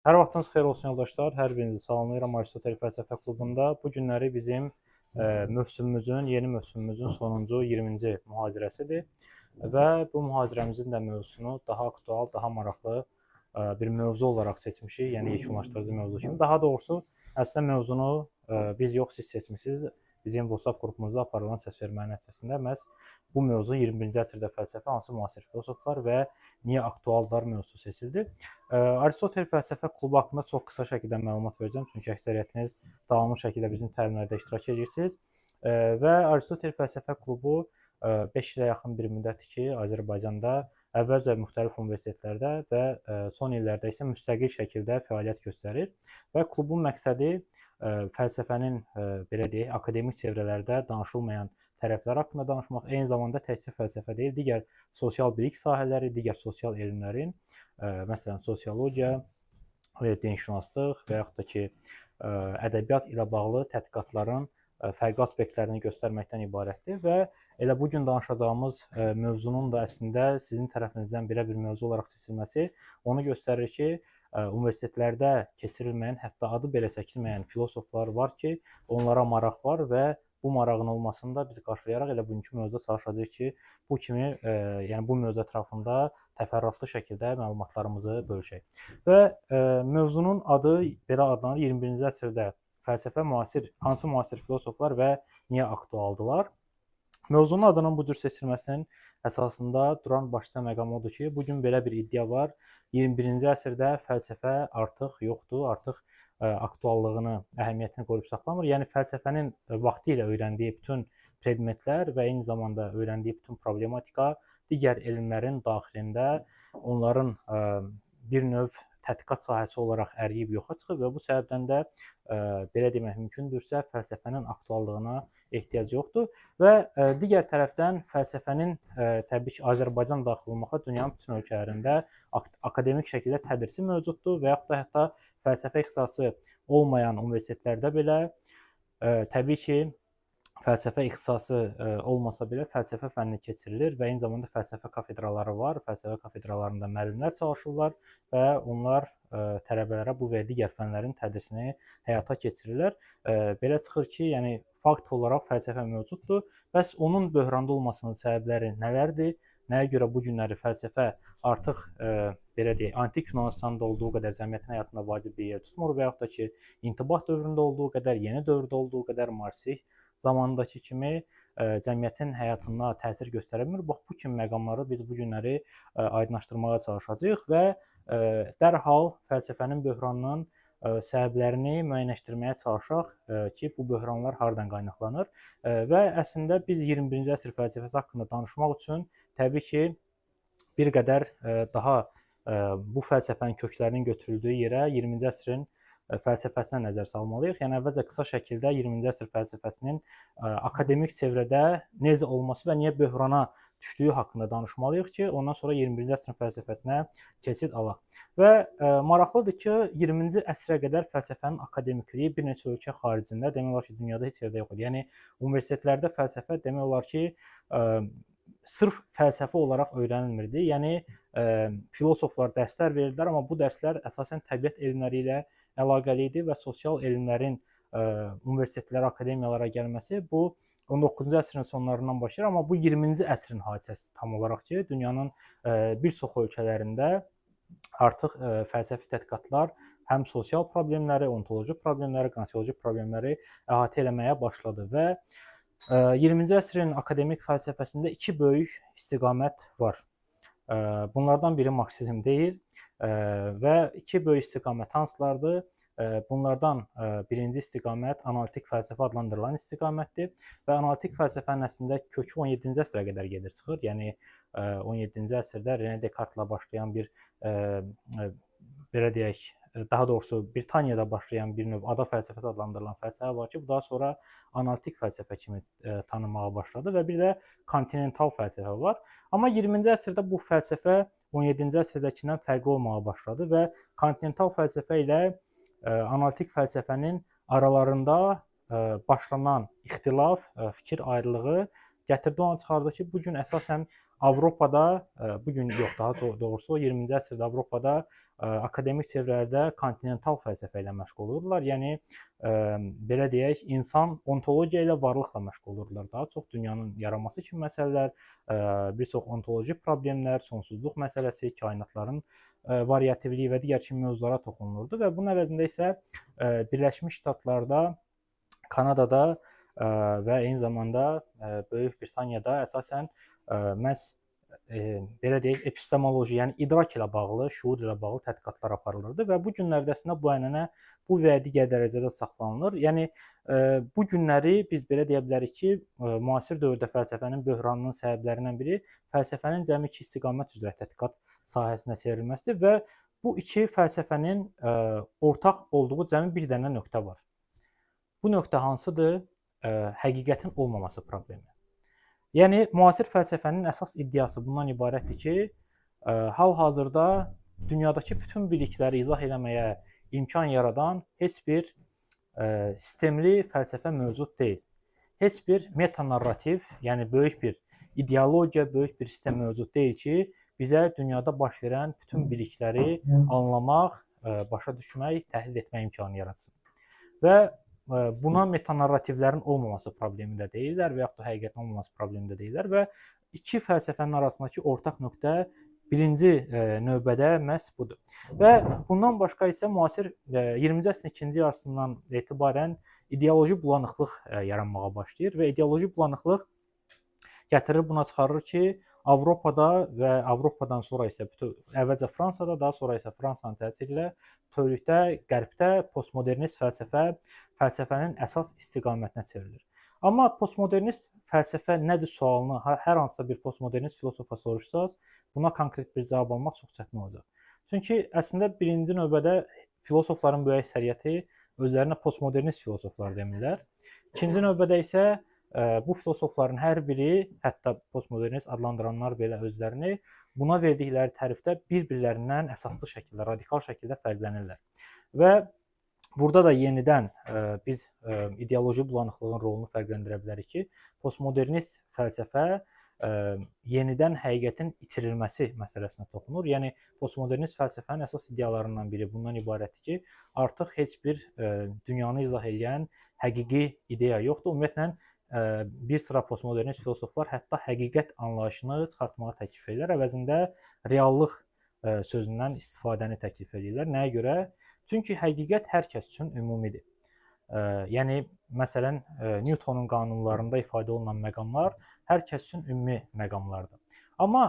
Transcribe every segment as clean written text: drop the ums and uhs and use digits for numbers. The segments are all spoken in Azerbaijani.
Hər vaxtınız xeyir olsun yoldaşlar. Hər birinizi salamlayıram Aristotel Fəlsəfə Klubunda. Bu günləri bizim yeni mövsümümüzün sonuncu 20-ci mühazirəsidir və bu mühazirəmizin də mövzusunu daha aktual, daha maraqlı bir mövzu olaraq seçmişik. Yəni yekunlaşdırıcı mövzu kimi. Daha doğrusu əslində mövzunu biz yox, siz seçmisiniz. Bizim WhatsApp qrupumuzda aparılan səsvermənin nəticəsində məhz bu mövzu 21-ci əsrdə fəlsəfə, hansı müasir filosoflar və niyə aktuallar mövzusu seçildi. Aristotel Fəlsəfə Klubu haqqında çox qısa şəkildə məlumat verəcəm, çünki əksəriyyətiniz davamlı şəkildə bizim təlimlərdə iştirak edirsiniz. Və Aristotel Fəlsəfə Klubu 5 ilə yaxın bir müddətdir ki, Azərbaycanda əvvəlcə müxtəlif universitetlərdə və son illərdə isə müstəqil şəkildə fəaliyyət göstərir və klubun məqsədi fəlsəfənin belə deyək, akademik çevrələrdə danışılmayan tərəflər haqqında danışmaq, eyni zamanda təkcə fəlsəfə deyil, digər sosial bilik sahələri, digər sosial elmlərin, məsələn, sosiologiya, dinşünaslıq və yaxud da ki, ədəbiyyat ilə bağlı tədqiqatların fərqli aspektlərini göstərməkdən ibarətdir və elə bu gün danışacağımız mövzunun da əslində sizin tərəfinizdən belə bir mövzu olaraq seçilməsi onu göstərir ki, universitetlərdə keçirilməyən, hətta adı belə çəkilməyən filosoflar var ki, onlara maraq var və bu marağın olmasını da biz qarşılayaraq elə bugünkü mövzuda çalışacağıq ki, bu kimi, yəni bu mövzu ətrafında təfərrüatlı şəkildə məlumatlarımızı bölüşək. Və mövzunun adı belə adlanır: 21-ci əsrdə fəlsəfə hansı müasir filosoflar və niyə aktualdılar? Mövzunun adının bu cür seçilməsinin əsasında duran başlıca məqam odur ki, bugün belə bir iddia var: 21-ci əsrdə fəlsəfə artıq yoxdur, artıq aktuallığını, əhəmiyyətini qoruyub saxlamır. Yəni fəlsəfənin vaxtilə öyrəndiyi bütün predmetlər və eyni zamanda öyrəndiyi bütün problematika digər elmlərin daxilində onların bir növ tədqiqat sahəsi olaraq əriyib yoxa çıxıb və bu səbəbdən də belə demək mümkündürsə, fəlsəfənin aktuallığına ehtiyac yoxdur və digər tərəfdən fəlsəfənin təbii ki, Azərbaycan daxil olmaqla dünyanın bütün ölkələrində akademik şəkildə tədrisi mövcuddur və yaxud da hətta fəlsəfə ixtisası olmayan universitetlərdə belə təbii ki, fəlsəfə ixtisası olmasa belə fəlsəfə fənni keçirilir və eyni zamanda fəlsəfə kafedraları var. Fəlsəfə kafedralarında müəllimlər çalışırlar və onlar tələbələrə bu və digər fənlərin tədrisini həyata keçirirlər. Belə çıxır ki, yəni fakt olaraq fəlsəfə mövcuddur. Bəs onun böhranda olmasının səbəbləri nələrdir? Nəyə görə bu günləri fəlsəfə artıq belə deyək, antik Yunanıstanda olduğu qədər cəmiyyətin həyatında vacib bir yer tutmur və yaxud da ki, intibah dövründə olduğu qədər, yeni dövrdə olduğu qədər Marsik zamandakı kimi cəmiyyətin həyatına təsir göstərə bilmir. Bax, bu kimi məqamları biz bu günləri aydınlaşdırmağa çalışacağıq və dərhal fəlsəfənin böhranının səbəblərini müəyyənləşdirməyə çalışaq ki, bu böhranlar hardan qaynaqlanır və əslində biz 21-ci əsr fəlsəfəsi haqqında danışmaq üçün təbii ki, bir qədər daha bu fəlsəfənin köklərinin götürüldüyü yerə 20-ci əsrin fəlsəfəsinə nəzər salmalıyıq. Yəni əvvəlcə qısa şəkildə 20-ci əsr fəlsəfəsinin akademik çevrədə necə olması və niyə böhrana düşdüyü haqqında danışmalıyıq ki, ondan sonra 21-ci əsrin fəlsəfəsinə keçid alaq. Və maraqlıdır ki, 20-ci əsrə qədər fəlsəfənin akademikliyi bir neçə ölkə xaricində, demək olar ki, dünyada heç yerdə yox idi. Yəni universitetlərdə fəlsəfə demək olar ki, sırf fəlsəfə olaraq öyrənilmirdi. Yəni filosoflar dərslər verirdilər, amma bu dərslər əsasən təbiət elmləri ilə əlaqəli idi və sosial elmlərin universitetlərə, akademiyalara gəlməsi bu 19-cu əsrin sonlarından başlayır, amma bu 20-ci əsrin hadisəsi tam olaraq ki, dünyanın bir çox ölkələrində artıq fəlsəfi tədqiqatlar həm sosial problemləri, ontoloji problemləri, qnosioloji problemləri əhatə eləməyə başladı və 20-ci əsrin akademik fəlsəfəsində iki böyük istiqamət var. Bunlardan biri Marksizm deyil və iki böyük istiqamət hansılardır? Bunlardan birinci istiqamət analitik fəlsəfə adlandırılan istiqamətdir və analitik fəlsəfənin əslində kökü 17-ci əsrə qədər gedir çıxır. Yəni 17-ci əsrdə René Descartes-la başlayan bir belə deyək, daha doğrusu Britaniyada başlayan bir növ ada fəlsəfəsi adlandırılan fəlsəfə var ki, bu daha sonra analitik fəlsəfə kimi tanınmağa başladı və bir də kontinental fəlsəfə var. Amma 20-ci əsrdə bu fəlsəfə 17-ci əsrdəkindən fərqli olmağa başladı və kontinental fəlsəfə ilə analitik fəlsəfənin aralarında başlanan ixtilaf, fikir ayrılığı gətirdi ona çıxardı ki, bu gün əsasən Avropada, bu gün yox, daha doğrusu o 20-ci əsrdə Avropada akademik çevrələrdə kontinental fəlsəfə ilə məşğul olurdular. Yəni belə deyək, insan ontologiya ilə, varlıqla məşğul olurdular. Daha çox dünyanın yaranması kimi məsələlər, bir çox ontoloji problemlər, sonsuzluq məsələsi, kainatların variativliyi və digər kimi mövzulara toxunulurdu və bunun əvəzində isə Birləşmiş Ştatlarda, Kanadada və eyni zamanda Böyük Britaniyada əsasən məhz belə deyək, epistemoloji, yəni idrak ilə bağlı, şuur ilə bağlı tədqiqatlar aparılırdı və bu günlərdə əslində bu ənənə bu və ya digər dərəcədə saxlanılır. Yəni bu günləri biz belə deyə bilərik ki, müasir dövrdə fəlsəfənin böhranının səbəblərindən biri fəlsəfənin cəmi 2 istiqamət üzrə tədqiqat sahəsinə çevrilməsidir və bu iki fəlsəfənin ortaq olduğu cəmi bir dənə nöqtə var. Bu nöqtə hansıdır? Həqiqətin olmaması problemi. Yəni, müasir fəlsəfənin əsas iddiası bundan ibarətdir ki, hal-hazırda dünyadakı bütün bilikləri izah eləməyə imkan yaradan heç bir sistemli fəlsəfə mövcud deyil. Heç bir metanarrativ, yəni böyük bir ideologiya, böyük bir sistem mövcud deyil ki, bizə dünyada baş verən bütün bilikləri anlamaq, başa düşmək, təhlil etmək imkanı yaratsın. Və buna metanarrativlərin olmaması problemi də deyirlər və yaxud da həqiqətin olmaması problemi də deyirlər və iki fəlsəfənin arasındakı ortaq nöqtə birinci növbədə məhz budur. Və bundan başqa isə müasir 20-ci əsrin ikinci yarısından etibarən ideoloji bulanıqlıq yaranmağa başlayır və ideoloji bulanıqlıq gətirir buna çıxarır ki, Avropada və Avropadan sonra isə əvvəlcə Fransada, daha sonra isə Fransanın təsiri ilə bütövlükdə Qərbdə postmodernist fəlsəfə fəlsəfənin əsas istiqamətinə çevrilir. Amma postmodernist fəlsəfə nədir sualını hər hansısa bir postmodernist filosofa soruşsaz, buna konkret bir cavab almaq çox çətin olacaq. Çünki əslində birinci növbədə filosofların böyük əksəriyyəti özlərinə postmodernist filosoflar demirlər. İkinci növbədə isə bu filosofların hər biri, hətta postmodernist adlandıranlar belə özlərini buna verdikləri tərifdə bir-birlərindən əsaslı şəkildə, radikal şəkildə fərqlənirlər. Və burada da yenidən biz ideoloji bulanıqlığın rolunu fərqləndirə bilərik ki, postmodernist fəlsəfə yenidən həqiqətin itirilməsi məsələsinə toxunur. Yəni, postmodernist fəlsəfənin əsas iddialarından biri bundan ibarətdir ki, artıq heç bir dünyanı izah edən həqiqi ideya yoxdur. Ümumiyyətlə, bir sıra postmodernist filosoflar hətta həqiqət anlayışını çıxartmağa təklif edirlər. Əvəzində reallıq sözündən istifadəni təklif edirlər. Nəyə görə? Çünki həqiqət hər kəs üçün ümumidir. Yəni, məsələn, Newtonun qanunlarında ifadə olunan məqamlar hər kəs üçün ümumi məqamlardır. Amma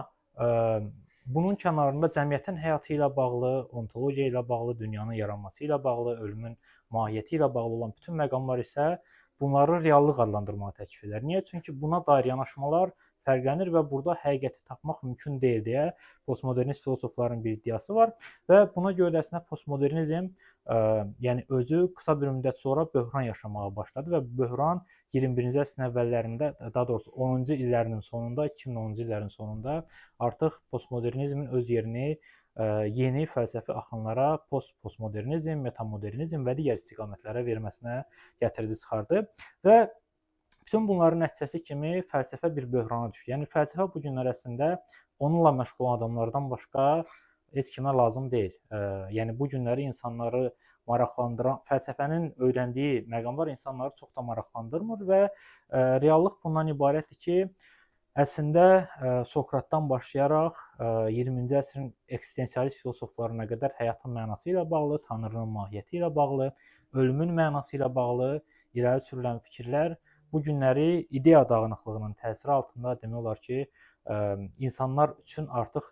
bunun kənarında cəmiyyətin həyatı ilə bağlı, ontologiya ilə bağlı, dünyanın yaranması ilə bağlı, ölümün mahiyyəti ilə bağlı olan bütün məqamlar isə bunları reallıq adlandırmağı təklif edir. Niyə? Çünki buna dair yanaşmalar fərqlənir və burada həqiqəti tapmaq mümkün deyil deyə postmodernist filosofların bir iddiası var və buna görə də əslində postmodernizm yəni özü qısa bir müddət sonra böhran yaşamağa başladı və böhran 21-ci əsrin əvvəllərində, daha doğrusu 10-cu illərinin sonunda, 2010-cu illərin sonunda artıq postmodernizmin öz yerini yeni fəlsəfi axınlara, postmodernizm, metamodernizm və digər istiqamətlərə verməsinə gətirdi, çıxardı və bütün bunların nəticəsi kimi fəlsəfə bir böhrana düşdü. Yəni, fəlsəfə bu günlər əslində onunla məşğul olan adamlardan başqa heç kimə lazım deyil. Yəni, bu günləri insanları maraqlandıran, fəlsəfənin öyrəndiyi məqamlar insanları çox da maraqlandırmır və reallıq bundan ibarətdir ki, əslində Sokratdan başlayaraq 20-ci əsrin eksistensialist filosoflarına qədər həyatın mənası ilə bağlı, tanrının mahiyyəti ilə bağlı, ölümün mənası ilə bağlı irəli sürülən fikirlər bu günləri ideya dağınıqlığının təsiri altında demək olar ki, insanlar üçün artıq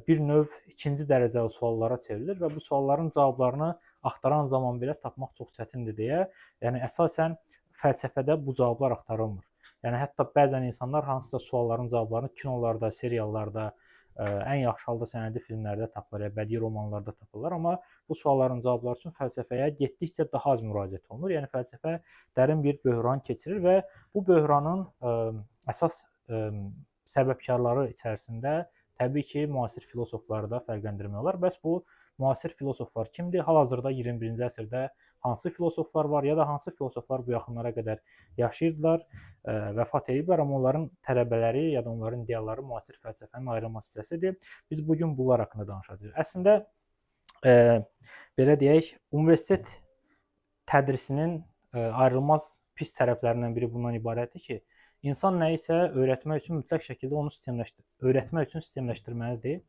bir növ ikinci dərəcəli suallara çevrilir və bu sualların cavablarını axtaran zaman belə tapmaq çox çətindir deyə, yəni əsasən fəlsəfədə bu cavablar axtarılmır. Yəni, hətta bəzən insanlar hansısa sualların cavablarını kinolarda, seriallarda, ən yaxşı halda sənədi filmlərdə tapırlar, ya bədii romanlarda tapırlar, amma bu sualların cavabları üçün fəlsəfəyə getdikcə daha az müraciət olunur. Yəni, fəlsəfə dərin bir böhran keçirir və bu böhranın əsas səbəbkarları içərisində təbii ki, müasir filosofları da fərqləndirmək olar. Bəs bu müasir filosoflar kimdir? Hal-hazırda 21-ci əsrdə hansı filosoflar var, ya da hansı filosoflar bu yaxınlara qədər yaşayırdılar, vəfat ediblər, amma onların tələbələri ya da onların idealları müasir fəlsəfənin ayrılmaz hissəsidir. Biz bu gün bunlar haqqında danışacağıq. Əslində belə deyək, universitet tədrisinin ayrılmaz pis tərəflərindən biri bundan ibarətdir ki, insan nəyisə öyrətmək üçün mütləq şəkildə onu öyrətmək üçün sistemləşdirməlidir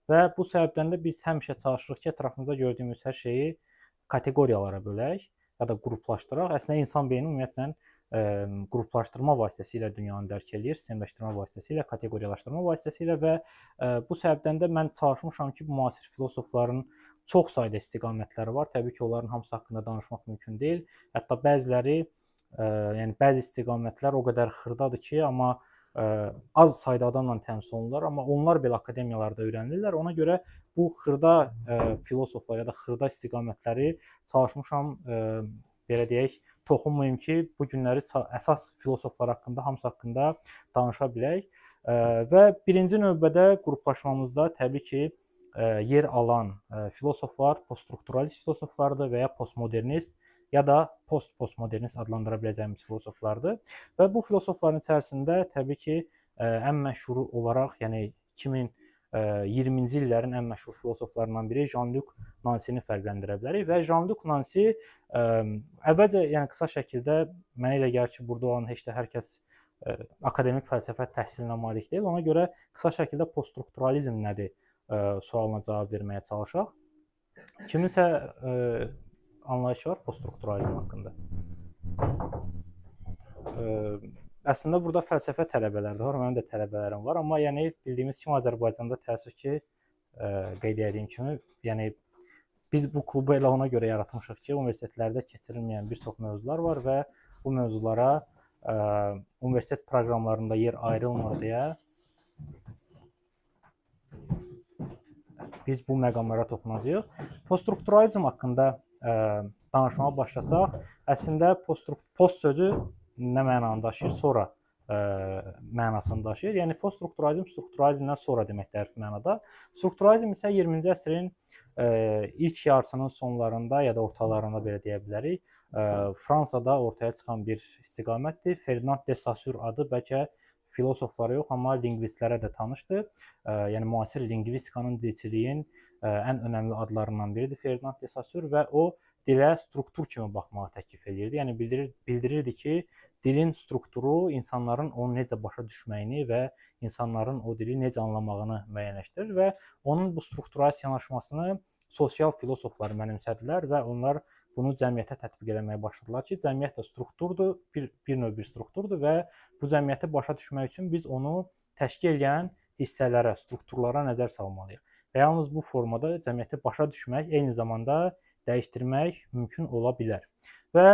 və bu səbəbdən də biz həmişə çalışırıq ki, ətrafımızda gördüyümüz hər şeyi kateqoriyalara bölək ya da qruplaşdıraq. Əslində insan beyni ümumiyyətlə qruplaşdırma vasitəsilə dünyanı dərk eləyir, sistemləşdirmə vasitəsilə, kateqoriyalaşdırma vasitəsilə və bu səbəbdən də mən çalışmışam ki, müasir filosofların çox sayda istiqamətləri var. Təbii ki, onların hamısı haqqında danışmaq mümkün deyil. Hətta bəziləri, yəni bəzi istiqamətlər o qədər xırdadır ki, amma az sayda adamla təmsil olunurlar, amma onlar belə akademiyalarda öyrənilirlər. Ona görə bu xırda filosoflar ya da xırda istiqamətləri çalışmışam, belə deyək, toxunmayım ki, bu günləri əsas filosoflar haqqında, hamısı haqqında danışa bilək. Və birinci növbədə qruplaşmamızda təbii ki, yer alan filosoflar poststrukturalist filosoflardır və ya postmodernist ya da postmodernist adlandıra biləcəyimiz filosoflardır. Və bu filosofların içərisində təbii ki, ən məşhur olaraq, yəni 2020-ci illərin ən məşhur filosoflarından biri Jean-Luc Nancy-ni fərqləndirə bilərik və Jean-Luc Nancy əvvəlcə, yəni qısa şəkildə mənə elə gəlir ki, burada olan heç də hər kəs akademik fəlsəfə təhsilinə malik deyil. Ona görə qısa şəkildə poststrukturalizm nədir sualına cavab verməyə çalışaq. Kiminsə anlayışı var poststrukturalizm haqqında? Əslində burada fəlsəfə tələbələri də var, mənim də tələbələrim var, amma yəni bildiyimiz kimi Azərbaycanda təəssüf ki, qeyd etdiyim kimi, yəni biz bu klubu elə ona görə yaratmışıq ki, universitetlərdə keçirilməyən bir çox mövzular var və bu mövzulara universitet proqramlarında yer ayrılmır deyə biz bu məqamlara toxunacağıq. Poststrukturalizm haqqında danışmağa başlasaq, əslində post sözü nə mənanı daşıyır, sonra mənasını daşıyır. Yəni poststrukturalizm strukturalizmdən sonra deməkdir hərfi mənada. Strukturalizm isə 20-ci əsrin ilk yarısının sonlarında ya da ortalarında belə deyə bilərik, Fransada ortaya çıxan bir istiqamətdir. Ferdinand de Saussure adı bəlkə filosoflara yox, amma lingvistlərə də tanışdır. Yəni müasir lingvistikanın, dilçiliyin ən önəmli adlarından biridir Ferdinand de Saussure və o dilə struktur kimi baxmağı təklif edirdi. Yəni bildirirdi ki, dilin strukturu insanların onu necə başa düşməyini və insanların o dili necə anlamağını müəyyənləşdirir və onun bu strukturalist yanaşmasını sosial filosoflar mənimsədilər və onlar bunu cəmiyyətə tətbiq eləməyə başladılar ki, cəmiyyət də strukturdur, bir növ bir strukturdur və bu cəmiyyəti başa düşmək üçün biz onu təşkil edən hissələrə, strukturlara nəzər salmalıyıq. Və yalnız bu formada cəmiyyəti başa düşmək, eyni zamanda dəyişdirmək mümkün ola bilər. Və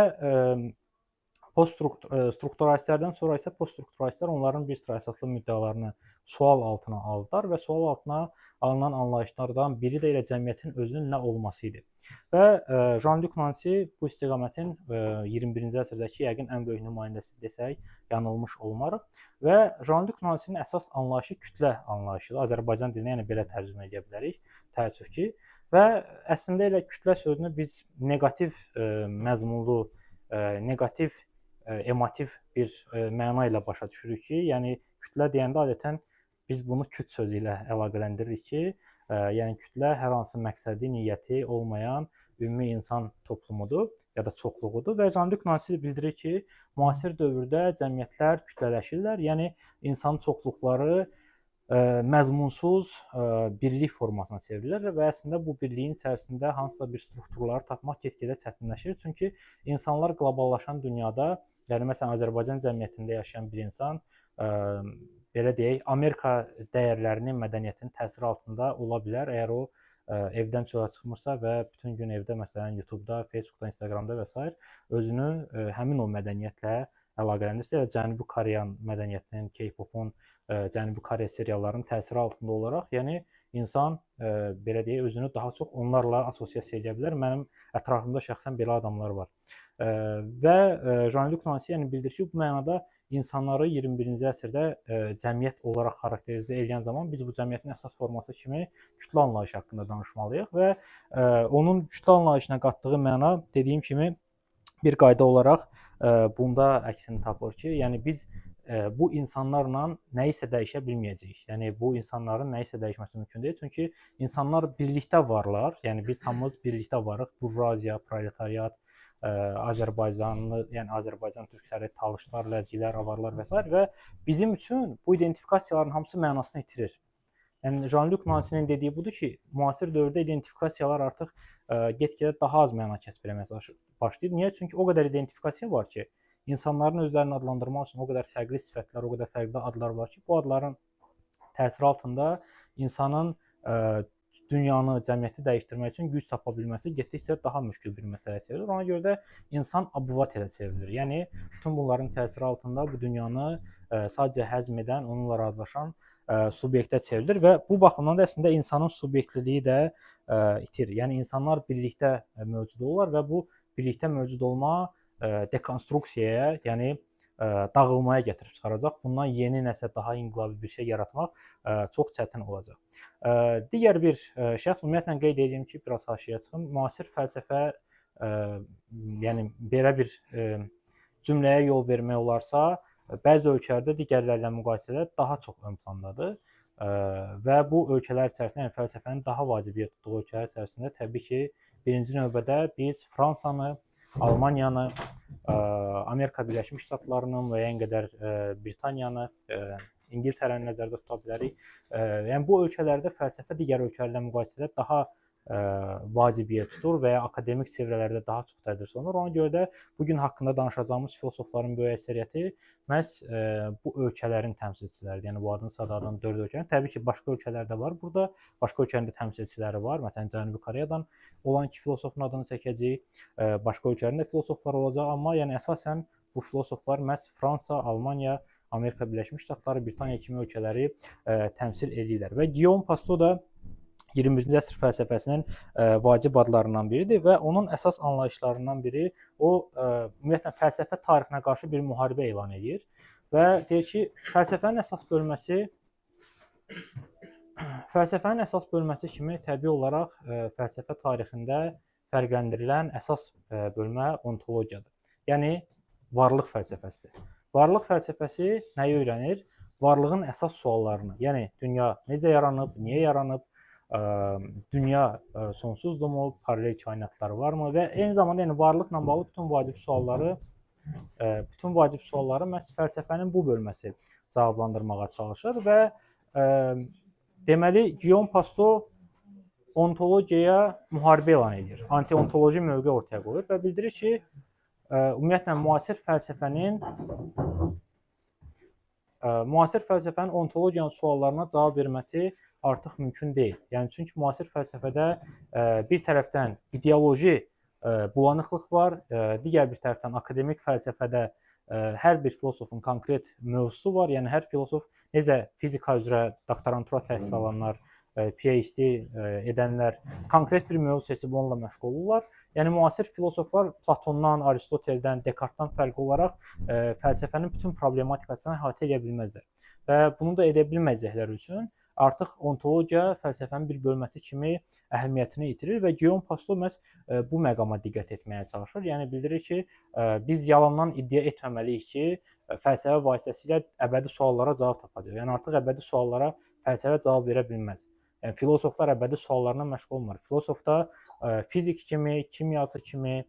poststrukturalistlərdən sonra isə poststrukturalistlər onların bir sıra əsaslı müddəalarını sual altına aldılar və sual altına alınan anlayışlardan biri də elə cəmiyyətin özünün nə olması idi. Və Jean-Luc Nancy bu istiqamətin 21-ci əsrdəki yəqin ən böyük nümayəndəsi desək, yanılmış olmarıq. Və Jean-Luc Nancy'nin əsas anlayışı kütlə anlayışıdır. Azərbaycan dilinə yəni belə tərcümə edə bilərik, təəssüf ki. Və əslində elə kütlə sözünü biz negativ məzmunlu, negativ emotiv bir məna ilə başa düşürük ki, yəni kütlə deyəndə adətən biz bunu küt sözü ilə əlaqələndiririk ki, yəni kütlə hər hansı məqsədi, niyyəti olmayan ümumi insan toplumudur ya da çoxluğudur və Jean-Luc Nancy bildirir ki, müasir dövrdə cəmiyyətlər kütlələşirlər, yəni insan çoxluqları məzmunsuz birlik formasına çevrilir və əslində bu birliyin içərisində hansısa bir strukturları tapmaq get-gedə çətinləşir. Çünki insanlar qloballaşan dünyada, yəni məsələn Azərbaycan cəmiyyətində yaşayan bir insan belə deyək, Amerika dəyərlərinin, mədəniyyətinin təsiri altında ola bilər. Əgər o evdən çölə çıxmırsa və bütün gün evdə məsələn YouTube-da, Facebook-da, Instagram-da və s. özünü həmin o mədəniyyətlə əlaqələndirsə, ya Cənubi Koreyan mədəniyyətinin, K-popun, Cənubi Koreya seriallarının təsiri altında olaraq, yəni insan belə deyək, özünü daha çox onlarla assosiasiya edə bilər. Mənim ətrafımda şəxsən belə adamlar var. Və Jean-Luc Nancy yəni bildirir ki, bu mənada insanları 21-ci əsrdə cəmiyyət olaraq xarakterizə edən zaman biz bu cəmiyyətin əsas forması kimi kütlə anlayışı haqqında danışmalıyıq və onun kütlə anlayışına qatdığı məna dediyim kimi bir qayda olaraq bunda əksini tapır ki, yəni biz bu insanlarla nəyisə dəyişə bilməyəcəyik. Yəni bu insanların nəyisə dəyişməsi mümkün deyil. Çünki insanlar birlikdə varlar. Yəni biz hamımız birlikdə varıq. Burjuaziya, proletariat, Azərbaycanlı, yəni Azərbaycan türkləri, talışlar, ləzgilər, avarlar və s. və bizim üçün bu identifikasiyaların hamısı mənasını itirir. Yəni Jean-Luc Nancy'nin dediyi budur ki, müasir dövrdə identifikasiyalar artıq get-gedə daha az məna kəsb etməyə başlayır. Niyə? Çünki o qədər identifikasiya var ki, insanların özlərini adlandırmaq üçün o qədər fərqli sifətlər, o qədər fərqli adlar var ki, bu adların təsiri altında insanın dünyanı, cəmiyyəti dəyişdirmək üçün güc tapa bilməsi getdikcə daha müşkül bir məsələyə çevrilir. Ona görə də insan obuvatelə çevrilir. Yəni bütün bunların təsiri altında bu dünyanı sadəcə həzm edən, onunla razılaşan subyektə çevrilir və bu baxımdan da əslində insanın subyektliliyi də itir. Yəni insanlar birlikdə mövcud olurlar və bu birlikdə mövcud olma dekonstruksiyaya, yəni dağılmaya gətirib çıxaracaq. Bundan yeni nəsə daha inqilabi bir şey yaratmaq çox çətin olacaq. Digər bir şəxs, ümumiyyətlə qeyd edeyim ki, biraz haşiyə çıxım. Müasir fəlsəfə, yəni belə bir cümləyə yol vermək olarsa, bəzi ölkələrdə digərlərlə müqayisədə daha çox ön plandadır və bu ölkələr içərisində, yəni fəlsəfənin daha vacib yer tutduğu ölkələr içərisində təbii ki, birinci növbədə biz Fransanı, Almaniyanı, Amerika Birləşmiş Ştatlarını, müəyyən qədər Britaniyanı, İngiltərəni nəzərdə tuta bilərik. Yəni bu ölkələrdə fəlsəfə digər ölkələrlə müqayisədə daha vacib yer tutur və ya akademik çevrələrdə daha çox tədris olunur. Ona görə də bugün haqqında danışacağımız filosofların böyük əksəriyyəti məhz bu ölkələrin təmsilçiləridir. Yəni bu adını sadadan 4 ölkənin. Təbii ki, başqa ölkələr də var burada. Başqa ölkənin də təmsilçiləri var. Məsələn, Cənubi Koreyadan olan 2 filosofun adını çəkəcəyik. Başqa ölkələrin də filosofları olacaq, amma yəni əsasən bu filosoflar məhz Fransa, Almaniya, Amerika Birləşmiş Ştatları, Britaniya kimi ölkələri təmsil edirlər. Və Guillaume Pasto da 20-ci əsr fəlsəfəsinin vacib adlarından biridir və onun əsas anlayışlarından biri o ümumiyyətlə fəlsəfə tarixinə qarşı bir müharibə elan edir və deyir ki, fəlsəfənin əsas bölməsi kimi təbii olaraq fəlsəfə tarixində fərqləndirilən əsas bölmə ontologiyadır. Yəni varlıq fəlsəfəsidir. Varlıq fəlsəfəsi nəyi öyrənir? Varlığın əsas suallarını, yəni dünya necə yaranıb, niyə yaranıb, dünya sonsuzdumu, paralel kainatlar varmı və eyni zamanda yəni varlıqla bağlı bütün vacib sualları məhz fəlsəfənin bu bölməsi cavablandırmağa çalışır və deməli Guillaume Pasto ontologiyaya müharibə elan edir. Anti-ontoloji mövqe ortaya qoyur və bildirir ki, ümumiyyətlə müasir fəlsəfənin ontologiyanın suallarına cavab verməsi artıq mümkün deyil. Yəni çünki müasir fəlsəfədə bir tərəfdən ideoloji bulanıqlıq var, digər bir tərəfdən akademik fəlsəfədə hər bir filosofun konkret mövzusu var. Yəni hər filosof necə fizika üzrə doktorantura təhsil alanlar, PhD edənlər konkret bir mövzu seçib onunla məşğul olurlar. Yəni müasir filosoflar Platondan, Aristoteldən, Descartesdən fərqli olaraq fəlsəfənin bütün problematikasını əhatə edə bilməzlər. Və bunu da edə bilməyəcəkləri üçün artıq ontologiya fəlsəfənin bir bölməsi kimi əhəmiyyətini itirir və Guillaume Pasto məhz bu məqama diqqət etməyə çalışır. Yəni bildirir ki, biz yalandan iddia etməməliyik ki, fəlsəfə vasitəsilə əbədi suallara cavab tapacağıq. Yəni artıq əbədi suallara fəlsəfə cavab verə bilməz. Yəni filosoflar əbədi suallarla məşğul olmur. Filosof da fizik kimi, kimyaçı kimi,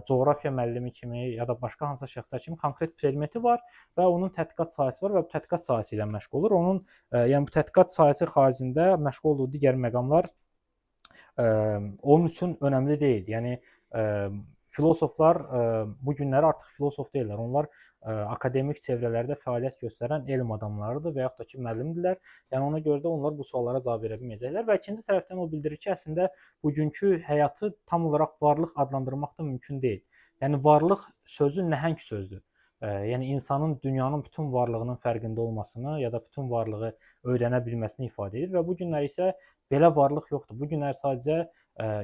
coğrafiya müəllimi kimi ya da başqa hansısa şəxslər kimi konkret predmeti var və onun tədqiqat sahəsi var və bu tədqiqat sahəsi ilə məşğul olur. Onun yəni bu tədqiqat sahəsi xaricində məşğul olduğu digər məqamlar onun üçün önəmli deyil. Yəni filosoflar bu günləri artıq filosof deyirlər. Onlar akademik çevrələrdə fəaliyyət göstərən elm adamlarıdır və yaxud da ki, müəllimdirlər. Yəni ona görə də onlar bu suallara cavab verə bilməyəcəklər və ikinci tərəfdən o bildirir ki, əslində bugünkü həyatı tam olaraq varlıq adlandırmaq da mümkün deyil. Yəni varlıq sözü nəhəng sözdür. Yəni insanın dünyanın bütün varlığının fərqində olmasını ya da bütün varlığı öyrənə bilməsini ifadə edir və bu günlər isə belə varlıq yoxdur. Bu günlər sadəcə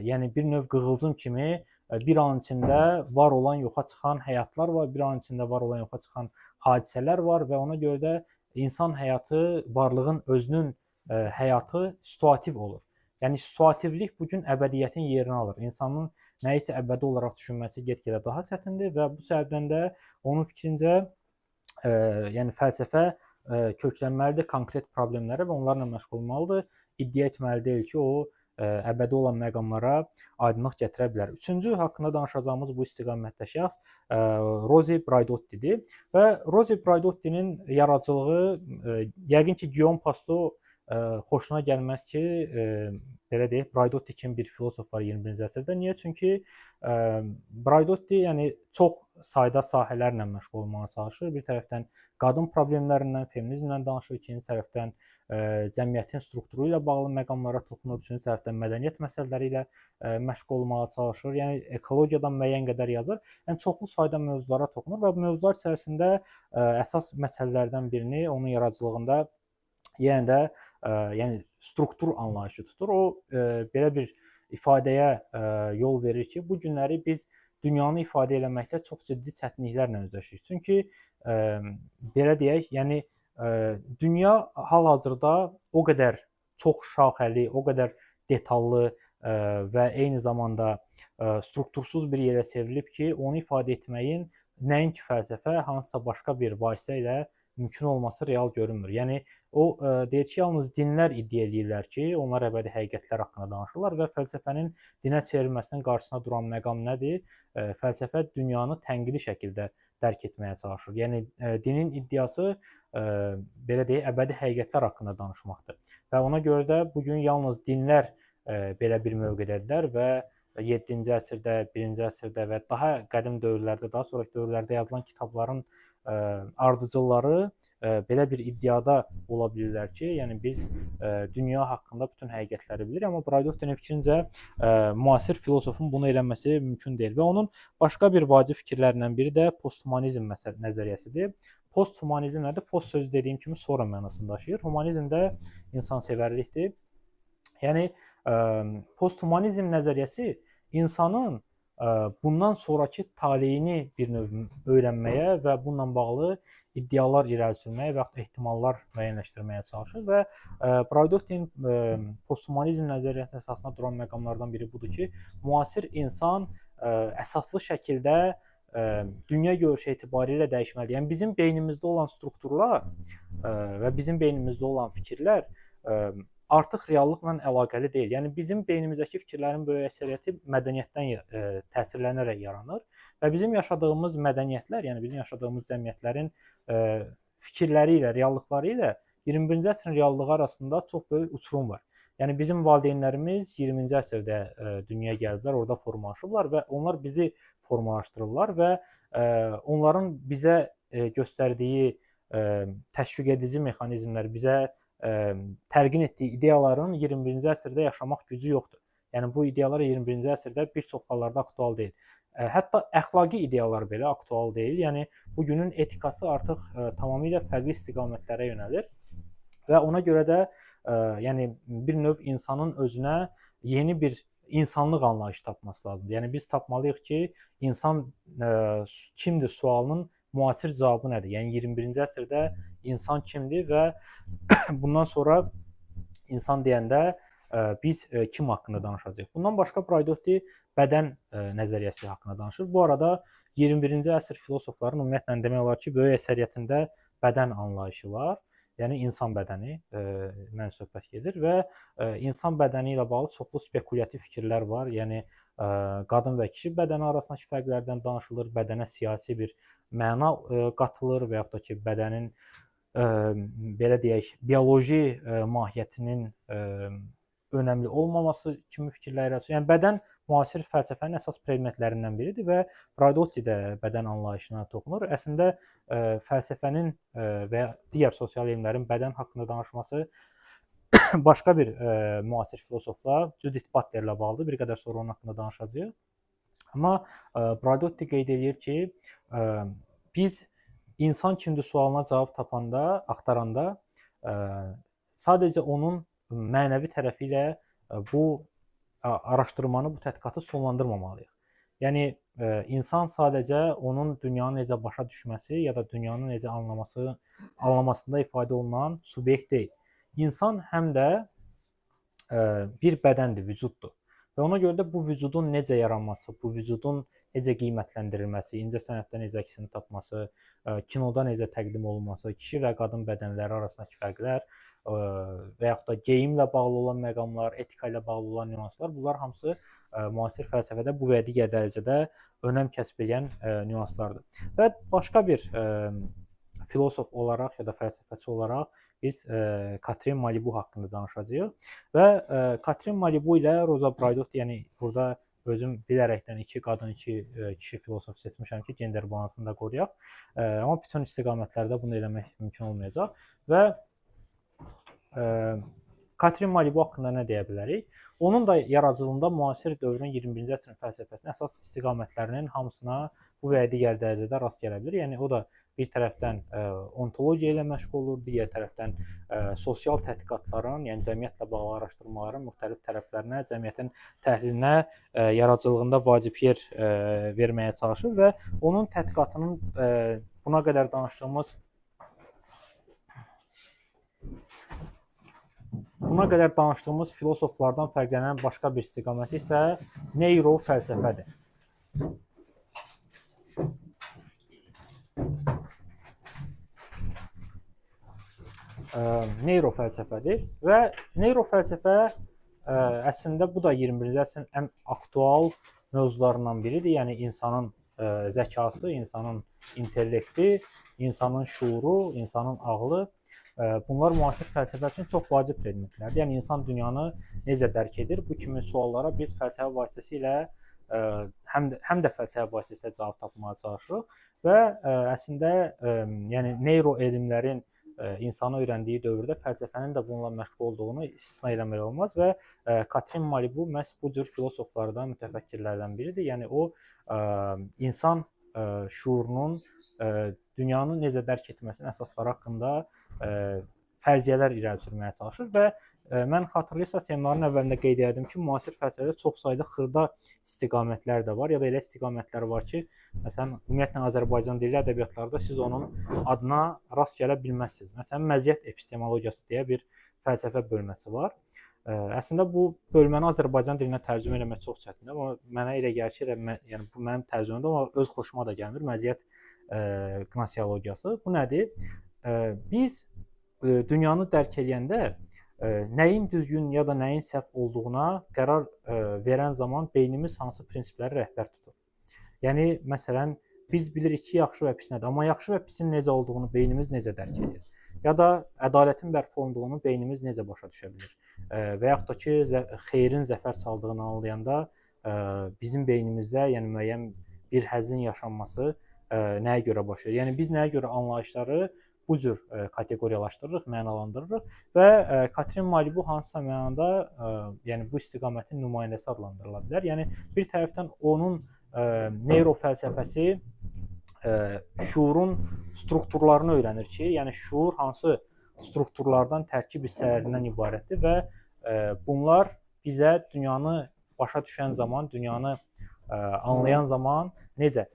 yəni bir növ qığılcım kimi bir an içində var olan yoxa çıxan həyatlar var, bir an içində var olan yoxa çıxan hadisələr var və ona görə də insan həyatı, varlığın özünün həyatı situativ olur. Yəni situativlik bu gün əbədiyyətin yerini alır. İnsanın nəyisə əbədi olaraq düşünməsi get-gedə daha çətindir və bu səbəbdən də onun fikrincə yəni fəlsəfə köklənməlidir konkret problemlərə və onlarla məşğul olmalıdır. İddia etməli deyil ki, o əbədi olan məqamlara aydınlıq gətirə bilər. Üçüncü haqqında danışacağımız bu istiqamətdə şəxs Rozi Braydottidir və Rozi Braydottinin yaradıcılığı yəqin ki, Guillaume Pasto xoşuna gəlməz ki, belə deyək, Braydotti kimi bir filosof var 21-ci əsrdə. Niyə? Çünki Braydotti yəni çox sayda sahələrlə məşğul olmağa çalışır. Bir tərəfdən qadın problemlərindən, feminizmlə danışır, ikinci tərəfdən cəmiyyətin strukturu ilə bağlı məqamlara toxunur, üçüncü tərəfdən mədəniyyət məsələləri ilə məşğul olmağa çalışır. Yəni ekologiyadan müəyyən qədər yazır. Yəni çoxlu sayda mövzulara toxunur və bu mövzular içərisində əsas məsələlərdən birini onun yaradıcılığında yenə də yəni struktur anlayışı tutur. O belə bir ifadəyə yol verir ki, bu günləri biz dünyanı ifadə etməkdə çox ciddi çətinliklərlə üzləşirik. Çünki belə deyək, yəni dünya hal-hazırda o qədər çox şaxəli, o qədər detallı və eyni zamanda struktursuz bir yerə çevrilib ki, onu ifadə etməyin nəinki fəlsəfə, hansısa başqa bir vasitə ilə mümkün olması real görünmür. Yəni o deyir ki, yalnız dinlər iddia edirlər ki, onlar əbədi həqiqətlər haqqında danışırlar və fəlsəfənin dinə çevrilməsinin qarşısına duran məqam nədir? Fəlsəfə dünyanı tənqidi şəkildə dərk etməyə çalışır. Yəni dinin iddiası belə deyək, əbədi həqiqətlər haqqında danışmaqdır. Və ona görə də bu gün yalnız dinlər belə bir mövqedədirlər və 7-ci əsrdə, 1-ci əsrdə və daha qədim dövrlərdə, daha sonraki dövrlərdə yazılan kitabların ardıcılları belə bir iddiada ola bilirlər ki, yəni biz dünya haqqında bütün həqiqətləri bilirik, amma Braydottinin fikrincə müasir filosofun bunu eləməsi mümkün deyil və onun başqa bir vacib fikirlərindən biri də posthumanizm nəzəriyyəsidir. Posthumanizm nədir? Post sözü dediyim kimi sonra mənasını daşıyır. Humanizm də insansevərlikdir. Yəni posthumanizm nəzəriyyəsi insanın bundan sonraki taleyini bir növ öyrənməyə və bununla bağlı iddialar irəli sürməyə və yaxud ehtimallar müəyyənləşdirməyə çalışır və Braydottinin posthumanizm nəzəriyyəsinin əsasına duran məqamlardan biri budur ki, müasir insan əsaslı şəkildə dünya görüşü etibarilə dəyişməlidir. Yəni bizim beynimizdə olan strukturlar və bizim beynimizdə olan fikirlər artıq reallıqla əlaqəli deyil. Yəni bizim beynimizdəki fikirlərin böyük əksəriyyəti mədəniyyətdən təsirlənərək yaranır və bizim yaşadığımız mədəniyyətlər, yəni bizim yaşadığımız cəmiyyətlərin fikirləri ilə, reallıqları ilə 21-ci əsrin reallığı arasında çox böyük uçurum var. Yəni bizim valideynlərimiz 20-ci əsrdə dünyaya gəliblər, orada formalaşıblar və onlar bizi formalaşdırırlar və onların bizə göstərdiyi təşviq edici mexanizmlər, bizə təlqin etdiyi ideyaların 21-ci əsrdə yaşamaq gücü yoxdur. Yəni bu ideyalar 21-ci əsrdə bir çox hallarda aktual deyil. Hətta əxlaqi ideyalar belə aktual deyil. Yəni bugünün etikası artıq tamamilə fərqli istiqamətlərə yönəlir və ona görə də yəni bir növ insanın özünə yeni bir insanlıq anlayışı tapması lazımdır. Yəni biz tapmalıyıq ki, insan kimdir sualının müasir cavabı nədir? Yəni 21-ci əsrdə insan kimdir və bundan sonra insan deyəndə biz kim haqqında danışacağıq? Bundan başqa Braydotti bədən nəzəriyyəsi haqqında danışır. Bu arada 21-ci əsr filosofların ümumiyyətlə demək olar ki, böyük əksəriyyətində bədən anlayışı var. Yəni insan bədəni mən söhbət gedir və insan bədəni ilə bağlı çoxlu spekulyattiv fikirlər var. Yəni qadın və kişi bədəni arasındakı fərqlərdən danışılır, bədənə siyasi bir məna qatılır və yaxud da ki, bədənin belə deyək, bioloji mahiyyətinin önəmli olmaması kimi fikirlər yaratır. Yəni bədən müasir fəlsəfənin əsas predmetlərindən biridir və Braydotti də bədən anlayışına toxunur. Əslində fəlsəfənin və ya digər sosial elmlərin bədən haqqında danışması başqa bir müasir filosofla, Judith Butlerlə bağlıdır. Bir qədər sonra onun haqqında danışacağıq. Amma Braydotti qeyd edir ki, biz insan kimdir sualına cavab tapanda, axtaranda sadəcə onun mənəvi tərəfi ilə bu araşdırmanı, bu tədqiqatı sonlandırmamalıyıq. Yəni insan sadəcə onun dünyanı necə başa düşməsi ya da dünyanı necə anlamasında ifadə olunan subyekt deyil. İnsan həm də bir bədəndir, vücuddur. Və ona görə də bu vücudun necə yaranması, bu vücudun necə qiymətləndirilməsi, incəsənətdə necə əksini tapması, kinoda necə təqdim olunması, kişi və qadın bədənləri arasındakı fərqlər və yaxud da geyimlə bağlı olan məqamlar, etika ilə bağlı olan nüanslar, bunlar hamısı müasir fəlsəfədə bu və digər dərəcədə önəm kəsb edən nüanslardır. Və başqa bir filosof olaraq ya da fəlsəfəçi olaraq biz Katrin Malibu haqqında danışacağıq. Və Katrin Malibu ilə Roza Braydot, yəni burada özüm bilərəkdən iki qadın, iki kişi filosof seçmişəm ki, gender balansını da qoruyaq. Amma bütün istiqamətlərdə bunu eləmək mümkün olmayacaq. Və Katrin Malibu haqqında nə deyə bilərik? Onun da yaradıcılığında müasir dövrün 21-ci əsrin fəlsəfəsinin əsas istiqamətlərinin hamısına bu və ya digər dərəcədə rast gələ bilir. Yəni o da bir tərəfdən ontologiya ilə məşğul olur, digər tərəfdən sosial tədqiqatların, yəni cəmiyyətlə bağlı araşdırmaların müxtəlif tərəflərinə, cəmiyyətin təhlilinə, yaradıcılığında vacib yer verməyə çalışır və onun tədqiqatının buna qədər danışdığımız filosoflardan fərqlənən başqa bir istiqaməti isə neyrofəlsəfədir. Neyrofəlsəfədir və neyrofəlsəfə əslində bu da 21-ci əsrin ən aktual mövzularından biridir. Yəni insanın zəkası, insanın intellekti, insanın şuuru, insanın ağlı. Bunlar müasir fəlsəfə üçün çox vacib predmetlərdir. Yəni insan dünyanı necə dərk edir? Bu kimi suallara biz fəlsəfə vasitəsilə həm də fəlsəfə vasitəsilə cavab tapmağa çalışırıq və əslində yəni neyro elmlərin insanı öyrəndiyi dövrdə fəlsəfənin də bununla məşğul olduğunu istisna eləmək olmaz və Katrin Malibu məhz bu cür filosoflardan, mütəfəkkirlərdən biridir. Yəni o insan şuurunun dünyanı necə dərk etməsinin əsasları haqqında fərziyyələr irəli sürməyə çalışır və mən xatırlayırsam seminarın əvvəlində qeyd etdim ki, müasir fəlsəfədə çox sayda xırda istiqamətlər də var ya da elə istiqamətlər var ki, məsələn, ümumiyyətlə Azərbaycan dilli ədəbiyyatlarda siz onun adına rast gələ bilməzsiniz. Məsələn, məziyyət epistemologiyası deyə bir fəlsəfə bölməsi var. Əslində bu bölməni Azərbaycan dilinə tərcümə etmək çox çətindir, amma mənə elə gəlir ki, yəni bu mənim tərcümümdür, amma öz xoşuma da gəlmir. Məziyyət qnosiologiyası. Bu nədir? Biz dünyanı dərk edəndə nəyin düzgün ya da nəyin səhv olduğuna qərar verən zaman beynimiz hansı prinsipləri rəhbər tutur. Yəni məsələn biz bilirik ki, yaxşı və pis nədir, amma yaxşı və pisin necə olduğunu beynimiz necə dərk edir? Ya da ədalətin bərpa olunduğunu beynimiz necə başa düşə bilir? Və yaxud da ki, xeyrin zəfər çaldığını anlayanda bizim beynimizdə yəni müəyyən bir həzzin yaşanması nəyə görə baş verir? Yəni biz nəyə görə anlayışları bu cür kateqoriyalaşdırırıq, mənalandırırıq və Katrin Malibu hansısa mənada yəni bu istiqamətin nümayəndəsi adlandırıla bilər. Yəni bir tərəfdən onun neyrofəlsəfəsi şuurun strukturlarını öyrənir ki, yəni şuur hansı strukturlardan tərkib hissələrindən ibarətdir və bunlar bizə dünyanı başa düşən zaman, dünyanı anlayan zaman necə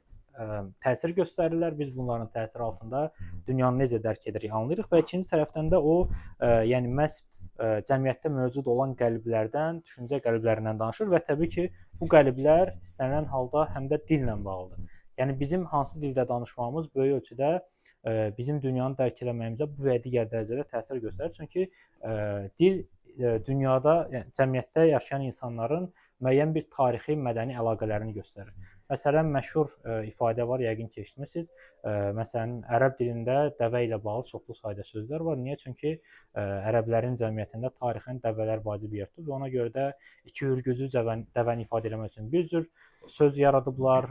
təsir göstərirlər. Biz bunların təsiri altında dünyanı necə dərk edirik, anlayırıq və ikinci tərəfdən də o yəni məhz cəmiyyətdə mövcud olan qəliblərdən, düşüncə qəliblərindən danışır və təbii ki, bu qəliblər istənilən halda həm də dillə bağlıdır. Yəni bizim hansı dildə danışmağımız böyük ölçüdə bizim dünyanı dərk etməyimizə bu və digər dərəcədə təsir göstərir. Çünki dil dünyada, yəni cəmiyyətdə yaşayan insanların müəyyən bir tarixi, mədəni əlaqələrini göstərir. Məsələn, məşhur ifadə var, yəqin ki, eşitmisiniz. Məsələn, ərəb dilində dəvə ilə bağlı çoxlu sayda sözlər var. Niyə? Çünki ərəblərin cəmiyyətində tarixən dəvələr vacib yer tutur və ona görə də iki hürgücü dəvəni ifadə etmək üçün bir cür söz yaradıblar,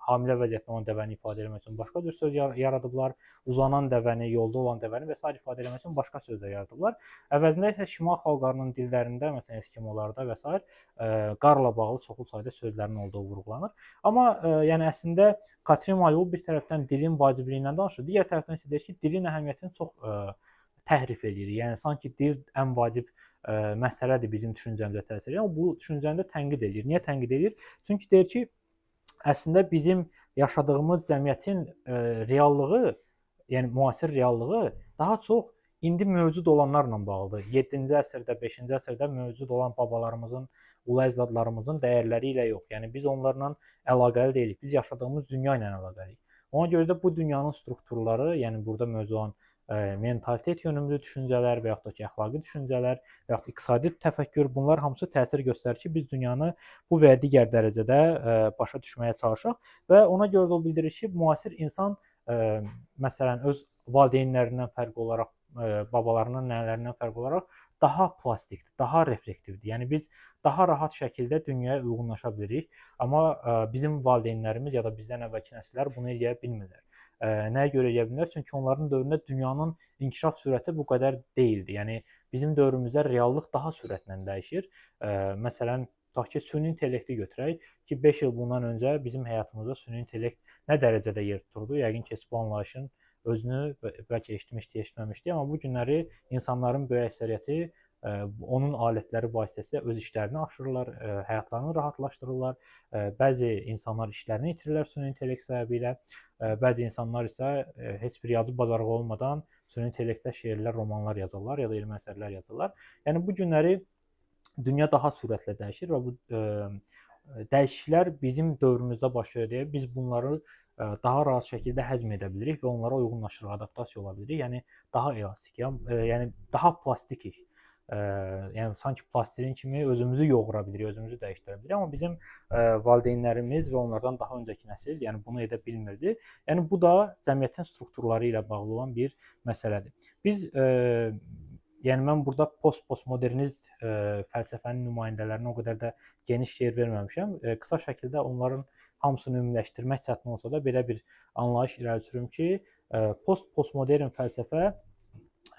hamilə vəziyyətdə olan dəvəni ifadə etmək üçün başqa cür söz yaradıblar, uzanan dəvəni, yolda olan dəvəni və s. ifadə etmək üçün başqa sözlər yaradıblar. Əvəzində isə şimal xalqlarının dillərində, məsələn, eskimolarda və s. qarla bağlı çoxlu sayda sözlərin olduğu vurğulanır. Amma yəni əslində Katrin Malibu bir tərəfdən dilin vacibliyindən danışır, digər tərəfdən isə deyir ki, dilin əhəmiyyətini çox təhrif edir. Yəni sanki dil ən vacib məsələdir bizim düşüncəmizə təsir edir. Amma bu düşüncəni də tənqid edir. Niyə tənqid edir? Çünki deyir ki, əslində bizim yaşadığımız cəmiyyətin reallığı, yəni müasir reallığı daha çox indi mövcud olanlarla bağlıdır. 7-ci əsrdə, 5-ci əsrdə mövcud olan babalarımızın, ulu əcdadlarımızın dəyərləri ilə yox. Yəni biz onlarla əlaqəli deyilik. Biz yaşadığımız dünya ilə əlaqəliyik. Ona görə də bu dünyanın strukturları, yəni burada mövcud olan mentalitet yönümlü düşüncələr və yaxud da ki, əxlaqi düşüncələr və yaxud iqtisadi təfəkkür, bunlar hamısı təsir göstərir ki, biz dünyanı bu və ya digər dərəcədə başa düşməyə çalışaq və ona görə də o bildirir ki, müasir insan məsələn öz valideynlərindən fərqli olaraq, babalarından, nənələrindən fərqli olaraq daha plastikdir, daha reflektivdir. Yəni biz daha rahat şəkildə dünyaya uyğunlaşa bilirik, amma bizim valideynlərimiz ya da bizdən əvvəlki nəsillər bunu edə bilmirlər. Nəyə görə edə bilmirlər? Çünki onların dövründə dünyanın inkişaf sürəti bu qədər deyildi. Yəni bizim dövrümüzdə reallıq daha sürətlə dəyişir. Məsələn, tutaq ki, süni intellekti götürək ki, 5 il bundan öncə bizim həyatımızda süni intellekt nə dərəcədə yer tuturdu? Yəqin ki, bu anlayışın özünü bəlkə eşitmişdi, eşitməmişdi, amma bu günləri insanların böyük əksəriyyəti onun alətləri vasitəsilə öz işlərini aşırırlar, həyatlarını rahatlaşdırırlar. Bəzi insanlar işlərini itirirlər süni intellekt səbəbilə. Bəzi insanlar isə heç bir yazı bacarığı olmadan süni intellektlə şeirlər, romanlar yazırlar ya da elmi əsərlər yazırlar. Yəni bu günləri dünya daha sürətlə dəyişir və bu dəyişikliklər bizim dövrümüzdə baş verir deyə biz bunları daha rahat şəkildə həzm edə bilirik və onlara uyğunlaşırıq, adaptasiya ola bilirik. Yəni daha elastik, yəni daha plastikik. Yəni sanki plastilin kimi özümüzü yoğura bilirik, özümüzü dəyişdirə bilirik. Amma bizim valideynlərimiz və onlardan daha öncəki nəsil, yəni bunu edə bilmirdi. Yəni bu da cəmiyyətin strukturları ilə bağlı olan bir məsələdir. Biz yəni mən burada postmodernist fəlsəfənin nümayəndələrinə o qədər də geniş yer verməmişəm. Qısa şəkildə onların hamısını ümumiləşdirmək çətin olsa da belə bir anlayış irəli sürüm ki, postmodern fəlsəfə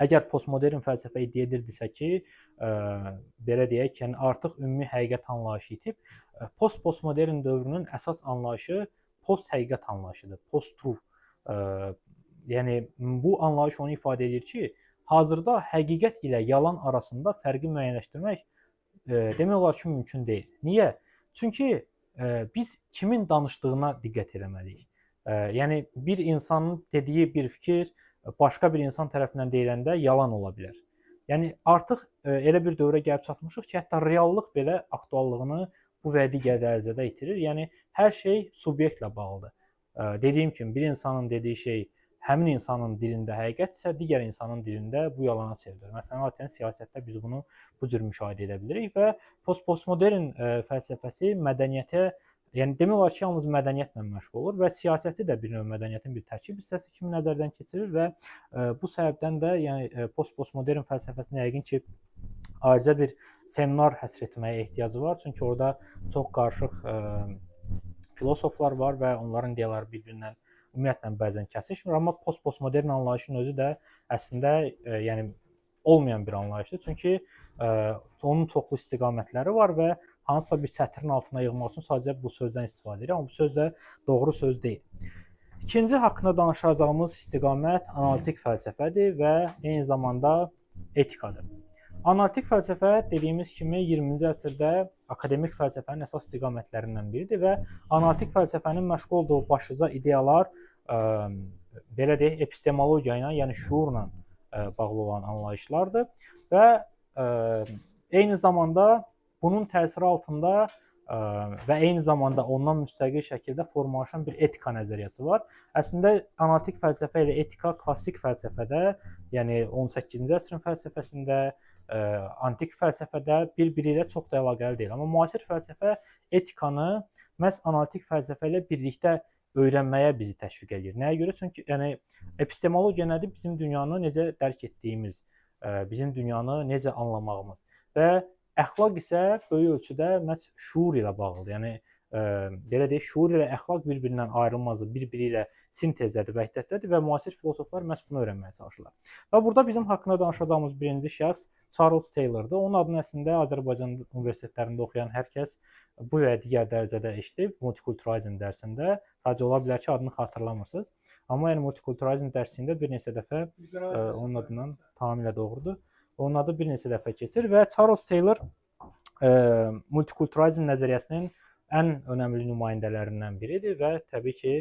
əgər postmodern fəlsəfə iddia edirdisə ki, belə deyək, yəni artıq ümumi həqiqət anlayışı itib, postmodern dövrünün əsas anlayışı post-həqiqət anlayışıdır, post-truth. Yəni bu anlayış onu ifadə edir ki, hazırda həqiqət ilə yalan arasında fərqi müəyyənləşdirmək demək olar ki, mümkün deyil. Niyə? Çünki biz kimin danışdığına diqqət etməliyik. Yəni bir insanın dediyi bir fikir başqa bir insan tərəfindən deyiləndə yalan ola bilər. Yəni artıq elə bir dövrə gəlib çatmışıq ki, hətta reallıq belə aktuallığını bu və digər dərəcədə itirir. Yəni hər şey subyektlə bağlıdır. Dediyim kimi bir insanın dediyi şey həmin insanın dilində həqiqətsə, digər insanın dilində bu yalana çevrilir. Məsələn, adətən siyasətdə biz bunu bu cür müşahidə edə bilirik və postmodern fəlsəfəsi mədəniyyətə, yəni demək olar ki, yalnız mədəniyyətlə məşğul olur və siyasəti də bir növ mədəniyyətin bir tərkib hissəsi kimi nəzərdən keçirir və bu səbəbdən də yəni postmodern fəlsəfəsinə yəqin ki, ayrıca bir seminar həsr etməyə ehtiyacı var. Çünki orada çox qarışıq filosoflar var və onların iddiaları bir-birindən ümumiyyətlə bəzən kəsişmir, amma postmodern anlayışın özü də əslində yəni olmayan bir anlayışdır. Çünki onun çoxlu istiqamətləri var və hansısa bir çətirin altına yığmaq üçün sadəcə bu sözdən istifadə edir, amma bu söz də doğru söz deyil. İkinci haqqında danışacağımız istiqamət analitik fəlsəfədir və eyni zamanda etikadır. Analitik fəlsəfə dediyimiz kimi 20-ci əsrdə akademik fəlsəfənin əsas istiqamətlərindən biridir və analitik fəlsəfənin məşğul olduğu başlıca ideyalar belə deyək, epistemologiya ilə, yəni şuurla bağlı olan anlayışlardır və eyni zamanda bunun təsiri altında və eyni zamanda ondan müstəqil şəkildə formalaşan bir etika nəzəriyyəsi var. Əslində analitik fəlsəfə ilə etika klassik fəlsəfədə, yəni 18-ci əsrin fəlsəfəsində, antik fəlsəfədə bir-biri ilə çox da əlaqəli deyil. Amma müasir fəlsəfə etikanı məhz analitik fəlsəfə ilə birlikdə öyrənməyə bizi təşviq edir. Nəyə görə? Çünki yəni epistemologiya nədir? Bizim dünyanı necə dərk etdiyimiz, bizim dünyanı necə anlamağımız və əxlaq isə böyük ölçüdə məhz şuur ilə bağlıdır. Yəni belə deyək, şuur ilə əxlaq bir-birindən ayrılmazdır, bir-biri ilə sintezdədir, vəhdətdədir və müasir filosoflar məhz bunu öyrənməyə çalışırlar. Və burada bizim haqqında danışacağımız birinci şəxs Charles Taylor'dır. Onun adını əslində Azərbaycan universitetlərində oxuyan hər kəs bu və digər dərəcədə eşidib, multikulturalizm dərsində. Sadəcə ola bilər ki, adını xatırlamırsınız. Amma yəni multikulturalizm dərsində bir neçə dəfə onun adından tamamilə doğrudur. Onun adı bir neçə dəfə keçir və Charles Taylor multikulturalizm nəzəriyyəsinin ən önəmli nümayəndələrindən biridir və təbii ki,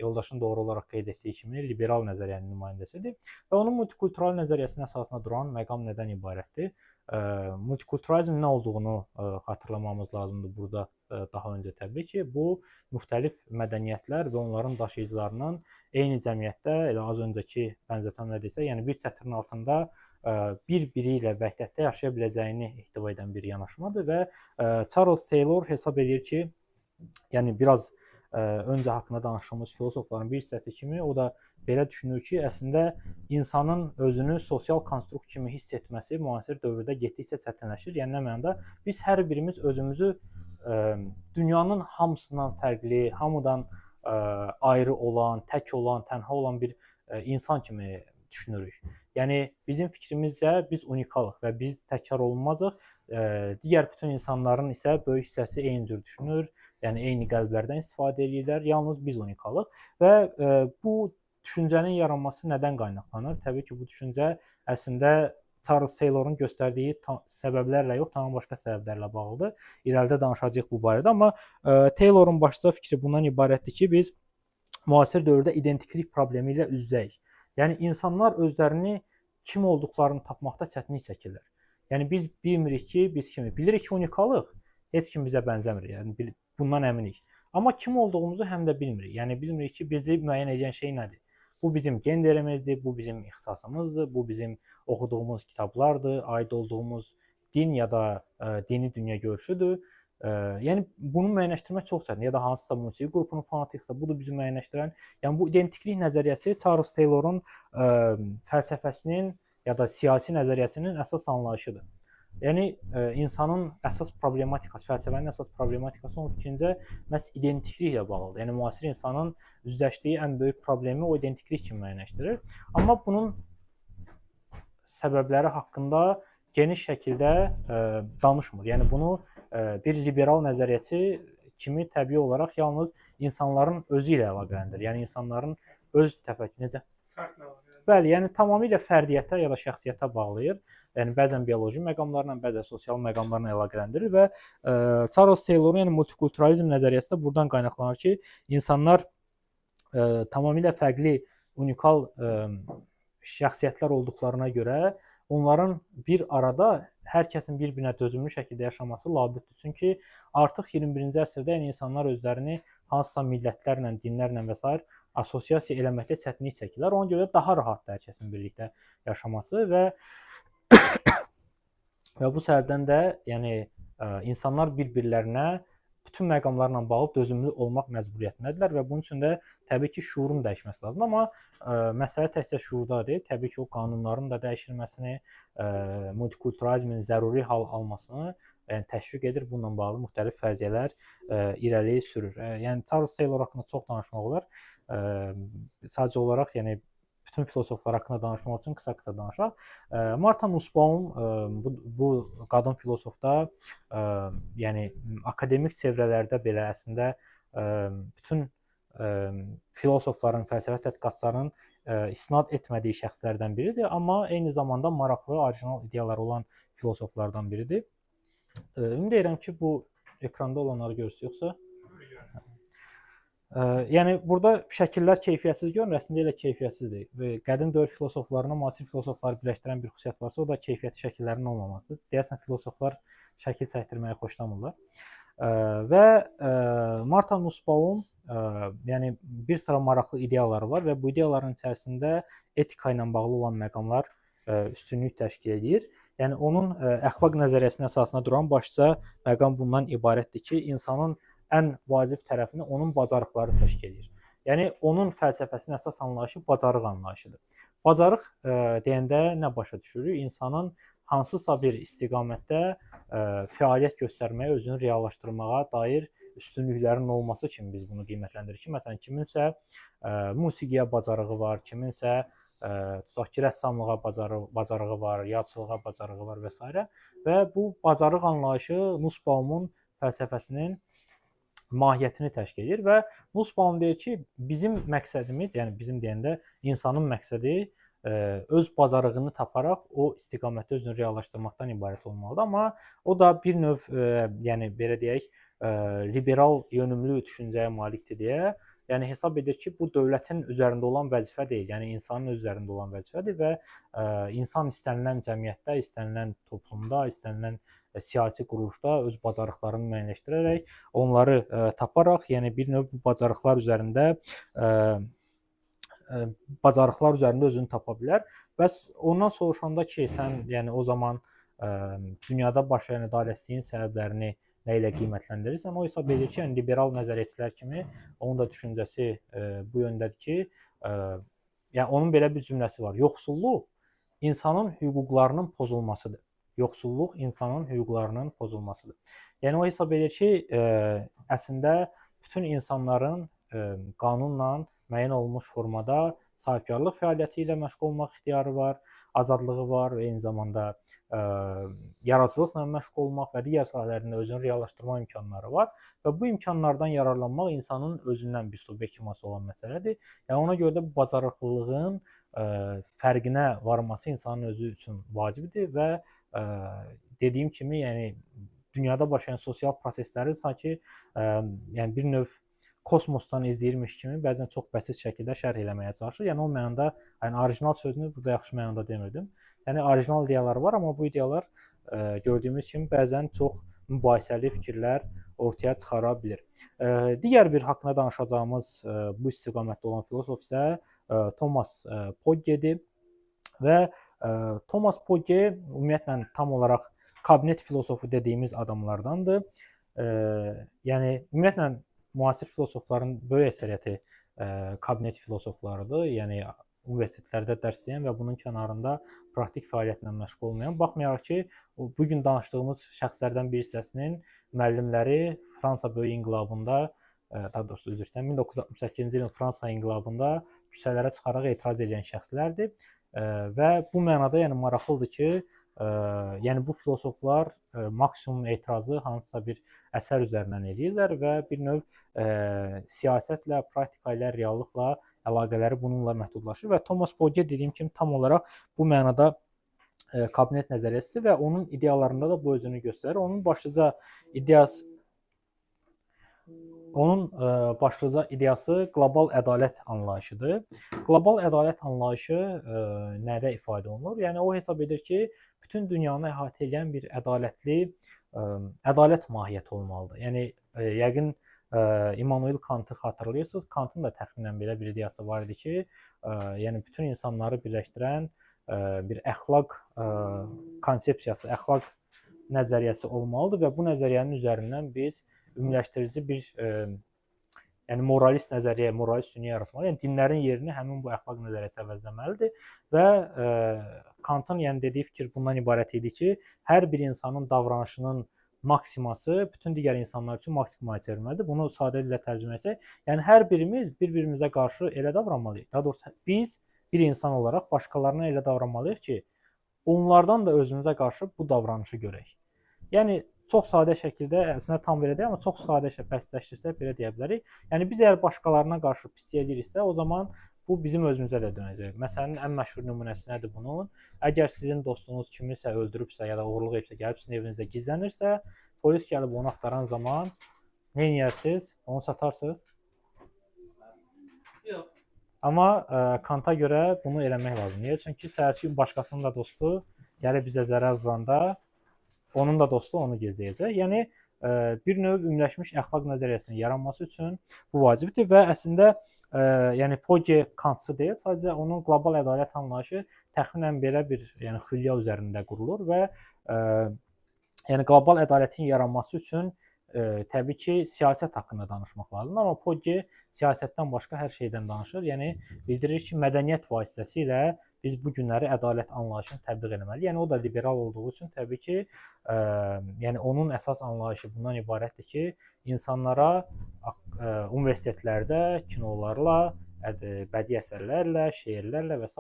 yoldaşın doğru olaraq qeyd etdiyi kimi liberal nəzəriyyənin nümayəndəsidir və onun multikultural nəzəriyyəsinin əsasına duran məqam nədən ibarətdir? Multikulturalizm nə olduğunu xatırlamamız lazımdır burada daha öncə təbii ki. Bu, müxtəlif mədəniyyətlər və onların daşıyıcılarının eyni cəmiyyətdə, elə az öncəki bənzətmə desə, yəni bir çətirin altında bir-biri ilə vəhdətdə yaşaya biləcəyini ehtiva edən bir yanaşmadır və Charles Taylor hesab edir ki, yəni biraz öncə haqqında danışdığımız filosofların bir hissəsi kimi o da belə düşünür ki, əslində insanın özünü sosial konstrukt kimi hiss etməsi müasir dövrdə getdikcə çətinləşir. Yəni nə mənada? Biz hər birimiz özümüzü dünyanın hamısından fərqli, hamıdan ayrı olan, tək olan, tənha olan bir insan kimi düşünürük. Yəni bizim fikrimizcə biz unikalıq və biz təkrar olunmazıq. Digər bütün insanların isə böyük hissəsi eyni cür düşünür, yəni eyni qəlblərdən istifadə edirlər. Yalnız biz unikalıq və bu düşüncənin yaranması nədən qaynaqlanır? Təbii ki, bu düşüncə əslində Charles Taylorun göstərdiyi səbəblərlə yox, tamam başqa səbəblərlə bağlıdır. İrəlidə danışacağıq bu barədə, amma Taylorun başlıca fikri bundan ibarətdir ki, biz müasir dövrdə identiklik problemi ilə üz-üzəyik. Yəni insanlar özlərini kim olduqlarını tapmaqda çətinlik çəkirlər. Yəni biz bilmirik ki, biz kimi. Bilirik ki, unikalıq, heç kim bizə bənzəmir. Yəni bundan əminik. Amma kim olduğumuzu həm də bilmirik. Yəni bilmirik ki, bizi müəyyən edən şey nədir? Bu bizim genderimizdir, bu bizim ixtisasımızdır, bu bizim oxuduğumuz kitablardır, aid olduğumuz din ya da dini dünya görüşüdür. Yəni bunu müəyyənləşdirmək çox çətindir. Ya da hansısa musiqi qrupunun fanatiksə, budur bizi müəyyənləşdirən. Yəni bu identiklik nəzəriyyəsi Charles Taylorun fəlsəfəsinin ya da siyasi nəzəriyyəsinin əsas anlayışıdır. Yəni insanın əsas problematikası, fəlsəfənin əsas problematikası onun fikrincə məhz identikliklə bağlıdır. Yəni müasir insanın üzləşdiyi ən böyük problemi o identiklik kimi müəyyənləşdirir. Amma bunun səbəbləri haqqında geniş şəkildə danışmır. Yəni bunu bir liberal nəzəriyyəçi kimi təbii olaraq yalnız insanların özü ilə əlaqələndirir. Yəni insanların öz təfəkkürü necə? Bəli, yəni tamamilə fərdiyyətə ya da şəxsiyyətə bağlayır. Yəni bəzən bioloji məqamlarla, bəzən sosial məqamlarla əlaqələndirir və Charles Taylorun yəni multikulturalizm nəzəriyyəsi də buradan qaynaqlanır ki, insanlar tamamilə fərqli, unikal şəxsiyyətlər olduqlarına görə onların bir arada hər kəsin bir-birinə dözümlü şəkildə yaşaması labüddür. Çünki artıq 21-ci əsrdə yəni insanlar özlərini hansısa millətlərlə, dinlərlə və s. assosiasiya eləməkdə çətinlik çəkirlər. Ona görə daha rahatdır hər kəsin birlikdə yaşaması və bu səbəbdən də yəni insanlar bir-birlərinə bütün məqamlarla bağlı dözümlü olmaq məcburiyyətindədirlər və bunun üçün də təbii ki, şuurun dəyişməsi lazımdır. Amma məsələ təkcə şuurda deyil, təbii ki, o qanunların da dəyişilməsini, multikulturalizmin zəruri hal almasını təşviq edir. Bununla bağlı müxtəlif fərziyyələr irəli sürür. Yəni Charles Taylor haqqında çox danışmaq olar. Sadəcə olaraq yəni bütün filosoflar haqqında danışmaq üçün qısa-qısa danışaq. Martha Nussbaum bu qadın filosofda yəni akademik çevrələrdə belə əslində bütün filosofların, fəlsəfə tədqiqatçılarının istinad etmədiyi şəxslərdən biridir, amma eyni zamanda maraqlı, orijinal ideyaları olan filosoflardan biridir. Ümid edirəm ki, bu ekranda olanları görürsünüz, yoxsa? Yəni burada şəkillər keyfiyyətsiz görünür, əslində elə keyfiyyətsizdir. Qədim dövr filosoflarına müasir filosofları birləşdirən bir xüsusiyyət varsa, o da keyfiyyətli şəkillərin olmamasıdır. Deyəsən filosoflar şəkil çəkdirməyi xoşlamırlar. Və Martha Nussbaum yəni bir sıra maraqlı ideyaları var və bu ideyaların içərisində etika ilə bağlı olan məqamlar üstünlük təşkil edir. Yəni onun əxlaq nəzəriyyəsinin əsasına duran başlıca məqam bundan ibarətdir ki, insanın ən vacib tərəfini onun bacarıqları təşkil edir. Yəni onun fəlsəfəsinin əsas anlayışı bacarıq anlayışıdır. Bacarıq deyəndə nə başa düşürük? İnsanın hansısa bir istiqamətdə fəaliyyət göstərməyə, özünü reallaşdırmağa dair üstünlüklərin olması kimi biz bunu qiymətləndiririk ki, məsələn, kiminsə musiqiyə bacarığı var, kiminsə tutaq ki, rəssamlığa bacarığı var, yazıçılığa bacarığı var və s. Və bu bacarıq anlayışı Nussbaumun fəlsəfəsinin mahiyyətini təşkil edir və Nussbaum deyir ki, bizim məqsədimiz, yəni bizim deyəndə insanın məqsədi öz bacarığını taparaq o istiqamətdə özünü reallaşdırmaqdan ibarət olmalıdır. Amma o da bir növ, yəni belə deyək, liberal yönümlü düşüncəyə malikdir deyə, yəni hesab edir ki, bu dövlətin üzərində olan vəzifə deyil, yəni insanın öz üzərində olan vəzifədir və insan istənilən cəmiyyətdə, istənilən toplumda, istənilən siyasi quruluşda öz bacarıqlarını müəyyənləşdirərək, onları taparaq, yəni bir növ bu bacarıqlar üzərində özünü tapa bilər. Bəs ondan soruşanda ki, sən yəni o zaman dünyada baş verən ədalətsizliyin səbəblərini nə ilə qiymətləndirirsən, o hesab edir ki, yəni liberal nəzəriyyəçilər kimi onun da düşüncəsi bu yöndədir ki, yəni onun belə bir cümləsi var. Yoxsulluq insanın hüquqlarının pozulmasıdır. Yoxsulluq insanın hüquqlarının pozulmasıdır. Yəni o hesab edir ki, əslində bütün insanların qanunla müəyyən olunmuş formada sahibkarlıq fəaliyyəti ilə məşğul olmaq ixtiyarı var, azadlığı var və eyni zamanda yaradıcılıqla məşğul olmaq və digər sahələrində özünü reallaşdırma imkanları var və bu imkanlardan yararlanmaq insanın özündən bir subyekt kimi olan məsələdir. Yəni ona görə də bu bacarıqlılığın fərqinə varması insanın özü üçün vacibdir və dediyim kimi, yəni dünyada baş verən sosial prosesləri sanki yəni bir növ kosmosdan izləyirmiş kimi bəzən çox bəsit şəkildə şərh eləməyə çalışır. Yəni o mənada, yəni orijinal sözünü burada yaxşı mənada demirdim. Yəni orijinal ideyalar var, amma bu ideyalar gördüyümüz kimi bəzən çox mübahisəli fikirlər ortaya çıxara bilir. Digər bir haqqında danışacağımız bu istiqamətdə olan filosof isə Thomas Pogge'dir və Thomas Pogge ümumiyyətlə tam olaraq kabinet filosofu dediyimiz adamlardandır. Yəni ümumiyyətlə müasir filosofların böyük əksəriyyəti kabinet filosoflarıdır. Yəni universitetlərdə dərs deyən və bunun kənarında praktik fəaliyyətlə məşğul olmayan. Baxmayaraq ki, bu gün danışdığımız şəxslərdən bir hissəsinin müəllimləri Fransa böyük inqilabında, daha doğrusu üzr istəyirəm, 1968-ci ilin Fransa inqilabında küçələrə çıxaraq etiraz edən şəxslərdir. Və bu mənada yəni maraqlıdır ki, yəni bu filosoflar maksimum etirazı hansısa bir əsər üzərindən edirlər və bir növ siyasətlə, praktika ilə, reallıqla əlaqələri bununla məhdudlaşır və Thomas Pogge dediyim kimi tam olaraq bu mənada kabinet nəzəriyyəsidir və onun ideyalarında da bu özünü göstərir. Onun başlıca ideyası qlobal ədalət anlayışıdır. Qlobal ədalət anlayışı nədə ifadə olunur? Yəni o hesab edir ki, bütün dünyanı əhatə edən bir ədalət mahiyyəti olmalıdır. Yəni yəqin Immanuel Kantı xatırlayırsınız. Kantın da təxminən belə bir ideyası var idi ki, yəni bütün insanları birləşdirən bir əxlaq konsepsiyası, əxlaq nəzəriyyəsi olmalıdır və bu nəzəriyyənin üzərindən biz ümumiləşdirici bir yəni moralist nəzəriyyə, moralist dünya yaratmalı. Yəni dinlərin yerini həmin bu əxlaq nəzəriyyəsi əvəzləməlidir və Kantın yəni dediyi fikir bundan ibarət idi ki, hər bir insanın davranışının maksiması bütün digər insanlar üçün maksimuma çevrilməlidir. Bunu sadə dillə tərcümə etsək, yəni hər birimiz bir-birimizə qarşı elə davranmalıyıq. Daha doğrusu biz bir insan olaraq başqalarına elə davranmalıyıq ki, onlardan da özümüzə qarşı bu davranışı görək. Yəni çox sadə şəkildə, əslində tam belə deyil, amma çox sadə bəsitləşdirsək belə deyə bilərik. Yəni biz əgər başqalarına qarşı pislik ediriksə, o zaman bu bizim özümüzə də dönəcək. Məsələnin ən məşhur nümunəsi nədir bunun? Əgər sizin dostunuz kimisə öldürübsə ya da oğurluq edibsə, gəlib sizin evinizdə gizlənirsə, polis gəlib onu axtaran zaman nə edərsiniz? Onu satarsınız? Yox. Amma Kanta görə bunu eləmək lazım. Niyə? Çünki səhərçi başqasının da dostu gəlib bizə zərər vuranda onun da dostu onu gizləyəcək. Yəni bir növ ümumiləşmiş əxlaq nəzəriyyəsinin yaranması üçün bu vacibdir və əslində yəni Pogge Kantçı deyil, sadəcə onun qlobal ədalət anlayışı təxminən belə bir yəni xülya üzərində qurulur və yəni qlobal ədalətin yaranması üçün təbii ki, siyasət haqqında danışmaq lazımdır, amma Pogge siyasətdən başqa hər şeydən danışır. Yəni bildirir ki, mədəniyyət vasitəsilə biz bu günləri ədalət anlayışını tətbiq etməliyik. Yəni o da liberal olduğu üçün təbii ki, yəni onun əsas anlayışı bundan ibarətdir ki, insanlara universitetlərdə kinolarla, bədii əsərlərlə, şeirlərlə və s.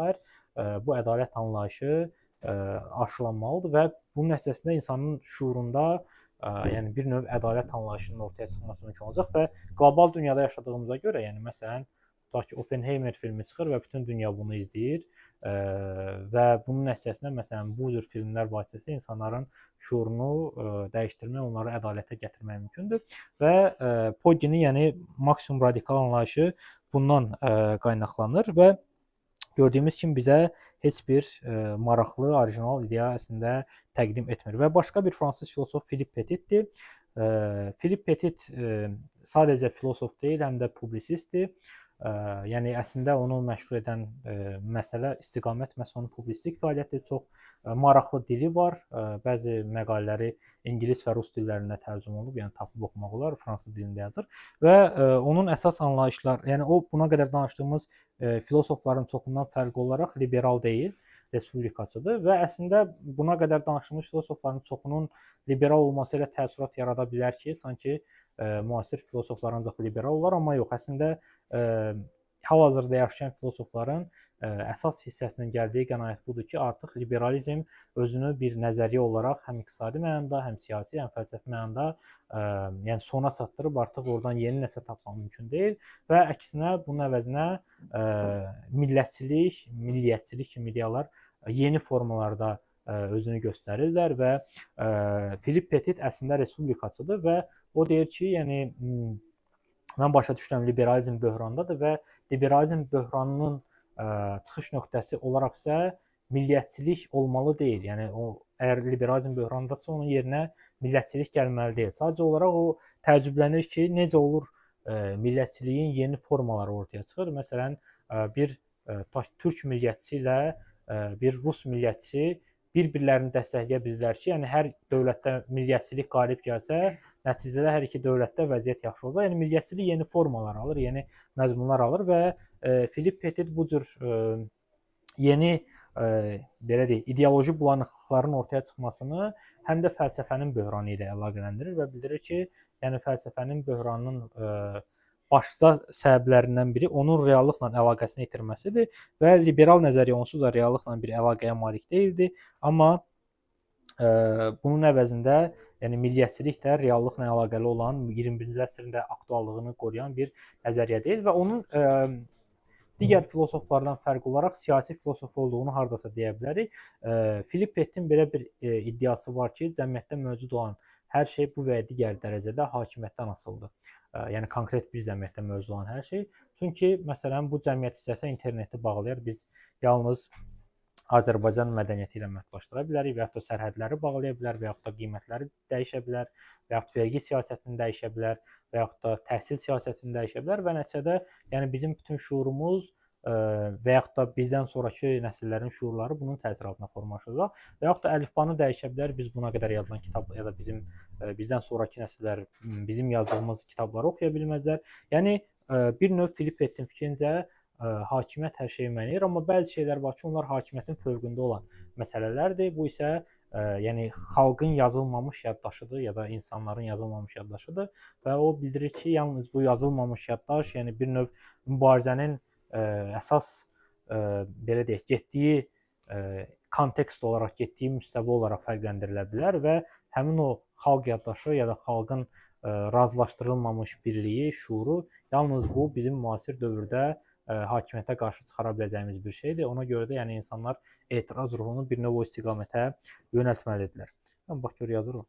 bu ədalət anlayışı aşılanmalıdır və bunun nəticəsində insanın şuurunda yəni bir növ ədalət anlayışının ortaya çıxması mümkün olacaq və qlobal dünyada yaşadığımıza görə, yəni məsələn tutaq ki, Oppenheimer filmi çıxır və bütün dünya bunu izləyir və bunun nəticəsində məsələn bu cür filmlər vasitəsilə insanların şuurunu dəyişdirmək, onları ədalətə gətirmək mümkündür və Pogginin, yəni maksimum radikal anlayışı bundan qaynaqlanır və gördüyümüz kimi bizə heç bir maraqlı, orijinal ideya əslində təqdim etmir. Və başqa bir fransız filosof Philip Petitdir. Philip Petit sadəcə filosof deyil, həm də publisistdir. Yəni əslində onu məşhur edən məsələ, istiqamət məhz onun publisistik fəaliyyətidir. Çox maraqlı dili var. Bəzi məqalələri ingilis və rus dillərində tərcümə olunub, yəni tapıb oxumaq olar, fransız dilində yazır. Və onun əsas anlayışlar, yəni o buna qədər danışdığımız filosofların çoxundan fərqli olaraq liberal deyil, respublikaçıdır və əslində buna qədər danışdığımız filosofların çoxunun liberal olması ilə təəssürat yarada bilər ki, sanki müasir filosoflar ancaq liberal olar, amma yox, əslində hal-hazırda yaşayan filosofların əsas hissəsinin gəldiyi qənaət budur ki, artıq liberalizm özünü bir nəzəriyyə olaraq həm iqtisadi mənada, həm siyasi, həm fəlsəfi mənada yəni sona çatdırıb artıq oradan yeni nəsə tapmaq mümkün deyil və əksinə bunun əvəzinə millətçilik, milliyyətçilik kimi ideyalar yeni formalarda özünü göstərirlər və Philip Petit əslində respublikaçıdır və o deyir ki, yəni mən başa düşürəm liberalizm böhrandadır və liberalizm böhranının çıxış nöqtəsi olaraq isə milliyyətçilik olmalı deyil. Yəni o əgər liberalizm böhrandadırsa onun yerinə millətçilik gəlməli deyil. Sadəcə olaraq o təəccüblənir ki, necə olur millətçiliyin yeni formaları ortaya çıxır. Məsələn, bir türk milliyyətçisi ilə bir rus milliyyətçisi bir-birlərini dəstəkləyə bilirlər ki, yəni hər dövlətdə milliyyətçilik qalib gəlsə, nəticədə hər iki dövlətdə vəziyyət yaxşı olacaq. Yəni milliyyətçilik yeni formalar alır, yeni məzmunlar alır və Philip Petit bu cür yeni belə deyək, ideoloji bulanıqlıqların ortaya çıxmasını həm də fəlsəfənin böhranı ilə əlaqələndirir və bildirir ki, yəni fəlsəfənin böhranının başlıca səbəblərindən biri onun reallıqla əlaqəsini itirməsidir və liberal nəzəriyyə onsuz da reallıqla bir əlaqəyə malik deyildi, amma bunun əvəzində yəni milliyyətçilik də reallıqla əlaqəli olan 21-ci əsrin də aktuallığını qoruyan bir nəzəriyyə deyil və onun digər filosoflardan fərqli olaraq siyasi filosof olduğunu hardasa deyə bilərik. Philip Petin belə bir iddiası var ki, cəmiyyətdə mövcud olan hər şey bu və ya digər dərəcədə hakimiyyətdən asılıdır. Yəni konkret bir cəmiyyətdə mövcud olan hər şey. Çünki məsələn bu cəmiyyət istəsə interneti bağlayar, biz yalnız Azərbaycan mədəniyyəti ilə məhdudlaşdıra bilərik və yaxud da sərhədləri bağlaya bilər və yaxud da qiymətləri dəyişə bilər və yaxud vergi siyasətini dəyişə bilər və yaxud da təhsil siyasətini dəyişə bilər və nəticədə yəni bizim bütün şuurumuz və yaxud da bizdən sonrakı nəsillərin şuurları bunun təsiri altında formalaşacaq və yaxud da əlifbanı dəyişə bilər. Biz buna qədər yazılan kitab ya da bizdən sonrakı nəsillər bizim yazdığımız kitabları oxuya bilməzlər. Yəni bir növ Philip Petin fikrincə hakimiyyət hər şeyi mənir, amma bəzi şeylər var ki, onlar hakimiyyətin fövqündə olan məsələlərdir. Bu isə yəni xalqın yazılmamış yaddaşıdır ya da insanların yazılmamış yaddaşıdır və o bildirir ki, yalnız bu yazılmamış yaddaş, yəni bir növ mübarizənin əsas belə deyək, getdiyi kontekst olaraq, getdiyi müstəvi olaraq fərqləndirilə bilər və həmin o xalq yaddaşı ya da xalqın razılaşdırılmamış birliyi, şuuru yalnız bu bizim müasir dövrdə hakimiyyətə qarşı çıxara biləcəyimiz bir şeydir. Ona görə də yəni insanlar etiraz ruhunu bir növ o istiqamətə yönəltməlidirlər. Bax gör yazır o.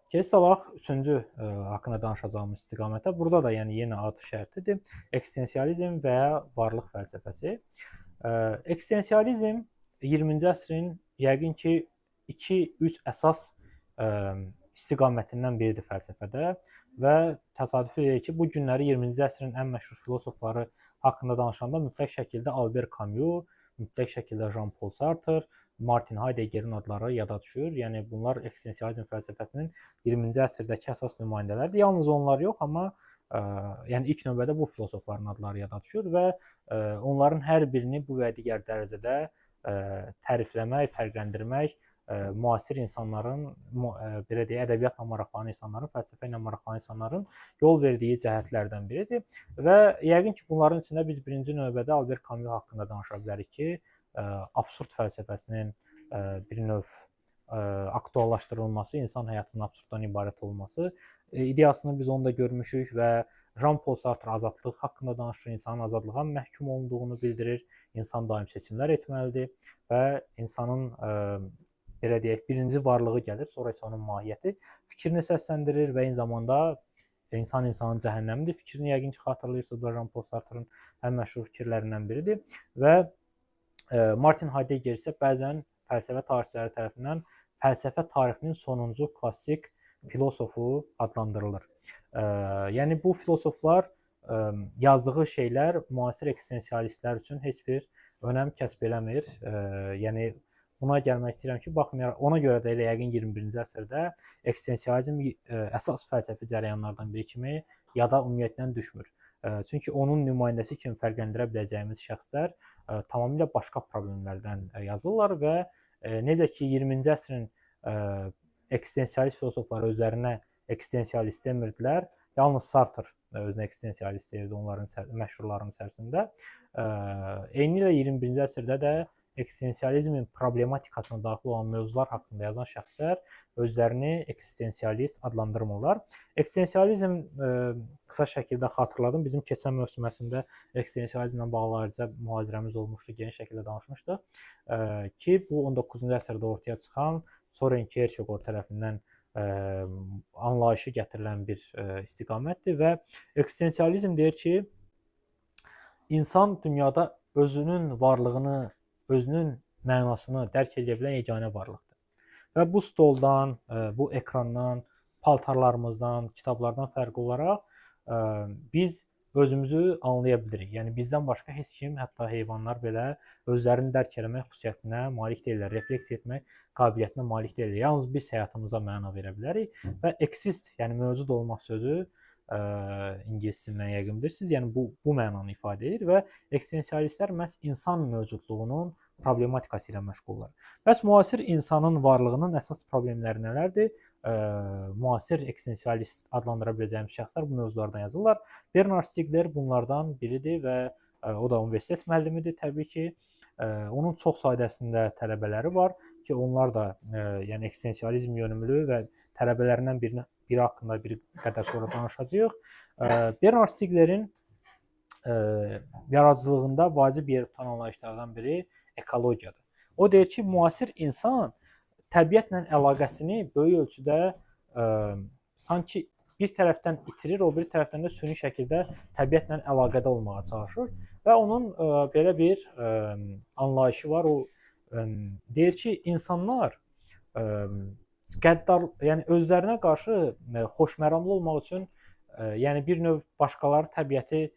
Keçək üçüncü haqqında danışacağımız istiqamətə. Burada da yəni yenə ad şərtidir. Eksistensializm və ya varlıq fəlsəfəsi. Eksistensializm 20-ci əsrin yəqin ki 2-3 əsas istiqamətindən biridir fəlsəfədə və təsadüfi deyil ki, bu günləri 20-ci əsrin ən məşhur filosofları haqqında danışanda mütləq şəkildə Albert Camus, mütləq şəkildə Jean-Paul Sartre, Martin Heideggerin adları yada düşür. Yəni bunlar eksistensializm fəlsəfəsinin 20-ci əsrdəki əsas nümayəndələridir. Yalnız onlar yox, amma yəni ilk növbədə bu filosofların adları yada düşür və onların hər birini bu və digər dərəcədə tərifləmək, fərqləndirmək müasir insanların, belə deyək, ədəbiyyatla maraqlanan insanların, fəlsəfə ilə maraqlanan insanların yol verdiyi cəhətlərdən biridir. Və yəqin ki, bunların içində biz birinci növbədə Albert Camus haqqında danışa bilərik ki, absurd fəlsəfəsinin bir növ aktuallaşdırılması, insan həyatının absurddan ibarət olması ideyasını biz onda görmüşük və Jean-Paul Sartre azadlıq haqqında danışır, insanın azadlığa məhkum olunduğunu bildirir, insan daim seçimlər etməlidir və insanın belə deyək, birinci varlığı gəlir, sonra isə onun mahiyyəti fikrini səsləndirir və eyni zamanda insan insanın cəhənnəmidir fikrini yəqin ki, xatırlayırsınız, Jean-Paul Sartre'ın ən məşhur fikirlərindən biridir və Martin Heidegger isə bəzən fəlsəfə tarixçiləri tərəfindən fəlsəfə tarixinin sonuncu klassik filosofu adlandırılır. Yəni bu filosoflar yazdığı şeylər müasir eksistensialistlər üçün heç bir önəm kəsb eləmir. Yəni buna gəlmək istəyirəm ki, baxmayaraq ona görə də elə yəqin 21-ci əsrdə eksistensializm əsas fəlsəfi cərəyanlardan biri kimi yada ümumiyyətlə düşmür. Çünki onun nümayəndəsi kimi fərqləndirə biləcəyimiz şəxslər tamamilə başqa problemlərdən yazırlar və necə ki 20-ci əsrin eksistensialist filosofları özlərinə eksistensialist demirdilər, yalnız Sartre özünə eksistensialist deyirdi onların məşhurlarının içərisində. Eynilə 21-ci əsrdə də eksistensializmin problematikasına daxil olan mövzular haqqında yazan şəxslər özlərini eksistensialist adlandırmırlar. Eksistensializm qısa şəkildə xatırladım. Bizim keçən mövsüməsində eksistensializmlə bağlı ayrıca mühazirəmiz olmuşdu, geniş şəkildə danışmışdıq ki, bu 19-cu əsrdə ortaya çıxan Soren Kierkegaard tərəfindən anlayışı gətirilən bir istiqamətdir və eksistensializm deyir ki, insan dünyada özünün varlığını, özünün mənasını dərk edə bilən yeganə varlıqdır. Və bu stoldan, bu ekrandan, paltarlarımızdan, kitablardan fərqli olaraq biz özümüzü anlaya bilirik. Yəni bizdən başqa heç kim, hətta heyvanlar belə özlərini dərk etmək xüsusiyyətinə malik deyirlər, refleks etmək qabiliyyətinə malik deyirlər. Yalnız biz həyatımıza məna verə bilərik və exist, yəni mövcud olmaq sözü ingilis dilindən yəqin bilirsiniz. Yəni bu mənanı ifadə edir və eksistensialistlər məhz insan mövcudluğunun problematikası ilə məşğullar. Bəs müasir insanın varlığının əsas problemləri nələrdir? Müasir eksistensialist adlandıra biləcəyimiz şəxslər bu mövzulardan yazırlar. Bernard Stiegler bunlardan biridir və o da universitet müəllimidir təbii ki. Onun çox sayəsində tələbələri var ki, onlar da yəni eksistensializm yönümlü və tələbələrindən biri haqqında bir qədər sonra danışacağıq. Bernard Stieglerin yaradıcılığında vacib yer tutan anlayışlardan biri ekologiyadır. O deyir ki, müasir insan təbiətlə əlaqəsini böyük ölçüdə sanki bir tərəfdən itirir, o bir tərəfdən də süni şəkildə təbiətlə əlaqədə olmağa çalışır və onun belə bir anlayışı var. O deyir ki, insanlar qəddar, yəni özlərinə qarşı xoşməramlı olmaq üçün, yəni bir növ başqaları təbiəti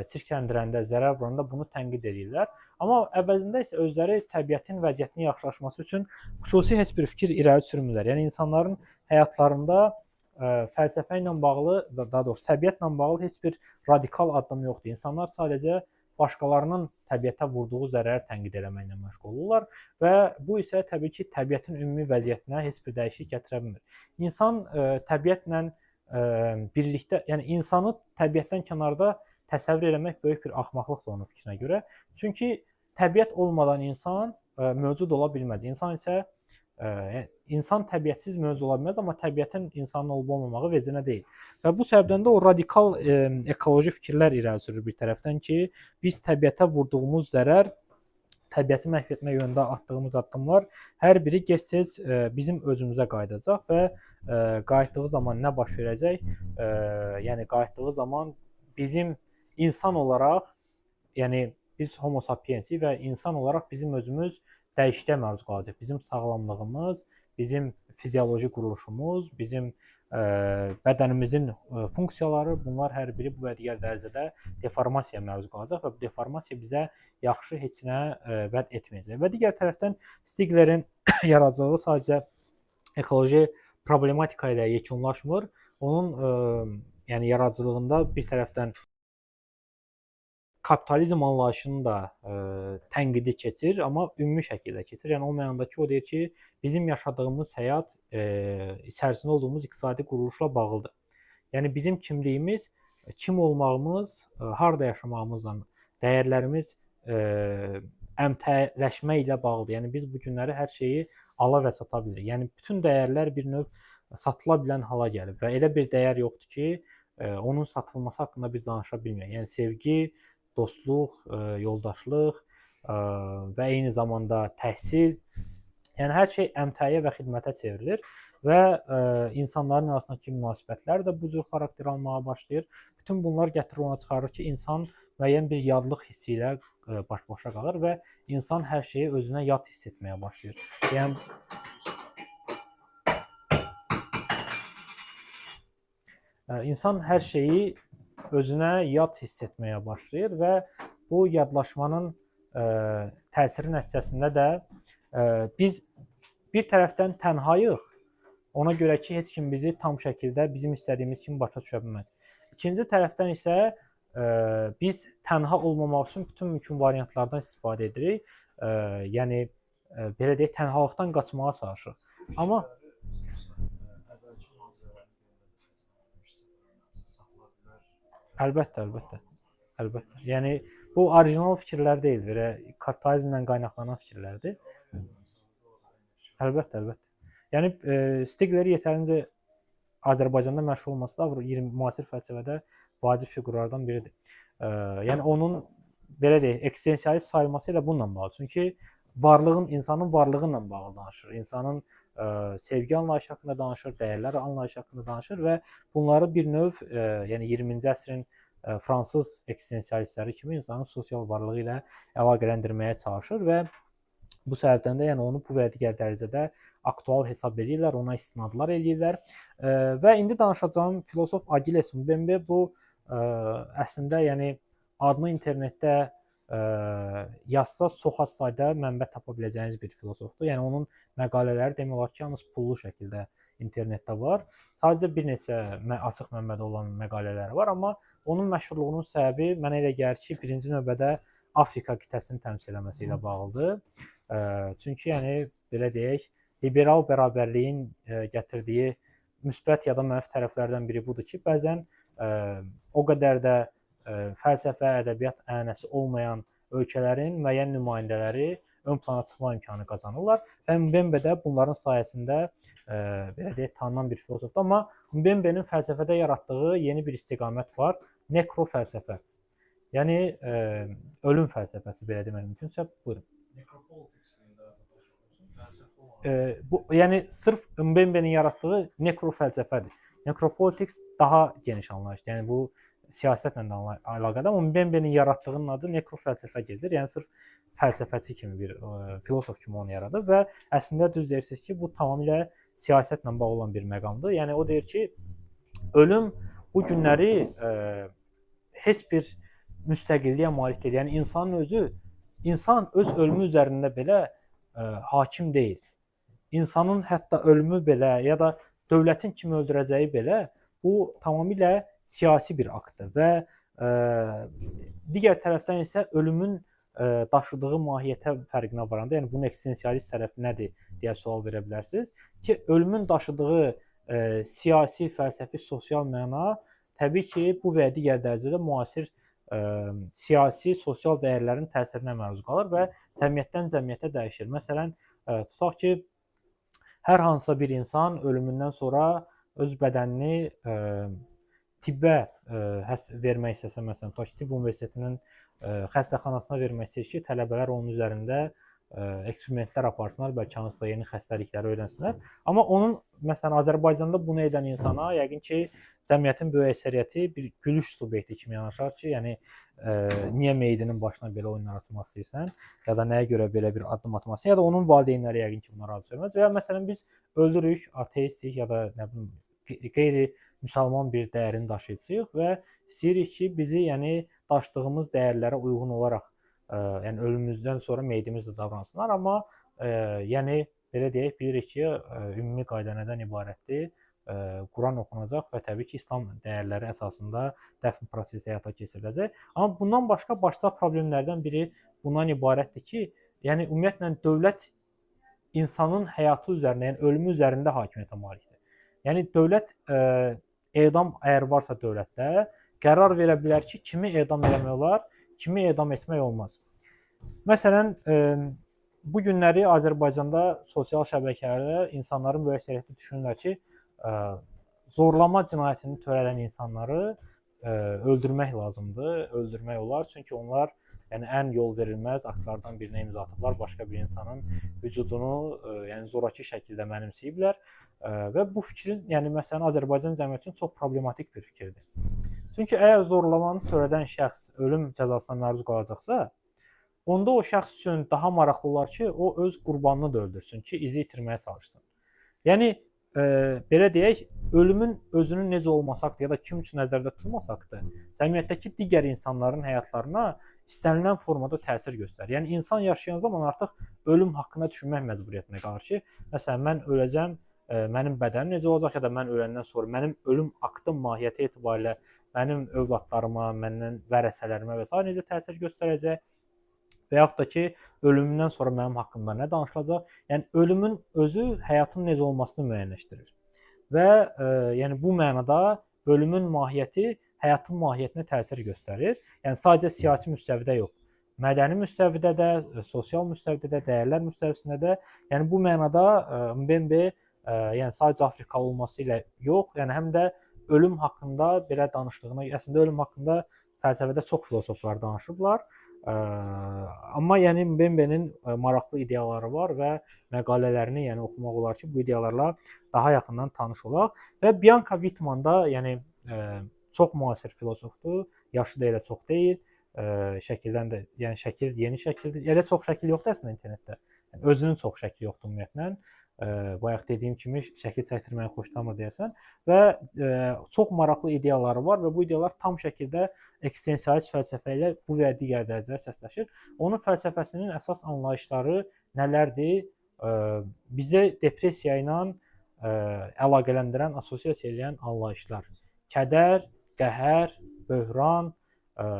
çirkləndirəndə, zərər vuranda bunu tənqid edirlər. Amma əvəzində isə özləri təbiətin vəziyyətinin yaxşılaşması üçün xüsusi heç bir fikir irəli sürmürlər. Yəni insanların həyatlarında fəlsəfə ilə bağlı, daha doğrusu təbiətlə bağlı heç bir radikal addım yoxdur. İnsanlar sadəcə başqalarının təbiətə vurduğu zərəri tənqid eləməklə məşğul olurlar və bu isə təbii ki, təbiətin ümumi vəziyyətinə heç bir dəyişiklik gətirə bilmir. İnsan təbiətlə birlikdə, yəni insanı təbiətdən kənarda təsəvvür eləmək böyük bir axmaqlıqdır onun fikrinə görə. Çünki təbiət olmadan insan mövcud ola bilməz. İnsan təbiətsiz mövcud ola bilməz, amma təbiətin insanın olub-olmamağı vecinə deyil. Və bu səbəbdən də o radikal ekoloji fikirlər irəli sürür bir tərəfdən ki, biz təbiətə vurduğumuz zərər, təbiəti məhv etmək yönündə atdığımız addımlar hər biri gec-tez bizim özümüzə qayıdacaq və qayıtdığı zaman nə baş verəcək? Yəni qayıtdığı zaman bizim insan olaraq, yəni biz homo sapiensik və insan olaraq bizim özümüz dəyişikliyə məruz qalacaq. Bizim sağlamlığımız, bizim fizioloji quruluşumuz, bizim bədənimizin funksiyaları, bunlar hər biri bu və digər dərəcədə deformasiyaya məruz qalacaq və bu deformasiya bizə yaxşı heç nə vəd etməyəcək. Və digər tərəfdən Stieglerin yaradıcılığı sadəcə ekoloji problematika ilə yekunlaşmır. Onun yəni yaradıcılığında bir tərəfdən kapitalizm anlayışını da tənqidi keçir, amma ümumi şəkildə keçir. Yəni o mənada ki, o deyir ki, bizim yaşadığımız həyat içərisində olduğumuz iqtisadi quruluşla bağlıdır. Yəni bizim kimliyimiz, kim olmağımız, harda yaşamağımızla, dəyərlərimiz əmtələşmə ilə bağlıdır. Yəni biz bu günləri hər şeyi ala və sata bilirik. Yəni bütün dəyərlər bir növ satıla bilən hala gəlib və elə bir dəyər yoxdur ki, onun satılması haqqında biz danışa bilmirik. Yəni sevgi, dostluq, yoldaşlıq və eyni zamanda təhsil, yəni hər şey əmtəyə və xidmətə çevrilir və insanların arasındakı münasibətlər də bu cür xarakter almağa başlayır. Bütün bunlar gətirir ona çıxarır ki, insan müəyyən bir yadlıq hissi ilə baş-başa qalır və insan hər şeyi özünə yad hiss etməyə başlayır. Yəni insan hər şeyi özünə yad hiss etməyə başlayır və bu yadlaşmanın təsiri nəticəsində də biz bir tərəfdən tənhayıq, ona görə ki, heç kim bizi tam şəkildə bizim istədiyimiz kimi başa düşə bilməz. İkinci tərəfdən isə biz tənha olmamaq üçün bütün mümkün variantlardan istifadə edirik. Yəni belə deyək, tənhalıqdan qaçmağa çalışırıq. Amma əlbəttə. Yəni bu orijinal fikirlər deyil, belə kapitalizmlə qaynaqlanan fikirlərdir. Əlbəttə. Yəni Stigler yetərincə Azərbaycanda məşhur olması da müasir fəlsəfədə vacib fiqurlardan biridir. Yəni onun belə deyək, eksistensialist sayılması ilə bununla bağlı. Çünki insanın varlığı ilə bağlı danışır. İnsanın sevgi anlayışı haqqında danışır, dəyərlər anlayışı haqqında danışır və bunları bir növ, yəni 20-ci əsrin fransız eksistensialistləri kimi insanın sosial varlığı ilə əlaqələndirməyə çalışır və bu səbəbdən də yəni onu bu və ya digər dərəcədə aktual hesab edirlər, ona istinadlar edirlər. Və indi danışacağım filosof Agilles Mbembe bu əslində yəni adını internetdə yazsaz çox az sayda mənbə tapa biləcəyiniz bir filosofdur. Yəni onun məqalələri demək olar ki, yalnız pullu şəkildə internetdə var. Sadəcə bir neçə açıq mənbədə olan məqalələri var, amma onun məşhurluğunun səbəbi mənə elə gəlir ki, birinci növbədə Afrika qitəsini təmsil etməsi ilə bağlıdır. Çünki yəni belə deyək, liberal bərabərliyin gətirdiyi müsbət ya da mənfi tərəflərdən biri budur ki, bəzən o qədər də fəlsəfə, ədəbiyyat ənənəsi olmayan ölkələrin müəyyən nümayəndələri ön plana çıxma imkanı qazanırlar və Mbembe də bunların sayəsində belə deyək, tanınan bir filosofdur. Amma Mbembe'nin fəlsəfədə yaratdığı yeni bir istiqamət var, nekro fəlsəfə. Yəni ölüm fəlsəfəsi belə demək mümkünsə, buyurun. Yəni sırf Mbembe'nin yaratdığı nekro fəlsəfədir. Nekropolitiks daha geniş anlayışdır. Yəni bu siyasətlə də əlaqədə, amma Mbembe'nin yaratdığının adı nekro fəlsəfə gedir. Yəni sırf fəlsəfəçi kimi bir filosof kimi onu yaradıb və əslində düz deyirsiniz ki, bu tamamilə siyasətlə bağlı olan bir məqamdır. Yəni o deyir ki, ölüm bu günləri heç bir müstəqilliyə malik deyil. Yəni insan öz ölümü üzərində belə hakim deyil. İnsanın hətta ölümü belə ya da dövlətin kimi öldürəcəyi belə bu tamamilə siyasi bir aktdır və digər tərəfdən isə ölümün daşıdığı mahiyyətə fərqinə varanda, yəni bunun eksistensialist tərəfi nədir deyə sual verə bilərsiniz ki, ölümün daşıdığı siyasi, fəlsəfi, sosial məna təbii ki, bu və ya digər dərəcədə müasir siyasi, sosial dəyərlərin təsirinə məruz qalır və cəmiyyətdən cəmiyyətə dəyişir. Məsələn, tutaq ki, hər hansısa bir insan ölümündən sonra öz bədənini tibbə vermək istəsə, məsələn, tutaq ki, tibb universitetinin xəstəxanasına vermək istəyir ki, tələbələr onun üzərində eksperimentlər aparsınlar, bəlkə hansısa yeni xəstəlikləri öyrənsinlər. Amma onun, məsələn, Azərbaycanda bunu edən insana yəqin ki, cəmiyyətin böyük əksəriyyəti bir gülüş subyekti kimi yanaşar ki, yəni niyə meydinin başına belə oyunlar açmaq istəyirsən, ya da nəyə görə belə bir addım atmasın, ya da onun valideynləri yəqin ki, bunlara razı olmaz. Və məsələn biz öldürük, ateistik ya da nə bilim qeyri-müsəlman bir dəyərin daşıyıcısıyıq və istəyirik ki, bizi yəni daşıdığımız dəyərlərə uyğun olaraq yəni ölümümüzdən sonra meydimiz də davransınlar, amma yəni belə deyək, bilirik ki, ümumi qayda nədən ibarətdir? Quran oxunacaq və təbii ki, İslam dəyərləri əsasında dəfn prosesi həyata keçiriləcək. Amma bundan başqa başqa problemlərdən biri bundan ibarətdir ki, yəni ümumiyyətlə dövlət insanın həyatı üzərində, yəni ölümü üzərində hakimiyyətə malikdir. Yəni dövlət edam əgər varsa dövlətdə qərar verə bilər ki, kimi edam etmək olar, kimi edam etmək olmaz. Məsələn, bu günləri Azərbaycanda sosial şəbəkələrdə insanların böyük əksəriyyəti düşünürlər ki, zorlama cinayətini törədən insanları öldürmək lazımdır, öldürmək olar. Çünki onlar yəni ən yol verilməz aktlardan birinə imza atıblar. Başqa bir insanın vücudunu yəni zorakı şəkildə mənimsəyiblər və bu fikrin, yəni məsələn Azərbaycan cəmiyyəti üçün çox problematik bir fikirdir. Çünki əgər zorlamanı törədən şəxs ölüm cəzasına məruz qalacaqsa, onda o şəxs üçün daha maraqlı olar ki, o öz qurbanını da öldürsün ki, izi itirməyə çalışsın. Yəni belə deyək, ölümün özünün necə olması haqqında ya da kim üçün nəzərdə tutulması haqqında cəmiyyətdəki digər insanların həyatlarına istənilən formada təsir göstərir. Yəni insan yaşayan zaman artıq ölüm haqqında düşünmək məcburiyyətinə qalır ki, məsələn mən öləcəm, mənim bədənim necə olacaq ya da mən öləndən sonra mənim ölüm aktım mahiyyəti etibarilə mənim övladlarıma, məndən vərəsələrimə və s. necə təsir göstərəcək? Və yaxud da ki, ölümümdən sonra mənim haqqımda nə danışılacaq? Yəni ölümün özü həyatın necə olmasını müəyyənləşdirir. Və yəni bu mənada ölümün mahiyyəti həyatın mahiyyətinə təsir göstərir. Yəni sadəcə siyasi müstəvidə yox, mədəni müstəvidə də, sosial müstəvidə də, dəyərlər müstəvisində də. Yəni bu mənada Mbembe yəni sadəcə Afrikalı olması ilə yox, yəni həm də ölüm haqqında belə danışdığına, əslində ölüm haqqında fəlsəfədə çox filosoflar danışıblar. Amma yəni Mbembenin maraqlı ideyaları var və məqalələrini yəni oxumaq olar ki, bu ideyalarla daha yaxından tanış olaq. Və Bianca Wittmann da yəni çox müasir filosofdur. Yaşı da elə çox deyil. Şəkildən də, yəni şəkil yeni şəkildir. Elə çox şəkil yoxdur əslində internetdə. Yəni özünün çox şəkli yoxdur ümumiyyətlə. Bayaq dediyim kimi şəkil çəkdirməyi xoşlamır deyəsən və çox maraqlı ideyaları var və bu ideyalar tam şəkildə eksistensialist fəlsəfə ilə bu və digər dərəcədə səsləşir. Onun fəlsəfəsinin əsas anlayışları nələrdir? Bizə depressiya ilə əlaqələndirən, assosiasiya edən anlayışlar. Kədər, qəhər, böhran,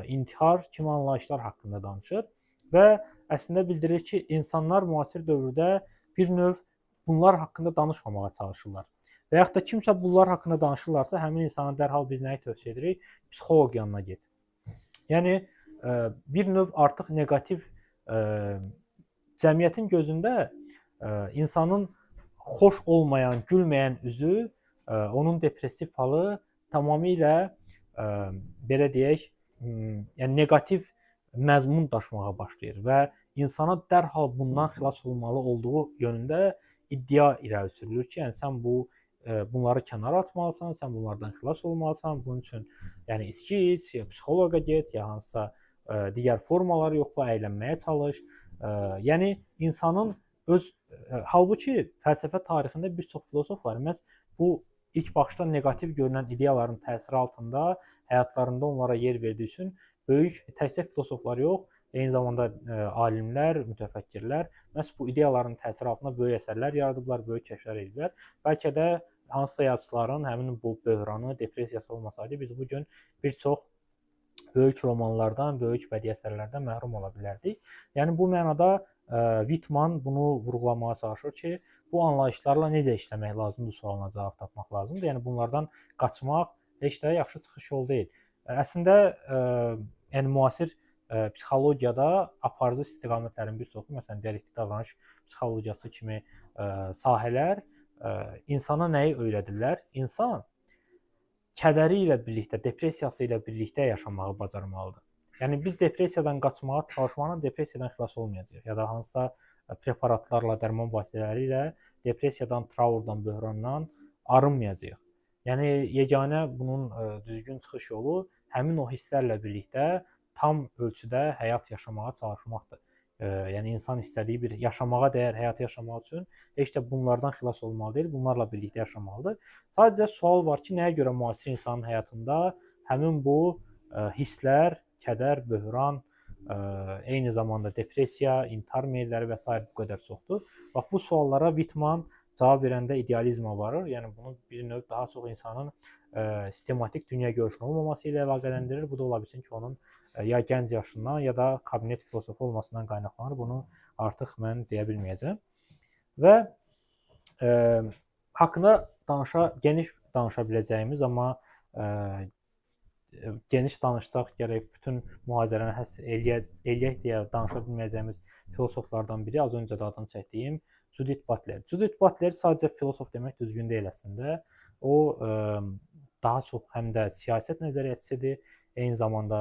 intihar kimi anlayışlar haqqında danışır və əslində bildirir ki, insanlar müasir dövrdə bir növ bunlar haqqında danışmamağa çalışırlar. Və yaxud da kimsə bunlar haqqında danışırlarsa, həmin insana dərhal biz nəyi tövsiyə edirik? Psixoloq yanına get. Yəni bir növ artıq neqativ cəmiyyətin gözündə insanın xoş olmayan, gülməyən üzü, onun depressiv halı tamamilə belə deyək, yəni neqativ məzmun daşımağa başlayır və insana dərhal bundan xilas olmalı olduğu yönündə iddia irəli sürülür ki, yəni sən bunları kənara atmalısan, sən bunlardan xilas olmalısan. Bunun üçün yəni içki iç, ya psixoloqa get, ya hansısa digər formalar yoxla, əylənməyə çalış. Yəni insanın öz halbuki fəlsəfə tarixində bir çox filosof var. Məhz bu ilk baxışda neqativ görünən ideyaların təsiri altında həyatlarında onlara yer verdiyi üçün böyük təkcə filosoflar yox, eyni zamanda alimlər, mütəfəkkirlər məhz bu ideyaların təsiri altında böyük əsərlər yaradıblar, böyük kəşflər ediblər. Bəlkə də hansısa yazıçıların həmin bu böhranı, depressiyası olmasaydı biz bu gün bir çox böyük romanlardan, böyük bədii əsərlərdən məhrum ola bilərdik. Yəni bu mənada Wittmann bunu vurğulamağa çalışır ki, bu anlayışlarla necə işləmək lazımdır sualına cavab tapmaq lazımdır. Yəni bunlardan qaçmaq heç də yaxşı çıxış yolu deyil. Əslində yəni müasir psixologiyada aparıcı istiqamətlərin bir çoxu, məsələn, dialektik davranış psixologiyası kimi sahələr insana nəyi öyrədirlər? İnsan kədəri ilə birlikdə, depressiyası ilə birlikdə yaşamağı bacarmalıdır. Yəni biz depressiyadan qaçmağa çalışmaqla depressiyadan xilas olmayacağıq ya da hansısa preparatlarla, dərman vasitələri ilə depressiyadan, traurdan, böhrandan arınmayacağıq. Yəni yeganə bunun düzgün çıxış yolu həmin o hisslərlə birlikdə tam ölçüdə həyat yaşamağa çalışmaqdır. Yəni insan istədiyi bir yaşamağa dəyər həyat yaşamaq üçün heç də bunlardan xilas olmalı deyil, bunlarla birlikdə yaşamalıdır. Sadəcə sual var ki, nəyə görə müasir insanın həyatında həmin bu hisslər, kədər, böhran, eyni zamanda depressiya, intihar meylləri və s. bu qədər çoxdur. Bax bu suallara Wittmann cavab verəndə idealizmə varır. Yəni bunu bir növ daha çox insanın sistematik dünya görüşünün olmaması ilə əlaqələndirir. Bu da ola bilsin ki, onun ya gənc yaşından ya da kabinet filosofu olmasından qaynaqlanır. Bunu artıq mən deyə bilməyəcəm. Və haqqında geniş danışa biləcəyimiz, amma geniş danışsaq gərək bütün mühazirəni həsr eləyək deyə danışa bilməyəcəyimiz filosoflardan biri az öncə də adını çəkdiyim Judith Butler. Judith Butler sadəcə filosof demək düzgün deyil əslində. O daha çox həm də siyasət nəzəriyyəçisidir, eyni zamanda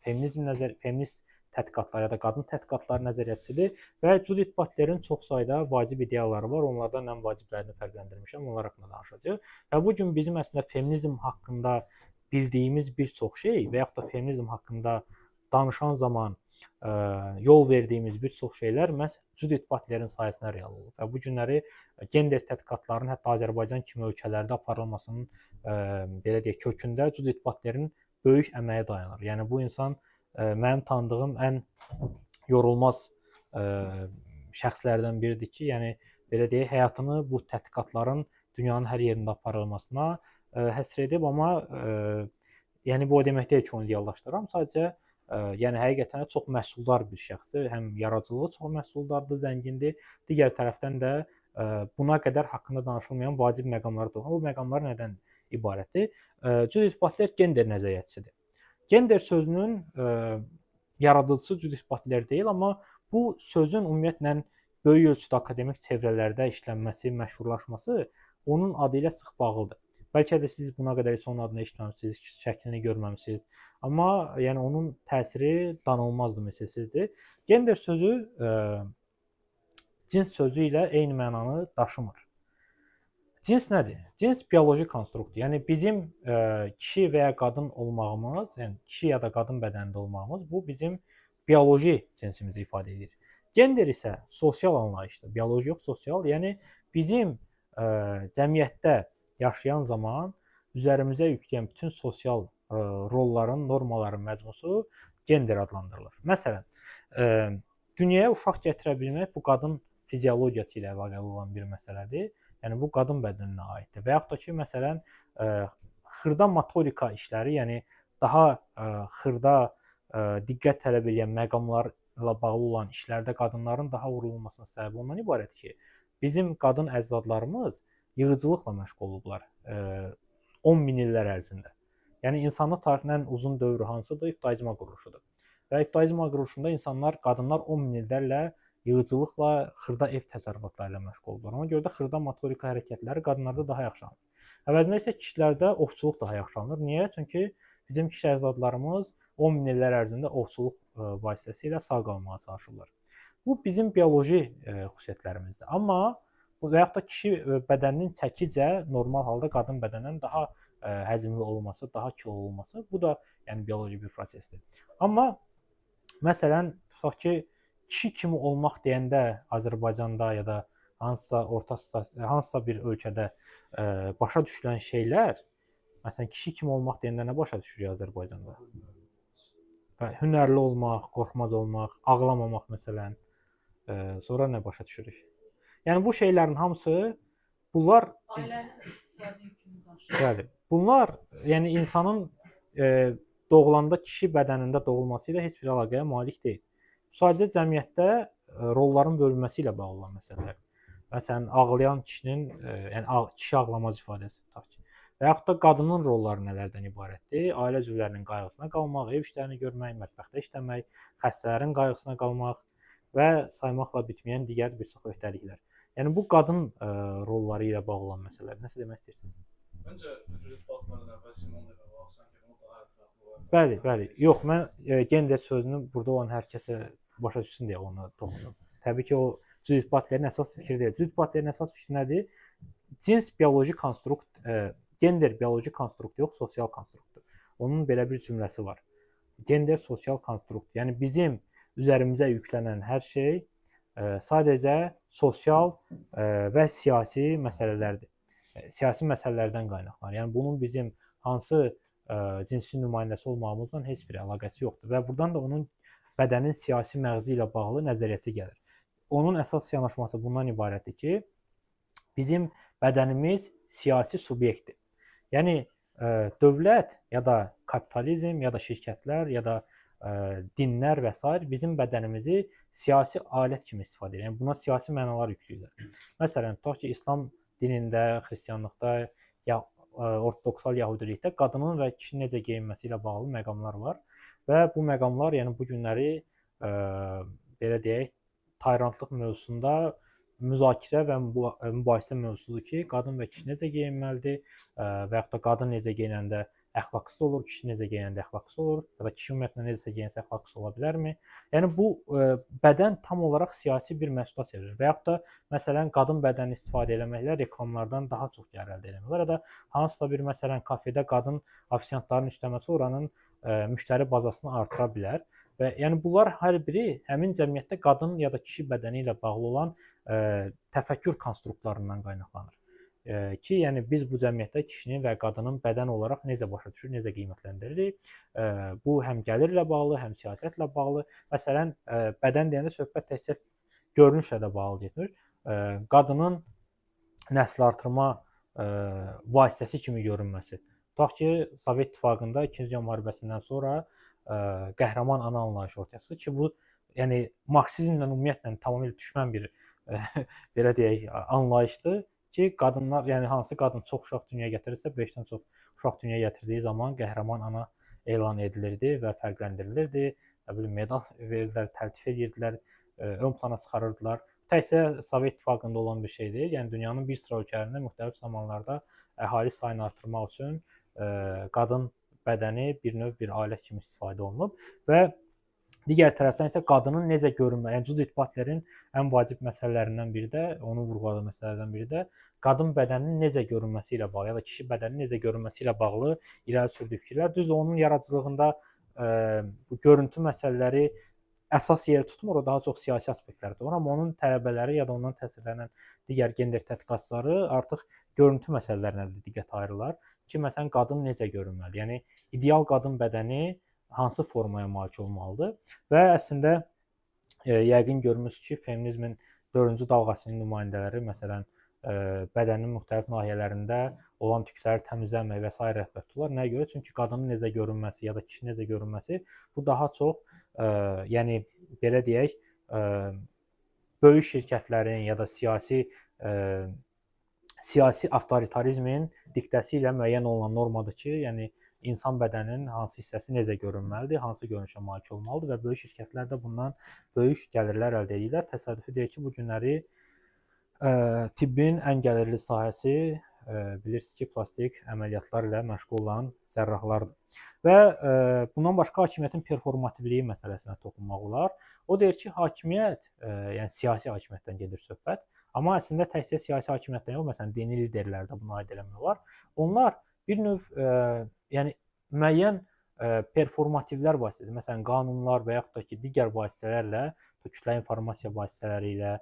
feminist tədqiqatlar ya da qadın tədqiqatları nəzəriyyəçisidir və Judith Butlerin çox sayda vacib ideyaları var. Onlardan ən vaciblərini fərqləndirmişəm. Onlar haqqında danışacağıq. Və bu gün bizim əslində feminizm haqqında bildiyimiz bir çox şey və yaxud da feminizm haqqında danışan zaman yol verdiyimiz bir çox şeylər məhz Judith Butlerin sayəsində real olub. Və bu günləri gender tədqiqatlarının hətta Azərbaycan kimi ölkələrdə aparılmasının belə deyək kökündə Judith Butlerin böyük əməyi dayanır. Yəni bu insan mənim tanıdığım ən yorulmaz şəxslərdən biridir ki, yəni belə deyək həyatını bu tədqiqatların dünyanın hər yerində aparılmasına həsr edib, amma yəni bu o demək deyil ki, onu ideallaşdırıram. Sadəcə yəni həqiqətən çox məhsuldar bir şəxsdir. Həm yaradıcılığı çox məhsuldardır, zəngindir. Digər tərəfdən də buna qədər haqqında danışılmayan vacib məqamlar da var. Bu məqamlar nədən ibarətdir? Judith Butler gender nəzəriyyəçisidir. Gender sözünün yaradıcısı Judith Butler deyil, amma bu sözün ümumiyyətlə böyük ölçüdə akademik çevrələrdə işlənməsi, məşhurlaşması onun adı ilə sıx bağlıdır. Bəlkə də siz buna qədər heç onun adını eşitməmisiniz, şəklini görməmisiniz. Amma yəni onun təsiri danılmazdır meseləsidir. Gender sözü cins sözü ilə eyni mənanı daşımır. Cins nədir? Cins bioloji konstruktdur. Yəni bizim kişi və ya qadın olmağımız, yəni kişi ya da qadın bədənində olmağımız bu bizim bioloji cinsimizi ifadə edir. Gender isə sosial anlayışdır. Bioloji yox, sosial. Yəni bizim cəmiyyətdə yaşayan zaman üzərimizə yükləyən bütün sosial rolların, normaların məcmusu gender adlandırılır. Məsələn, dünyaya uşaq gətirə bilmək bu qadın fiziologiyası ilə əlaqəli olan bir məsələdir. Yəni bu qadın bədəninə aiddir. Və yaxud da ki, məsələn, xırda motorika işləri, yəni daha xırda diqqət tələb edən məqamlarla bağlı olan işlərdə qadınların daha vurulmasının səbəbi ondan ibarətdir ki, bizim qadın əcdadlarımız yığıcılıqla məşğul olublar 10 min illər ərzində. Yəni insanlıq tarixinin ən uzun dövrü hansıdır? İbtidai quruluşudur. Və ibtidai quruluşunda insanlar, qadınlar 10 min illərlə yığıcılıqla, xırda ev təsərrüfatları ilə məşğul oldular. Ona görə də xırda motorika hərəkətləri qadınlarda daha yaxşılanır. Əvəzində isə kişilərdə ovçuluq daha yaxşılanır. Niyə? Çünki bizim kişi əcdadlarımız 10 min illər ərzində ovçuluq vasitəsilə sağ qalmağa çalışırlar. Bu bizim bioloji xüsusiyyətlərimizdir. Amma və yaxud da kişi bədəninin çəkicə normal halda qadın bədənindən daha həzmli olması, daha kilolu olması, bu da yəni bioloji bir prosesdir. Amma məsələn, tutaq ki, kişi kimi olmaq deyəndə Azərbaycanda ya da hansısa bir ölkədə başa düşülən şeylər, məsələn, kişi kimi olmaq deyəndə nə başa düşürük Azərbaycanda? Hünərli olmaq, qorxmaz olmaq, ağlamamaq məsələn, sonra nə başa düşürük? Yəni bu şeylərin hamısı bunlar bunlar yəni insanın doğulanda kişi bədənində doğulması ilə heç bir əlaqəyə malik deyil. Sadəcə cəmiyyətdə rolların bölünməsi ilə bağlı olan məsələlər. Məsələn, ağlayan kişinin, yəni kişi ağlamaz ifadəsi tutaq ki. Və yaxud da qadının rolları nələrdən ibarətdir? Ailə üzvlərinin qayğısına qalmaq, ev işlərini görmək, mətbəxdə işləmək, xəstələrin qayğısına qalmaq və saymaqla bitməyən digər bir çox öhdəliklər. Yəni bu qadın rolları ilə bağlı olan məsələlər. Nəsə demək istəyirsiniz? Məncə Judith Butler'dan əvvəl Simone de Beauvoir sanki bunu daha ətraflı var. Bəli, bəli. Yox, mən gender sözünü burada olan hər kəsə başa düşsün deyə ona toxundum. Təbii ki, o Judith Butler'in əsas fikri deyil. Judith Butler'in əsas fikri nədir? Cins bioloji konstrukt, gender bioloji konstrukt yox, sosial konstruktdur. Onun belə bir cümləsi var. Gender sosial konstrukt. Yəni bizim üzərimizə yüklənən hər şey sadəcə sosial və siyasi məsələlərdir. Siyasi məsələlərdən qaynaqlanır. Yəni bunun bizim hansı cinsi nümayəndəsi olmağımızla heç bir əlaqəsi yoxdur və buradan da onun bədənin siyasi məğzi ilə bağlı nəzəriyyəsi gəlir. Onun əsas yanaşması bundan ibarətdir ki, bizim bədənimiz siyasi subyektdir. Yəni dövlət ya da kapitalizm ya da şirkətlər ya da dinlər və s. bizim bədənimizi siyasi alət kimi istifadə edir. Yəni buna siyasi mənalar yükləyirlər. Məsələn, tutaq ki, İslam dinində, xristianlıqda ya ortodoksal yəhudilikdə qadının və kişinin necə geyinməsi ilə bağlı məqamlar var və bu məqamlar yəni bu günləri belə deyək, tayrantlıq mövzusunda müzakirə və mübahisə mövzusudur ki, qadın və kişi necə geyinməlidir və yaxud da qadın necə geyinəndə əxlaqsız olur, kişi necə geyinəndə əxlaqsız olur ya da kişi ümumiyyətlə necə geyinsə əxlaqsız ola bilərmi? Yəni bu bədən tam olaraq siyasi bir məhsula çevrilir və yaxud da məsələn qadın bədənini istifadə etməklə reklamlardan daha çox gəlir əldə etmək olar ya da hansısa bir məsələn kafedə qadın ofisiantların işləməsi oranın müştəri bazasını artıra bilər. Və yəni bunlar hər biri həmin cəmiyyətdə qadın ya da kişi bədəni ilə bağlı olan təfəkkür konstruktlarından qaynaqlanır. Ki, yəni biz bu cəmiyyətdə kişinin və qadının bədən olaraq necə başa düşür, necə qiymətləndiririk. Bu həm gəlirlə bağlı, həm siyasətlə bağlı. Məsələn, bədən deyəndə söhbət təkcə görünüşlə də bağlı getmir. Qadının nəsl artırma vasitəsi kimi görünməsi. Tutaq ki, Sovet İttifaqında 2-ci Dünya müharibəsindən sonra qəhrəman ana anlayışı ortaya çıxdı ki, bu yəni marksizmlə ümumiyyətlə tamamilə düşmən bir belə deyək, anlayışdır ki, qadınlar, yəni hansı qadın çox uşaq dünyaya gətirirsə, 5-dən çox uşaq dünyaya gətirdiyi zaman qəhrəman ana elan edilirdi və fərqləndirilirdi. Nə bilim, medal verirdilər, təltif edirdilər, ön plana çıxarırdılar. Təkcə Sovet İttifaqında olan bir şey deyil. Yəni dünyanın bir sıra ölkələrində müxtəlif zamanlarda əhali sayını artırmaq üçün qadın bədəni bir növ bir alət kimi istifadə olunub və digər tərəfdən isə qadının necə görünməsi, yəni Judith Butlerin ən vacib məsələlərindən biri də, onun vurğuladığı məsələlərdən biri də qadın bədəninin necə görünməsi ilə bağlı ya da kişi bədəninin necə görünməsi ilə bağlı irəli sürdüyü fikirlər. Düz onun yaradıcılığında bu görüntü məsələləri əsas yer tutmur, o daha çox siyasi aspektlərdə var, amma onun tələbələri ya da ondan təsirlənən digər gender tədqiqatçıları artıq görüntü məsələlərinə də diqqət ayırırlar ki, məsələn, qadın necə görünməli? Yəni ideal qadın bədəni hansı formaya malik olmalıdır? Və əslində yəqin görmüsünüz ki, feminizmin 4-cü dalğasının nümayəndələri məsələn bədənin müxtəlif nahiyələrində olan tükləri təmizləmək və s. rəhbər tuturlar. Nəyə görə? Çünki qadının necə görünməsi ya da kişinin necə görünməsi bu daha çox yəni belə deyək, böyük şirkətlərin ya da siyasi avtoritarizmin diktəsi ilə müəyyən olunan normadır ki, yəni insan bədəninin hansı hissəsi necə görünməlidir, hansı görünüşə malik olmalıdır və böyük şirkətlər də bundan böyük gəlirlər əldə edirlər. Təsadüfi deyil ki, bu günləri tibbin ən gəlirli sahəsi bilirsiniz ki, plastik əməliyyatlar ilə məşğul olan cərrahlardır. Və bundan başqa hakimiyyətin performativliyi məsələsinə toxunmaq olar. O deyir ki, hakimiyyət, yəni siyasi hakimiyyətdən gedir söhbət, amma əslində təkcə siyasi hakimiyyətdən yox, məsələn, dini liderlər də buna aid eləmək olar. Onlar bir növ yəni müəyyən performativlər vasitəsilə, məsələn, qanunlar və yaxud da ki, digər vasitələrlə, kütləvi informasiya vasitələri ilə,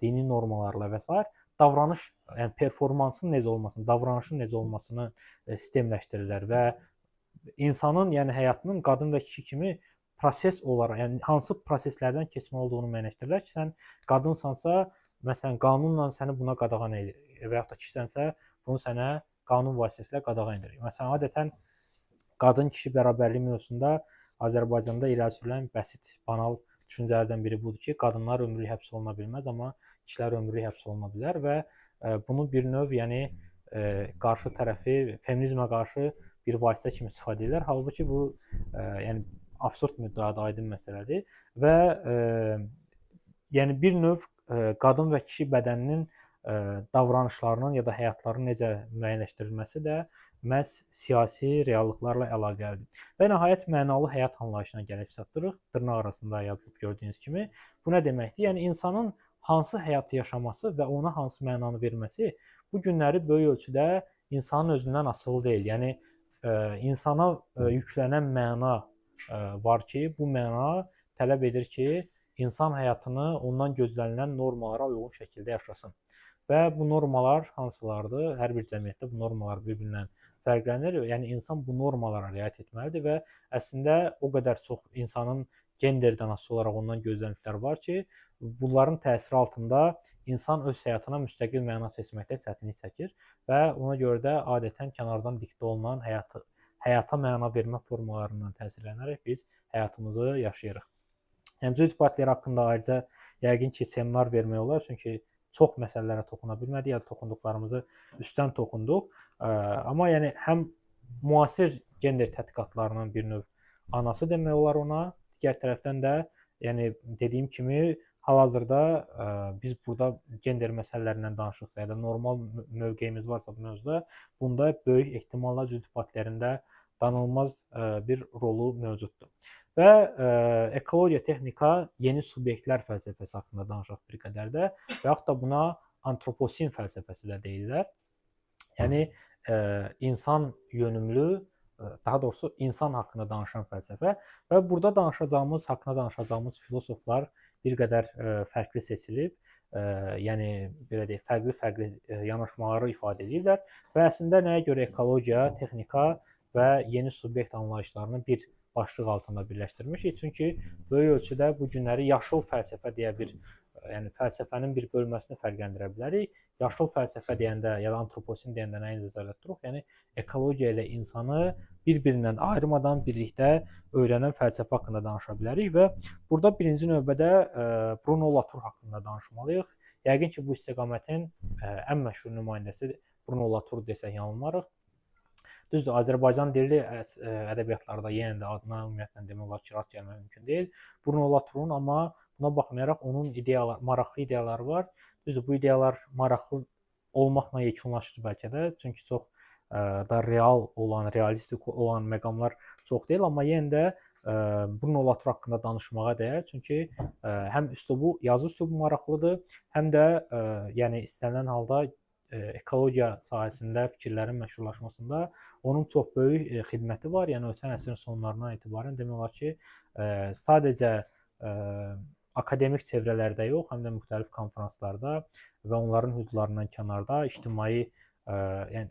dini normalarla və s. davranış, yəni performansın necə olmasını, davranışın necə olmasını sistemləşdirirlər və insanın, yəni həyatının qadın və kişi kimi proses olaraq, yəni hansı proseslərdən keçməli olduğunu müəyyənləşdirirlər ki, sən qadınsansa, məsələn, qanunla səni buna qadağan edir və yaxud da kişisənsə, bunu sənə qanun vasitəsilə qadağan edir. Məsələn, adətən qadın-kişi bərabərliyi mövzusunda Azərbaycanda irəli sürülən bəsit, banal düşüncələrdən biri budur ki, qadınlar ömürlük həbs oluna bilməz, amma kişilər ömürlük həbs oluna bilər və bunu bir növ, yəni qarşı tərəfi feminizmə qarşı bir vasitə kimi istifadə edirlər. Halbuki bu yəni absurd müddəadır, aydın məsələdir və yəni bir növ qadın və kişi bədəninin davranışlarının ya da həyatlarının necə müəyyənləşdirilməsi də məhz siyasi reallıqlarla əlaqəlidir. Və nəhayət mənalı həyat anlayışına gəlib çatdırıq. Dırnaq arasında yazılıb gördüyünüz kimi. Bu nə deməkdir? Yəni insanın hansı həyatı yaşaması və ona hansı mənanı verməsi bu günləri böyük ölçüdə insanın özündən asılı deyil. Yəni insana yüklənən məna var ki, bu məna tələb edir ki, insan həyatını ondan gözlənilən normalara uyğun şəkildə yaşasın. Və bu normalar hansılardır? Hər bir cəmiyyətdə bu normalar bir-birindən fərqlənir. Yəni insan bu normalara riayət etməlidir və əslində o qədər çox insanın genderdən asılı olaraq ondan gözləntilər var ki, bunların təsiri altında insan öz həyatına müstəqil məna seçməkdə çətinlik çəkir və ona görə də adətən kənardan diktə olunan həyata məna vermə formalarından təsirlənərək biz həyatımızı yaşayırıq. Yəni Judith Butler haqqında ayrıca yəqin ki, seminar vermək olar, çünki çox məsələlərə toxuna bilmədik, ya toxunduqlarımızı üstdən toxunduq. Amma yəni həm müasir gender tədqiqatlarının bir növ anası demək olar ona, digər tərəfdən də yəni dediyim kimi hal-hazırda biz burada gender məsələlərindən danışırıqsa ya da normal mövqeyimiz varsa bu mövzuda, bunda böyük ehtimalla cüzi partiyalarında danılmaz bir rolu mövcuddur. Və ekologiya, texnika, yeni subyektlər fəlsəfəsi haqqında danışaq bir qədər də və yaxud da buna antroposin fəlsəfəsi də deyirlər. Yəni insan yönümlü, daha doğrusu insan haqqında danışan fəlsəfə və burada haqqında danışacağımız filosoflar bir qədər fərqli seçilib. Yəni belə deyək, fərqli yanaşmaları ifadə edirlər və əslində nəyə görə ekologiya, texnika və yeni subyekt anlayışlarını bir başlıq altında birləşdirmişik. Çünki böyük ölçüdə bu günləri yaşıl fəlsəfə deyə yəni fəlsəfənin bir bölməsini fərqləndirə bilərik. Yaşıl fəlsəfə deyəndə ya da antroposin deyəndə nəyi nəzərdə tuturuq? Yəni ekologiya ilə insanı bir-birindən ayırmadan birlikdə öyrənən fəlsəfə haqqında danışa bilərik və burada birinci növbədə Bruno Latour haqqında danışmalıyıq. Yəqin ki, bu istiqamətin ən məşhur nümayəndəsi Bruno Latour desək yanılmarıq. Düzdür, Azərbaycan dilli ədəbiyyatlarda yenə də adına ümumiyyətlə demək olar ki, rast gəlmək mümkün deyil. Bruno Latour'un, amma buna baxmayaraq onun maraqlı ideyaları var. Düzdür, bu ideyalar maraqlı olmaqla yekunlaşır bəlkə də, çünki çox da realistik olan məqamlar çox deyil, amma yenə də Bruno Latour haqqında danışmağa dəyər, çünki həm yazı üslubu maraqlıdır, həm də yəni istənilən halda ekologiya sahəsində fikirlərin məşhurlaşmasında onun çox böyük xidməti var. Yəni ötən əsrin sonlarından etibarən demək olar ki, sadəcə akademik çevrələrdə yox, həm də müxtəlif konfranslarda və onların hüdudlarından kənarda ictimai, yəni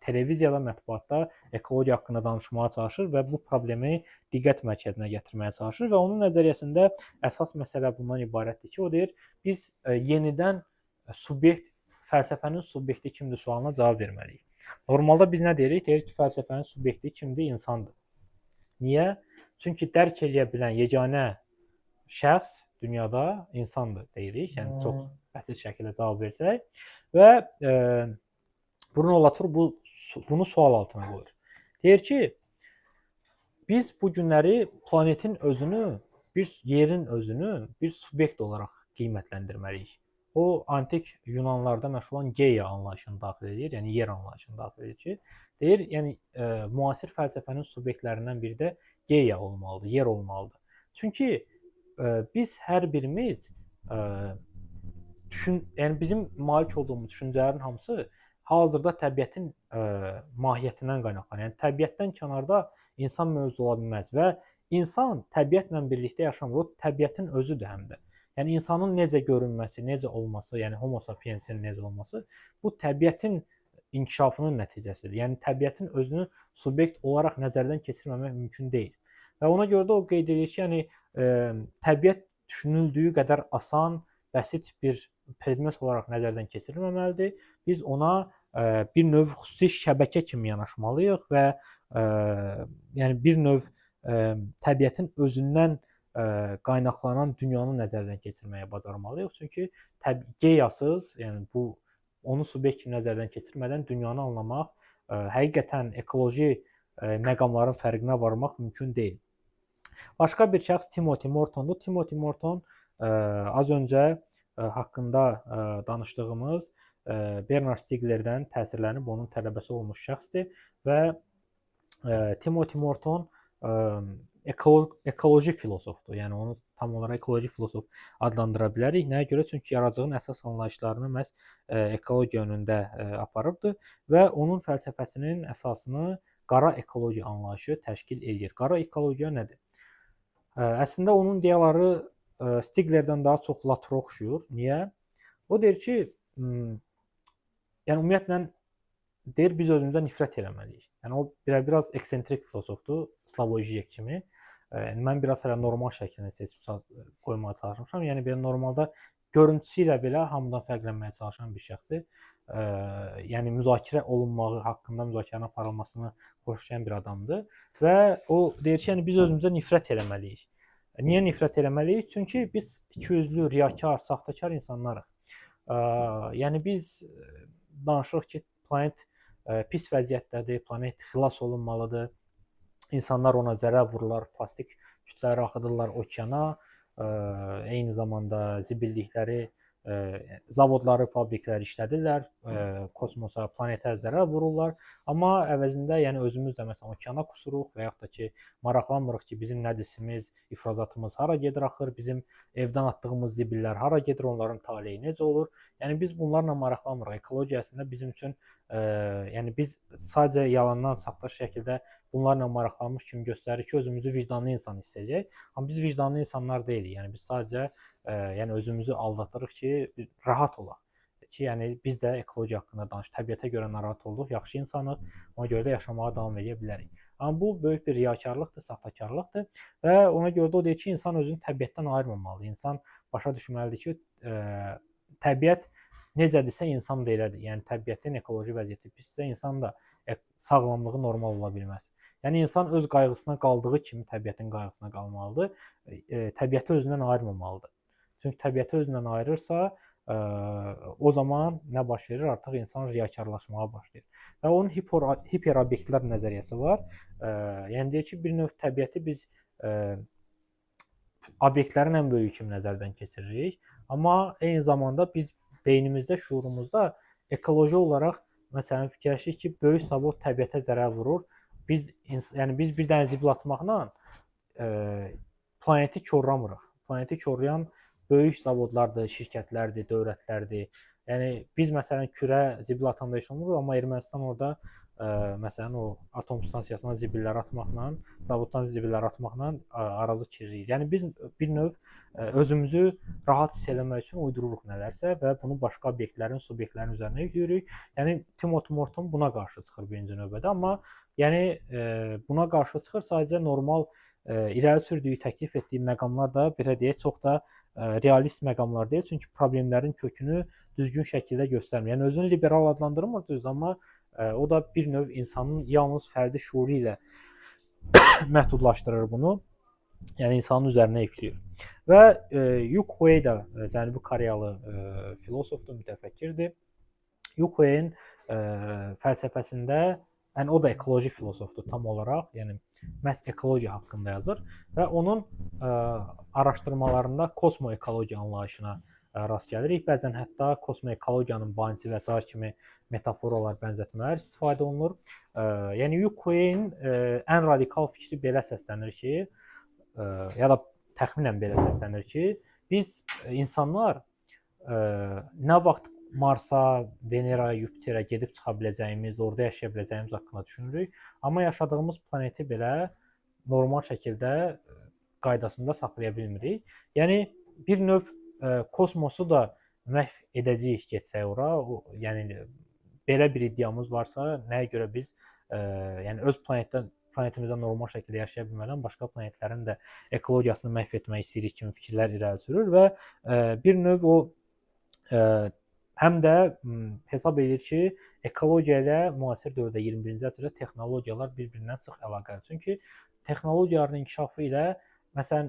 televiziyada, mətbuatda ekologiya haqqında danışmağa çalışır və bu problemi diqqət mərkəzinə gətirməyə çalışır və onun nəzəriyyəsində əsas məsələ bundan ibarətdir ki, o deyir, biz yenidən fəlsəfənin subyekti kimdir sualına cavab verməliyik. Normalda biz nə deyirik? Deyirik ki, fəlsəfənin subyekti kimdir? İnsandır. Niyə? Çünki dərk edə bilən yeganə şəxs dünyada insandır deyirik. Yəni çox bəsit şəkildə cavab versək və Bruno Latour bunu sual altına qoyur. Deyir ki, biz bu günləri planetin özünü, yerin özünü bir subyekt olaraq qiymətləndirməliyik. O antik Yunanlarda məşhur olan Geia anlayışını daxil edir, yəni yer anlayışını daxil edir ki, deyir, yəni müasir fəlsəfənin subyektlərindən biri də Geia olmalıdır, yer olmalıdır. Çünki biz hər birimiz yəni bizim malik olduğumuz düşüncələrin hamısı hal-hazırda təbiətin mahiyyətindən qaynaqlanır. Yəni təbiətdən kənarda insan mövcud ola bilməz və insan təbiətlə birlikdə yaşamır. O təbiətin özüdür həm də. Yəni insanın necə görünməsi, necə olması, yəni Homo sapiensin necə olması bu təbiətin inkişafının nəticəsidir. Yəni təbiətin özünü subyekt olaraq nəzərdən keçirməmək mümkün deyil. Və ona görə də o qeyd edir ki, yəni təbiət düşünüldüyü qədər asan, bəsit bir predmet olaraq nəzərdən keçirilməməlidir. Biz ona bir növ xüsusi şəbəkə kimi yanaşmalıyıq və yəni bir növ təbiətin özündən qaynaqlanan dünyanı nəzərdən keçirməyə bacarmalıyıq. Çünki Geiasız, yəni onu subyekt kimi nəzərdən keçirmədən dünyanı anlamaq, həqiqətən ekoloji məqamların fərqinə varmaq mümkün deyil. Başqa bir şəxs Timothy Mortondur. Timothy Morton az öncə haqqında danışdığımız Bernard Stieglerdən təsirlənib onun tələbəsi olmuş şəxsdir və Timothy Morton ekoloji filosofdur. Yəni onu tam olaraq ekoloji filosof adlandıra bilərik. Nəyə görə? Çünki yaradıcılığın əsas anlayışlarını məhz ekologiya yönündə aparıbdır və onun fəlsəfəsinin əsasını qara ekologiya anlayışı təşkil edir. Qara ekologiya nədir? Əslində onun ideyaları Stieglerdən daha çox Latour'a oxşuyur. Niyə? O deyir ki, yəni ümumiyyətlə deyir biz özümüzdən nifrət eləməliyik. Yəni o biraz eksentrik filosofdur, Slavoj Žižek kimi. Mən biraz hələ normal şəklini seçib qoymağa çalışmışam. Yəni belə normalda görüntüsü ilə belə hamıdan fərqlənməyə çalışan bir şəxsdir. Yəni müzakirə olunmağı haqqında müzakirənin aparılmasını xoşlayan bir adamdır və o deyir ki, yəni biz özümüzdən nifrət eləməliyik. Niyə nifrət eləməliyik? Çünki biz ikiyüzlü, riyakar, saxtakar insanlarıq. Yəni biz danışırıq ki, planet pis vəziyyətdədir, planet xilas olunmalıdır. İnsanlar ona zərər vururlar, plastik kütlələri axıdırlar okeana, eyni zamanda zibillikləri, zavodları, fabrikləri işlədirlər, kosmosa, planetə zərər vururlar. Amma əvəzində yəni özümüz də məsələn okeana kusuruq və yaxud da ki, maraqlanmırıq ki, bizim nədisimiz, ifrazatımız hara gedir axır, bizim evdən atdığımız zibillər hara gedir, onların taleyi necə olur? Yəni biz bunlarla maraqlanmırıq. Ekologiya əslində bizim üçün yəni biz sadəcə yalandan saxta şəkildə bunlarla maraqlanmış kimi göstərir ki, özümüzü vicdanlı insan hiss edək. Amma biz vicdanlı insanlar deyilik. Yəni biz sadəcə yəni özümüzü aldatırıq ki, rahat olaq. Ki, yəni biz də ekologiya haqqında danışırıq. Təbiətə görə narahat olduq, yaxşı insanıq. Ona görə də yaşamağa davam edə bilərik. Amma bu böyük bir riyakarlıqdır, saxtakarlıqdır və ona görə də o deyir ki, insan özünü təbiətdən ayırmamalıdır. İnsan başa düşməlidir ki, təbiət necədirsə insan da elədir. Yəni təbiətin ekoloji vəziyyəti pissə, insan da sağlamlığı normal ola bilməz. Yəni insan öz qayğısına qaldığı kimi təbiətin qayğısına qalmalıdır. Təbiəti özündən ayırmamalıdır. Çünki təbiəti özündən ayırırsa, o zaman nə baş verir? Artıq insan riyakarlaşmağa başlayır. Və onun hiperobyektlər nəzəriyyəsi var. Yəni deyir ki, bir növ təbiəti biz obyektlərin ən böyüyü kimi nəzərdən keçiririk. Amma eyni zamanda biz beynimizdə, şuurumuzda ekoloji olaraq məsələn fikirləşirik ki, böyük zavod təbiətə zərər vurur. Biz bir dənə zibil atmaqla planeti korlamırıq. Planeti korlayan böyük zavodlardır, şirkətlərdir, dövlətlərdir. Yəni biz məsələn kürə zibil atanda heç olmur, amma Ermənistan orada məsələn o atom stansiyasına zibillər atmaqla, zavoddan zibillər atmaqla arazı kirləyir. Yəni biz bir növ özümüzü rahat hiss etmək üçün uydururuq nələrsə və bunu başqa obyektlərin, subyektlərin üzərinə yükləyirik. Yəni Timothy Morton buna qarşı çıxır birinci növbədə, amma yəni buna qarşı çıxır sadəcə normal irəli sürdüyü, təklif etdiyi məqamlar da belə deyək, çox da realist məqamlar deyil, çünki problemlərin kökünü düzgün şəkildə göstərmir. Yəni özünü liberal adlandırmır düzdür, amma o da bir növ insanın yalnız fərdi şuuru ilə məhdudlaşdırır bunu. Yəni insanın üzərinə yükləyir. Və Yu Kuey də Cənubi Koreyalı filosofdur, mütəfəkkirdir. Yu Kuey'in fəlsəfəsində, yəni o da ekoloji filosofdur tam olaraq, yəni məhz ekologiya haqqında yazır və onun araşdırmalarında kosmoekologiya anlayışına rast gəlirik. Bəzən hətta kosmoekologiyanın banisi və sair kimi metaforalar, bənzətmələr istifadə olunur. Yəni Yu Kuey'in ən radikal fikri belə səslənir ki, ya da təxminən belə səslənir ki, biz insanlar nə vaxt Marsa, Veneraya, Yupiterə gedib çıxa biləcəyimiz, orada yaşaya biləcəyimiz haqqında düşünürük. Amma yaşadığımız planeti belə normal şəkildə qaydasında saxlaya bilmirik. Yəni bir növ kosmosu da məhv edəcəyik getsək ora. Yəni belə bir iddiamız varsa, nəyə görə biz yəni öz planetimizdə normal şəkildə yaşaya bilmədən başqa planetlərin də ekologiyasını məhv etmək istəyirik kimi fikirlər irəli sürür və bir növ o həm də hesab edir ki, ekologiya ilə müasir dövrdə 21-ci əsrdə texnologiyalar bir-birindən sıx əlaqəlidir. Çünki texnologiyaların inkişafı ilə məsələn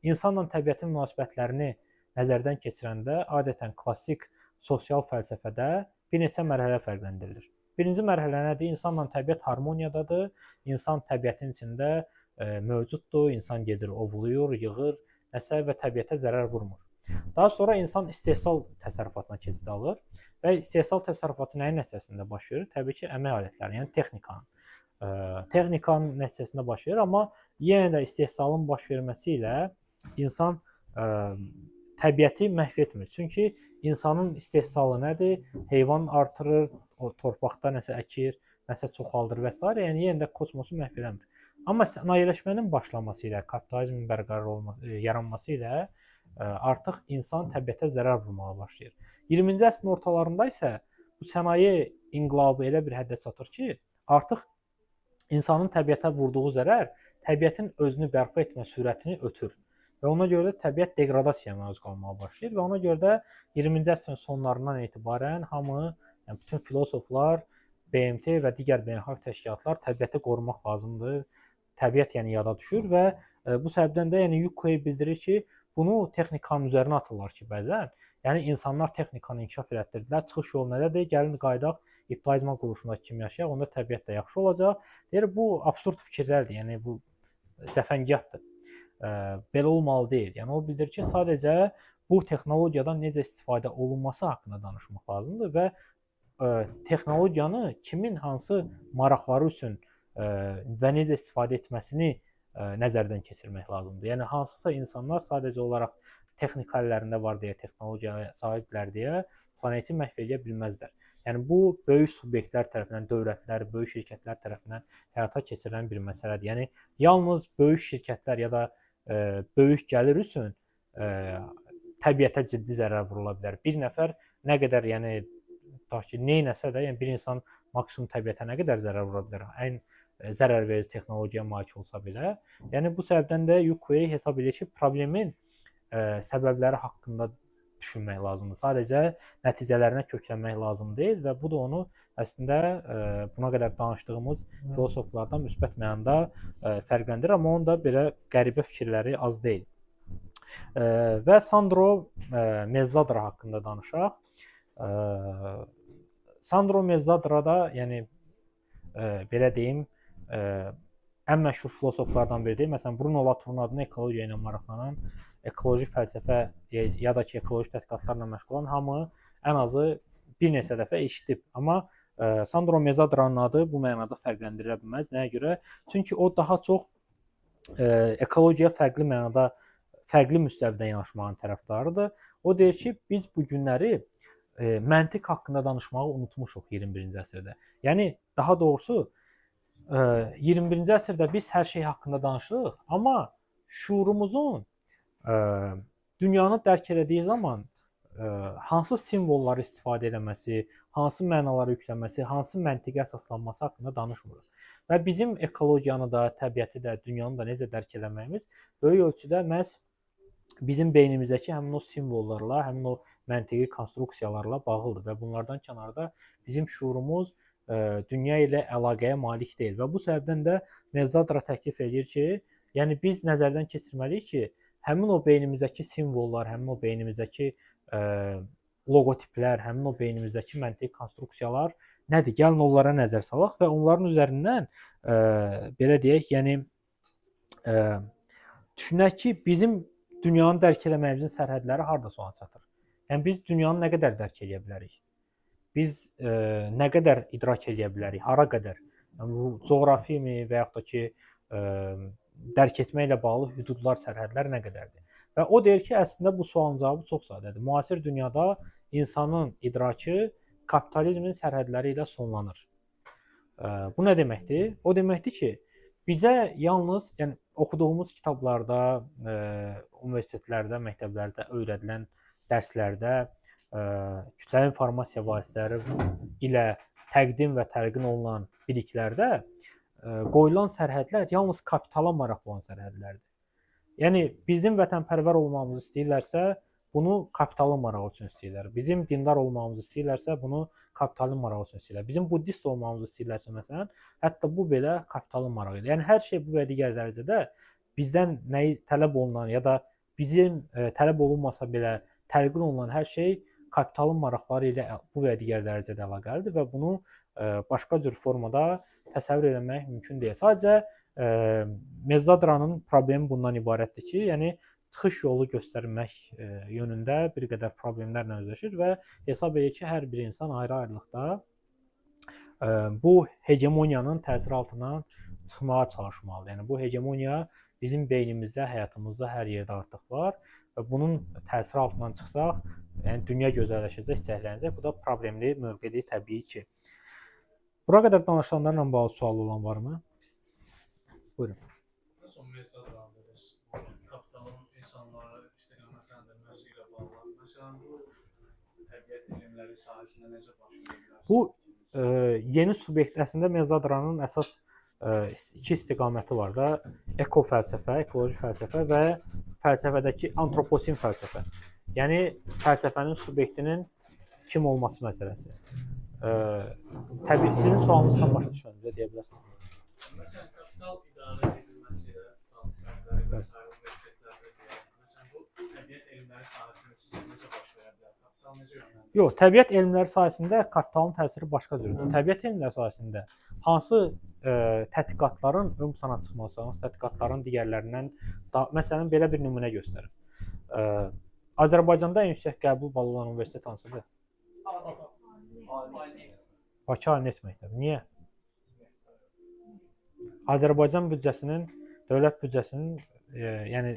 insanla təbiətin münasibətlərini nəzərdən keçirəndə adətən klassik sosial fəlsəfədə bir neçə mərhələ fərqləndirilir. Birinci mərhələ nədir? İnsanla təbiət harmoniyadadır. İnsan təbiətin içində mövcuddur. İnsan gedir, ovlayır, yığır, nəsə və təbiətə zərər vurmur. Daha sonra insan istehsal təsərrüfatına keçid alır və istehsal təsərrüfatı nəyin nəticəsində baş verir? Təbii ki, əmək alətləri, yəni texnikanın nəticəsində baş verir, amma yenə də istehsalın baş verməsi ilə insan təbiəti məhv etmir. Çünki insanın istehsalı nədir? Heyvan artırır, o torpaqda nəsə əkir, nəsə çoxaldır və s. Yəni yenə də kosmosu məhv eləmir. Amma sənayeləşmənin başlaması ilə, kapitalizmin bərqərar yaranması ilə artıq insan təbiətə zərər vurmağa başlayır. 20-ci əsrin ortalarında isə bu sənaye inqilabı elə bir həddə çatır ki, artıq insanın təbiətə vurduğu zərər təbiətin özünü bərpa etmə sürətini ötür. Və ona görə də təbiət deqradasiyaya məruz qalmağa başlayır və ona görə də 20-ci əsrin sonlarından etibarən hamı, yəni bütün filosoflar, BMT və digər beynəlxalq təşkilatlar təbiəti qorumaq lazımdır. Təbiət yəni yada düşür və bu səbəbdən də yəni Yu Kuey bildirir ki, bunu texnikanın üzərinə atırlar ki, bəzən. Yəni insanlar texnikanı inkişaf elətdirdilər. Çıxış yolu nədədir? Gəlin qaydaq İbtidai quruluşundakı kimi yaşayaq, onda təbiət də yaxşı olacaq. Deyir, bu absurd fikirlərdir. Yəni bu cəfəngiyatdır. Belə olmalı deyil. Yəni o bildirir ki, sadəcə bu texnologiyadan necə istifadə olunması haqqında danışmaq lazımdır və texnologiyanı kimin hansı maraqları üçün və necə istifadə etməsini nəzərdən keçirmək lazımdır. Yəni hansısa insanlar sadəcə olaraq texnika əllərində var deyə, texnologiyaya sahiblər deyə planeti məhv edə bilməzlər. Yəni bu böyük subyektlər tərəfindən, dövlətlər, böyük şirkətlər tərəfindən həyata keçirilən bir məsələdir. Yəni yalnız böyük şirkətlər ya da böyük gəlir üçün təbiətə ciddi zərər vurula bilər. Bir nəfər nə qədər, yəni tutaq ki, neynəsə də, yəni bir insan maksimum təbiətə nə qədər zərər vura bilər? Ən zərərverici texnologiyaya malik olsa belə. Yəni bu səbəbdən də UQA hesab edir ki, problemin səbəbləri haqqında düşünmək lazımdır. Sadəcə nəticələrinə köklənmək lazım deyil və bu da onu əslində buna qədər danışdığımız filosoflardan müsbət mənada fərqləndirir, amma onun da belə qəribə fikirləri az deyil. Və Sandro Mezzadra haqqında danışaq. Sandro Mezzadra da, yəni belə deyim, ən məşhur filosoflardan biridir. Məsələn, Bruno Latour'un adına ekologiya ilə maraqlanan, ekoloji fəlsəfə ya da ki, ekoloji tədqiqatlarla məşğul olan hamı ən azı bir neçə dəfə eşidib. Amma Sandro Mezzadra'nın adı bu mənada fərqləndirilə bilməz. Nəyə görə? Çünki o daha çox ekologiya fərqli mənada, fərqli müstəvidə yanaşmağın tərəfdarıdır. O deyir ki, biz bu günləri məntiq haqqında danışmağı unutmuşuq 21-ci əsrdə. Yəni, daha doğrusu 21-ci əsrdə biz hər şey haqqında danışırıq, amma şuurumuzun dünyanı dərk elədiyi zaman hansı simvolları istifadə etməsi, hansı mənaları yükləməsi, hansı məntiqə əsaslanması haqqında danışmırıq. Və bizim ekologiyanı da, təbiəti də, dünyanı da necə dərk eləməyimiz böyük ölçüdə məhz bizim beynimizdəki həmin o simvollarla, həmin o məntiqi konstruksiyalarla bağlıdır və bunlardan kənarda bizim şuurumuz dünya ilə əlaqəyə malik deyil. Və bu səbəbdən də Mezzadra təklif edir ki, yəni biz nəzərdən keçirməliyik ki, həmin o beynimizdəki simvollar, həmin o beynimizdəki loqotiplər, həmin o beynimizdəki məntiqi konstruksiyalar nədir? Gəlin onlara nəzər salaq və onların üzərindən belə deyək, yəni düşünək ki, bizim dünyanı dərk eləməyimizin sərhədləri harda sona çatır? Yəni biz dünyanı nə qədər dərk edə bilərik? Biz nə qədər idrak edə bilərik? Hara qədər? Yəni bu coğrafimi və yaxud da ki, dərk etməklə bağlı hüdudlar, sərhədlər nə qədərdir? Və o deyir ki, əslində bu sualın cavabı çox sadədir. Müasir dünyada insanın idraki kapitalizmin sərhədləri ilə sonlanır. Bu nə deməkdir? O deməkdir ki, bizə yalnız, yəni oxuduğumuz kitablarda, universitetlərdə, məktəblərdə öyrədilən dərslərdə, kütləvi informasiya vasitələri ilə təqdim və təlqin olunan biliklərdə qoyulan sərhədlər yalnız kapitala maraqlı olan sərhədlərdir. Yəni bizim vətənpərvər olmağımızı istəyirlərsə, bunu kapitalın marağı üçün istəyirlər. Bizim dindar olmağımızı istəyirlərsə, bunu kapitalın marağı üçün istəyirlər. Bizim buddist olmağımızı istəyirlərsə, məsələn, hətta bu belə kapitalın marağıdır. Yəni hər şey bu və digər dərəcədə bizdən nəyi tələb olunan ya da bizim tələb olunmasa belə təlqin olunan hər şey kapitalın maraqları ilə bu və digər dərəcədə əlaqəlidir və bunu başqa cür formada təsəvvür etmək mümkün deyil. Sadəcə Mezzadranın problemi bundan ibarətdir ki, yəni çıxış yolu göstərmək yönündə bir qədər problemlərlə üzləşir və hesab edir ki, hər bir insan ayrı-ayrılıqda bu hegemoniyanın təsiri altından çıxmağa çalışmalıdır. Yəni bu hegemoniya bizim beynimizdə, həyatımızda hər yerdə artıq var və bunun təsiri altından çıxsaq, yəni dünya gözəlləşəcək, çiçəklənəcək. Bu da problemli mövqedir təbii ki. Bura qədər danışanlarla bağlı sual olan varmı? Buyurun. Son Mezzadranın kapitalın insanları istiqamətləndirməsi ilə bağlı. Məsələn, bu təbiət elmləri sahəsində necə baş verir? Bu yeni subyekt, əslində Mezzadranın əsas iki istiqaməti var da, ekofəlsəfə, ekoloji fəlsəfə və fəlsəfədəki antroposin fəlsəfə. Yəni fəlsəfənin subyektinin kim olması məsələsi. Təbii sizin sualınızdan başa düşmədiniz, deyə bilərsiniz. Məsələn, kapital idarə edilməsi ilə universitetlərdə deyək. Məsələn, bu təbiət elmləri sahəsində sizə necə baş verə bilər? kapital necə yönləndirir? Yox, təbiət elmləri sahəsində kapitalın təsiri başqa cürdür. Təbiət elmləri sahəsində hansı tədqiqatların ön plana çıxması, hansı tədqiqatların digərlərindən məsələn belə bir nümunə göstərim. Azərbaycanda ən yüksək qəbul balı olan universitet hansıdır? Bakı Ali Neft Məktəbi. Niyə? Azərbaycan büdcəsinin, dövlət büdcəsinin, yəni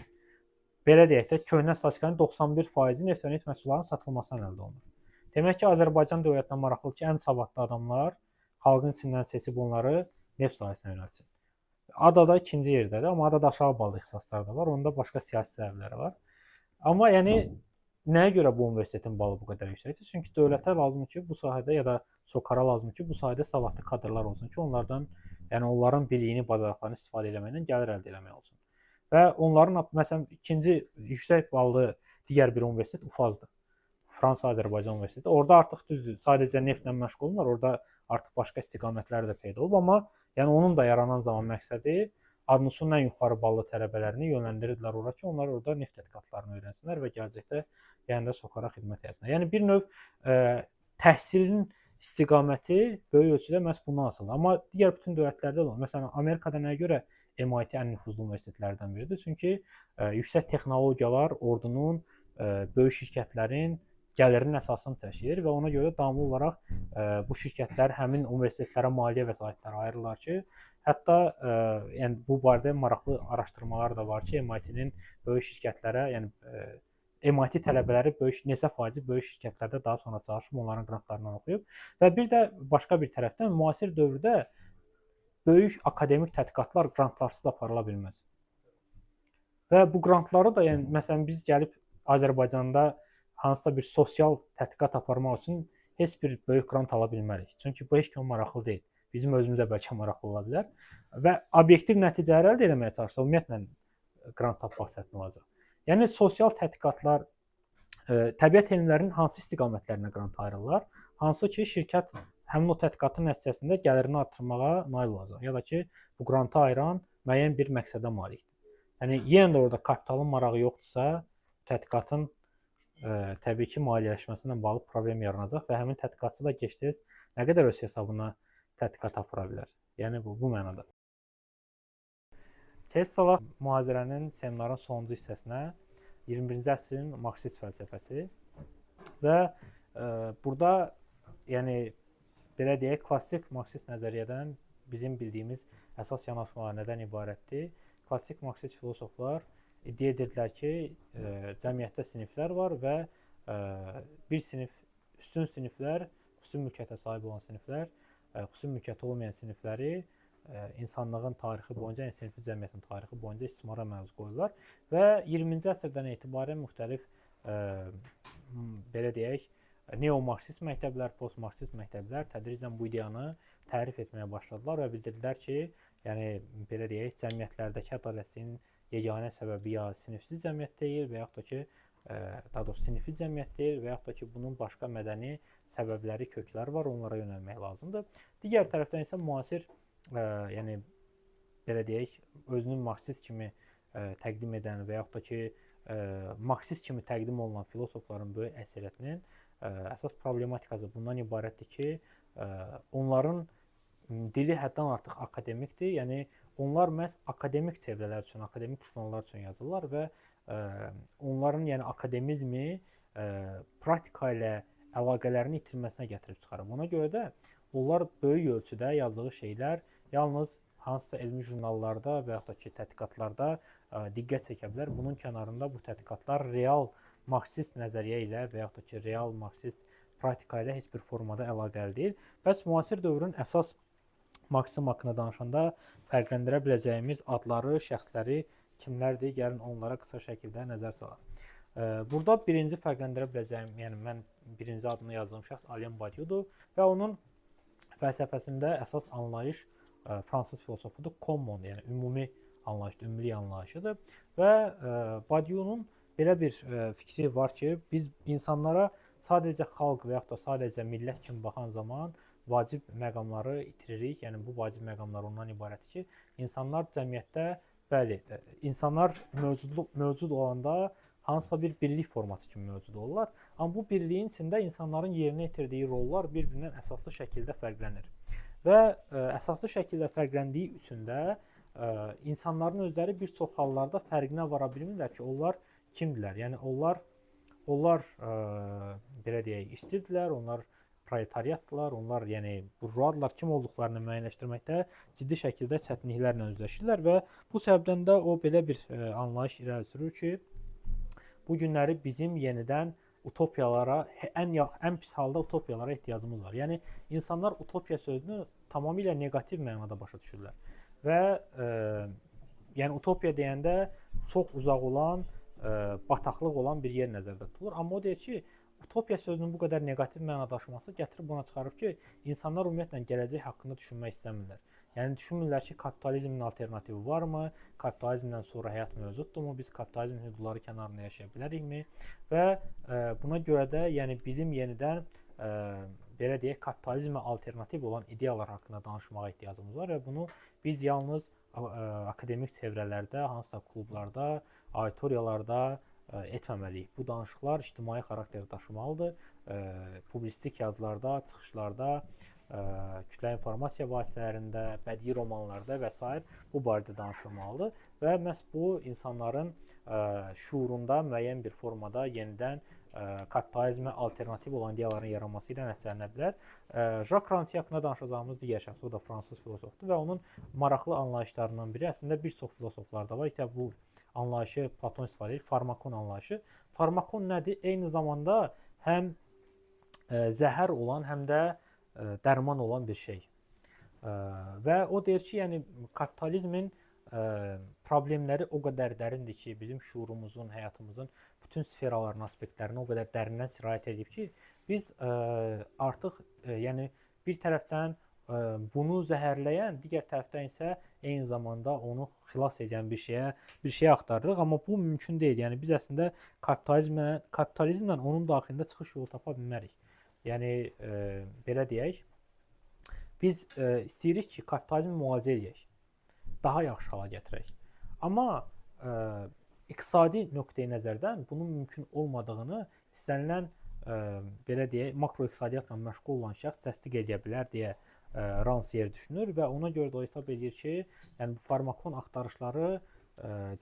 belə deyək də, köhnə statistikanın 91% neft və neft məhsullarının satılmasından əldə olunur. Demək ki, Azərbaycan dövlətinə maraqlıdır ki, ən savadlı adamlar xalqın içindən seçib onları neft sahəsinə yönəltsin. Adada ikinci yerdədir, amma adada aşağı ballı ixtisaslar da var, onda başqa siyasi səbəbləri var. Amma yəni nəyə görə bu universitetin balı bu qədər yüksəkdir? Çünki dövlətə lazımdır ki, bu sahədə ya da SOCAR-a lazımdır ki, bu sahədə savadlı kadrlar olsun ki, onlardan, yəni onların biliyini, bacarıqlarını istifadə etməklə gəlir əldə etmək olsun. Və onların məsələn ikinci yüksək ballı digər bir universitet UFAZ-dır. Fransa-Azərbaycan Universiteti. Orada artıq düzdür, sadəcə neftlə məşğul olurlar. Orada artıq başqa istiqamətlər də peyda olub, amma yəni onun da yaranan zaman məqsədi Adnusun ən yuxarı ballı tələbələrini yönləndirdilər ora ki, onlar orada neft tədqiqatlarını öyrənsinlər və gələcəkdə yəni də SOCAR-a xidmət etsinlər. Yəni bir növ təhsilin istiqaməti böyük ölçüdə məhz bundan asılıdır. Amma digər bütün dövlətlərdə də, məsələn, Amerikada nəyə görə MIT ən nüfuzlu universitetlərdən biridir? Çünki yüksək texnologiyalar ordunun, böyük şirkətlərin gəlirinin əsasını təşkil edir və ona görə davamlı olaraq bu şirkətlər həmin universitetlərə maliyyə vəsaitləri ayırırlar ki, hətta yəni bu barədə maraqlı araşdırmalar da var ki, MIT-nin böyük şirkətlərə, yəni MIT tələbələri neçə faizi böyük şirkətlərdə daha sonra çalışıb onların qrantlarından oxuyub və bir də başqa bir tərəfdən müasir dövrdə böyük akademik tədqiqatlar qrantlarsız aparıla bilməz. Və bu qrantları da, yəni məsələn biz gəlib Azərbaycanda hansısa bir sosial tədqiqat aparmaq üçün heç bir böyük qrant ala bilmərik. Çünki bu heç kimə maraqlı deyil. Bizim özümüzə bəlkə maraqlı ola bilər və obyektiv nəticələr əldə etməyə çalışsa, ümumiyyətlə qrant tapmaq çətin olacaq. Yəni sosial tədqiqatlar təbiət elmlərinin hansı istiqamətlərinə qrant ayırırlar? Hansı ki, şirkət həmin o tədqiqatın nəticəsində gəlirini artırmağa nail olacaq ya da ki, bu qrantı ayıran müəyyən bir məqsədə malikdir. Yəni yenə də orada kapitalın marağı yoxdursa, tədqiqatın təbii ki, maliyyələşməsi ilə bağlı problem yaranacaq və həmin tədqiqatçı da gec-tez nə qədər öz hesabına tədqiqat apara bilər. Yəni bu mənada. Tez salaq mühazirənin, seminarın sonuncu hissəsinə 21-ci əsrin Marksist fəlsəfəsi və burada yəni belə deyək, klassik Marksist nəzəriyyədən bizim bildiyimiz əsas yanaşmalar nədən ibarətdir? Klassik Marksist filosoflar iddia edirlər ki, cəmiyyətdə siniflər var və bir sinif, üstün siniflər, xüsusi mülkiyyətə sahib olan siniflər, xüsusi mülkiyyəti olmayan sinifləri insanlığın tarixi boyunca, yəni sinifli cəmiyyətin tarixi boyunca istismara məruz qoyurlar və 20-ci əsrdən etibarən müxtəlif belə deyək, neo-marksist məktəblər, post-marksist məktəblər tədricən bu ideyanı tərif etməyə başladılar və bildirdilər ki, yəni belə deyək, cəmiyyətlərdəki ədalətsizliyin yeganə səbəbi ya sinifsiz cəmiyyət deyil və yaxud da ki, daha doğrusu sinifli cəmiyyət deyil və yaxud da ki, bunun başqa mədəni səbəbləri, kökləri var, onlara yönəlmək lazımdır. Digər tərəfdən isə müasir, yəni belə deyək, özünün marksist kimi təqdim edən və yaxud da ki, marksist kimi təqdim olunan filosofların böyük əksəriyyətinin əsas problematikası bundan ibarətdir ki, onların dili həddən artıq akademikdir, yəni onlar məhz akademik çevrələr üçün, akademik jurnallar üçün yazırlar və onların yəni akademizmi praktika ilə əlaqələrini itirməsinə gətirib çıxarır. Buna görə də onlar böyük ölçüdə yazdığı şeylər yalnız hansısa elmi jurnallarda və yaxud da ki, tədqiqatlarda diqqət çəkə bilər. Bunun kənarında bu tədqiqatlar real marksist nəzəriyyə ilə və yaxud da ki, real marksist praktika ilə heç bir formada əlaqəli deyil. Bəs müasir dövrün əsas Marksizm haqqında danışanda fərqləndirə biləcəyimiz adları, şəxsləri kimlərdir? Gəlin onlara qısa şəkildə nəzər salaq. Burada birinci fərqləndirə biləcəyim, yəni mən birinci adını yazdığım şəxs Alain Badiou'dur və onun fəlsəfəsində əsas anlayış fransız filosofudur, common, yəni ümumi anlayışdır, ümumilik anlayışıdır və Badiou'nun belə bir fikri var ki, biz insanlara sadəcə xalq və yaxud da sadəcə millət kimi baxan zaman vacib məqamları itiririk. Yəni bu vacib məqamlar ondan ibarətdir ki, insanlar cəmiyyətdə, bəli, insanlar mövcud olanda hansısa bir birlik forması kimi mövcud olurlar. Amma bu birliyin içində insanların yerinə yetirdiyi rollar bir-birindən əsaslı şəkildə fərqlənir. Və əsaslı şəkildə fərqləndiyi üçün də insanların özləri bir çox hallarda fərqinə vara bilmirlər ki, onlar kimdirlər. Yəni onlar belə deyək, işçidirlər, onlar proletariatdırlar, onlar yəni burjuadırlar, kim olduqlarını müəyyənləşdirməkdə ciddi şəkildə çətinliklərlə üzləşirlər və bu səbəbdən də o belə bir anlayış irəli sürür ki, bu günləri bizim yenidən utopiyalara, ən pis halda utopiyalara ehtiyacımız var. Yəni insanlar utopiya sözünü tamamilə neqativ mənada başa düşürlər. Və yəni utopiya deyəndə çox uzaq olan, bataqlıq olan bir yer nəzərdə tutulur. Amma o deyir ki, utopiya sözünün bu qədər neqativ məna daşıması gətirib ona çıxarıb ki, insanlar ümumiyyətlə gələcək haqqında düşünmək istəmirlər. Yəni düşünmürlər ki, kapitalizmin alternativi varmı? Kapitalizmdən sonra həyat mövcuddurmu? Biz kapitalizmin hüdudları kənarında yaşaya bilərikmi? Və buna görə də yəni bizim yenidən belə deyək, kapitalizmə alternativ olan ideyalar haqqında danışmağa ehtiyacımız var və bunu biz yalnız akademik çevrələrdə, hansısa klublarda, auditoriyalarda etməməliyik. Bu danışıqlar ictimai xarakter daşımalıdır. Publisistik yazılarda, çıxışlarda, kütləvi informasiya vasitələrində, bədii romanlarda və s. bu barədə danışılmalıdır və məhz bu insanların şuurunda müəyyən bir formada yenidən kapitalizmə alternativ olan ideyaların yaranması ilə nəticələnə bilər. Jacques Rancière haqqında danışacağımız digər şəxs, o da fransız filosofdur və onun maraqlı anlayışlarından biri əslində bir çox filosoflarda var. İşte bu anlayışı Platon istifadə edir, farmakon anlayışı. Farmakon nədir? Eyni zamanda həm zəhər olan, həm də dərman olan bir şey. Və o deyir ki, yəni kapitalizmin problemləri o qədər dərindir ki, bizim şuurumuzun, həyatımızın bütün sferaların, aspektlərinə o qədər dərindən sirayət edib ki, biz artıq yəni bir tərəfdən bunu zəhərləyən, digər tərəfdən isə eyni zamanda onu xilas edən bir şeyə axtarırıq, amma bu mümkün deyil. Yəni biz əslində kapitalizmlə onun daxilində çıxış yolu tapa bilmərik. Yəni belə deyək, biz istəyirik ki, kapitalizmi müalicə edək, daha yaxşı hala gətirək. Amma iqtisadi nöqteyi nəzərdən bunun mümkün olmadığını istənilən belə deyək, makroiqtisadiyyatla məşğul olan şəxs təsdiq edə bilər deyə Rancière düşünür və ona görə də o hesab edir ki, yəni bu farmakon axtarışları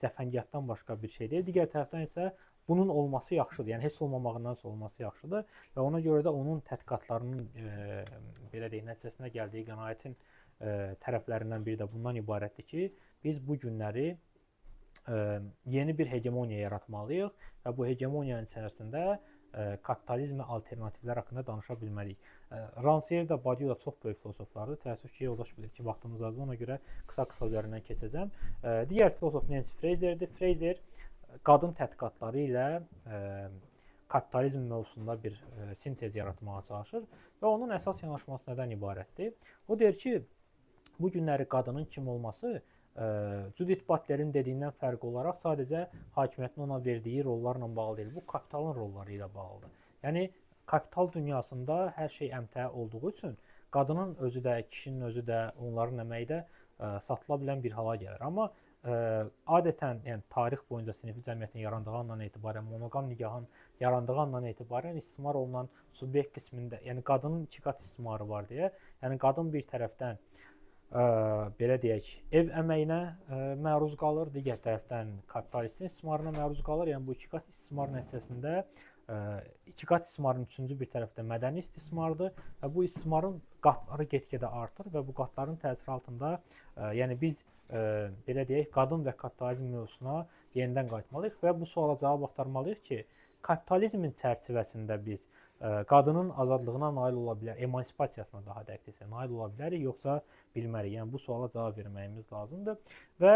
cəfəngiyatdan başqa bir şey deyil. Digər tərəfdən isə bunun olması yaxşıdır. Yəni heç olmamağından olması yaxşıdır və ona görə də onun tədqiqatlarının belə deyək, nəticəsinə gəldiyi qənaətin tərəflərindən biri də bundan ibarətdir ki, biz bu günləri yeni bir hegemoniya yaratmalıyıq və bu hegemoniyanın içərisində kapitalizmə alternativlər haqqında danışa bilməliyik. Rancière də, Badiou da çox böyük filosoflardır. Təəssüf ki, yoldaş bilir ki, vaxtımız azdır, ona görə qısa üzərindən keçəcəm. Digər filosof Nancy Fraser'dir. Fraser qadın tədqiqatları ilə kapitalizm mövzusunda bir sintez yaratmağa çalışır və onun əsas yanaşması nədən ibarətdir? O deyir ki, bu günləri qadının kim olması Judith Butler'in dediyindən fərqi olaraq sadəcə hakimiyyətin ona verdiyi rollarla bağlı deyil, bu kapitalın rolları ilə bağlıdır. Yəni kapital dünyasında hər şey əmtəə olduğu üçün qadının özü də, kişinin özü də, onların əməyi də satıla bilən bir hala gəlir. Amma adətən, yəni tarix boyunca sinifli cəmiyyətin yarandığı andan etibarən, monoqam nikahın yarandığı andan etibarən istismar olunan subyekt qismində, yəni qadının iki qat istismarı var deyə, yəni qadın bir tərəfdən belə deyək, ev əməyinə məruz qalır, digər tərəfdən kapitalistin istismarına məruz qalır. Yəni bu iki qat istismar nəticəsində iki qat istismarın üçüncü bir tərəfdə mədəni istismardır və bu istismarın qatları get-gedə artır və bu qatların təsiri altında yəni biz belə deyək, qadın və kapitalizm mövzusuna yenidən qayıtmalıyıq və bu suala cavab axtarmalıyıq ki, kapitalizmin çərçivəsində biz qadının azadlığına nail ola bilər, emansipasiyasına daha dəqiq desək, nail ola bilərik, yoxsa bilmərik. Yəni bu suala cavab verməyimiz lazımdır və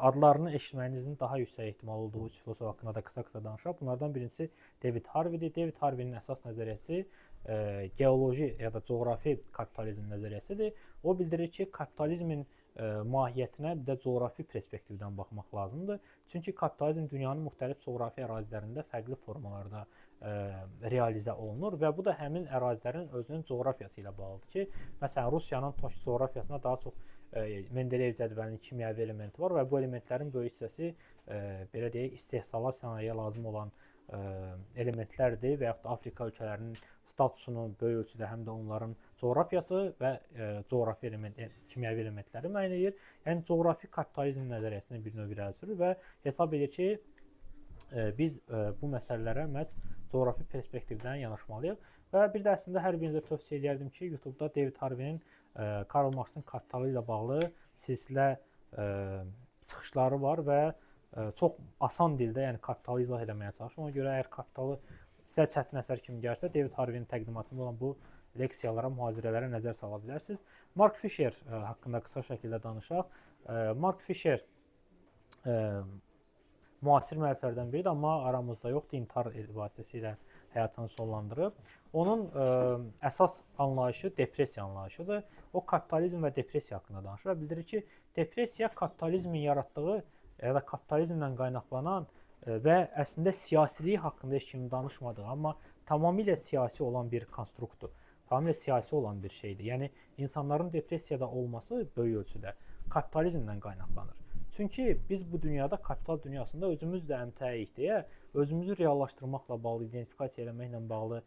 adlarını eşitməyinizin daha yüksək ehtimal olduğu üç filosof haqqında da qısa danışaq. Bunlardan birincisi David Harvey'dir. David Harvey'nin əsas nəzəriyyəsi geoloji ya da coğrafi kapitalizm nəzəriyyəsidir. O bildirir ki, kapitalizmin mahiyyətinə bir də coğrafi perspektivdən baxmaq lazımdır. Çünki kapitalizm dünyanın müxtəlif coğrafi ərazilərində fərqli formalarda realizə olunur və bu da həmin ərazilərin özünün coğrafiyası ilə bağlıdır ki, məsələn Rusiyanın coğrafiyasında daha çox Mendeleyev cədvəlinin kimyəvi elementi var və bu elementlərin böyük hissəsi belə deyək, istehsala, sənayeyə lazım olan elementlərdir və yaxud da Afrika ölkələrinin statusunu böyük ölçüdə həm də onların coğrafiyası və coğrafi kimyəvi elementləri müəyyən edir. Yəni coğrafi kapitalizm nəzəriyyəsini bir növ irəli sürür və hesab edir ki, biz bu məsələlərə məhz coğrafi perspektivdən yanaşmalıyıq. Və bir də əslində hər birinizə tövsiyə edərdim ki, YouTube-da David Harvey'nin Karl Marx'ın kapitalı ilə bağlı silsilə çıxışları var və çox asan dildə, yəni kapitalı izah etməyə çalışır. Ona görə əgər kapitalı sizə çətin əsər kimi gəlsə, David Harvey'nin təqdimatında olan bu leksiyalara, mühazirələrə nəzər sala bilərsiniz. Mark Fisher haqqında qısa şəkildə danışaq. Mark Fisher müasir müəlliflərdən biridir, amma aramızda yoxdur, intihar vasitəsilə həyatını sonlandırıb. Onun əsas anlayışı depressiya anlayışıdır. O kapitalizm və depressiya haqqında danışır və bildirir ki, depressiya kapitalizmin yaratdığı ya da kapitalizmlə qaynaqlanan və əslində siyasiliyi haqqında heç kimin danışmadığı, amma tamamilə siyasi olan bir konstruktdur. Tamamilə siyasi olan bir şeydir. Yəni insanların depressiyada olması böyük ölçüdə kapitalizmlə qaynaqlanır. Çünki biz bu dünyada, kapital dünyasında özümüz də əmtəyik deyə, özümüzü reallaşdırmaqla bağlı, identifikasiya eləməklə bağlı,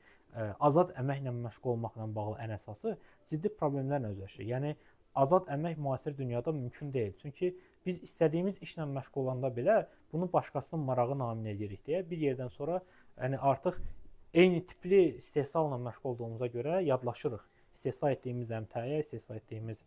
azad əməklə məşğul olmaqla bağlı ən əsası ciddi problemlərlə üzləşirik. Yəni azad əmək müasir dünyada mümkün deyil. Çünki biz istədiyimiz işlə məşğul olanda belə bunu başqasının marağı naminə edirik deyə bir yerdən sonra yəni artıq eyni tipli istehsalla məşğul olduğumuza görə yadlaşırıq. İstehsal etdiyimiz əmtəyə, istehsal etdiyimiz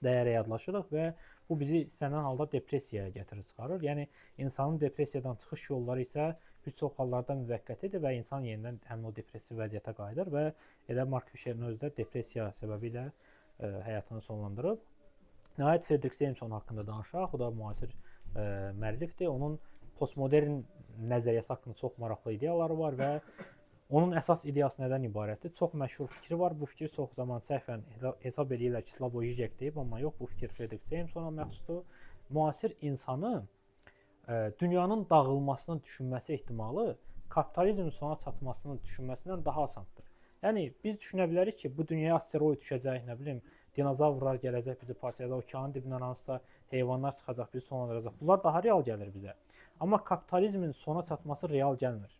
dəyərə yadlaşırıq və bu bizi istənilən halda depressiyaya gətirir, çıxarır. Yəni insanın depressiyadan çıxış yolları isə bir çox hallarda müvəqqətidir və insan yenidən həmin o depressiv vəziyyətə qayıdır və elə Mark Fisherin özü də depressiya səbəbilə həyatını sonlandırıb. Nəhayət Frederick Jameson haqqında danışaq. O da müasir müəllifdir. Onun postmodern nəzəriyyəsi haqqında çox maraqlı ideyaları var və onun əsas ideyası nədən ibarətdir? Çox məşhur fikri var. Bu fikir çox zaman səhvən hesab edirlər ki, Slavoj Žižek deyib, amma yox, bu fikir Frederick Jamesona məxsusdur. Müasir insanın dünyanın dağılmasını düşünməsi ehtimalı kapitalizmin sona çatmasını düşünməsindən daha asandır. Yəni biz düşünə bilərik ki, bu dünyaya asteroid düşəcək, nə bilim, dinozavrlar gələcək, bizi parçalayacaq, okeanın dibindən hansısa heyvanlar çıxacaq, bizi sonlandıracaq. Bunlar daha real gəlir bizə. Amma kapitalizmin sona çatması real gəlmir.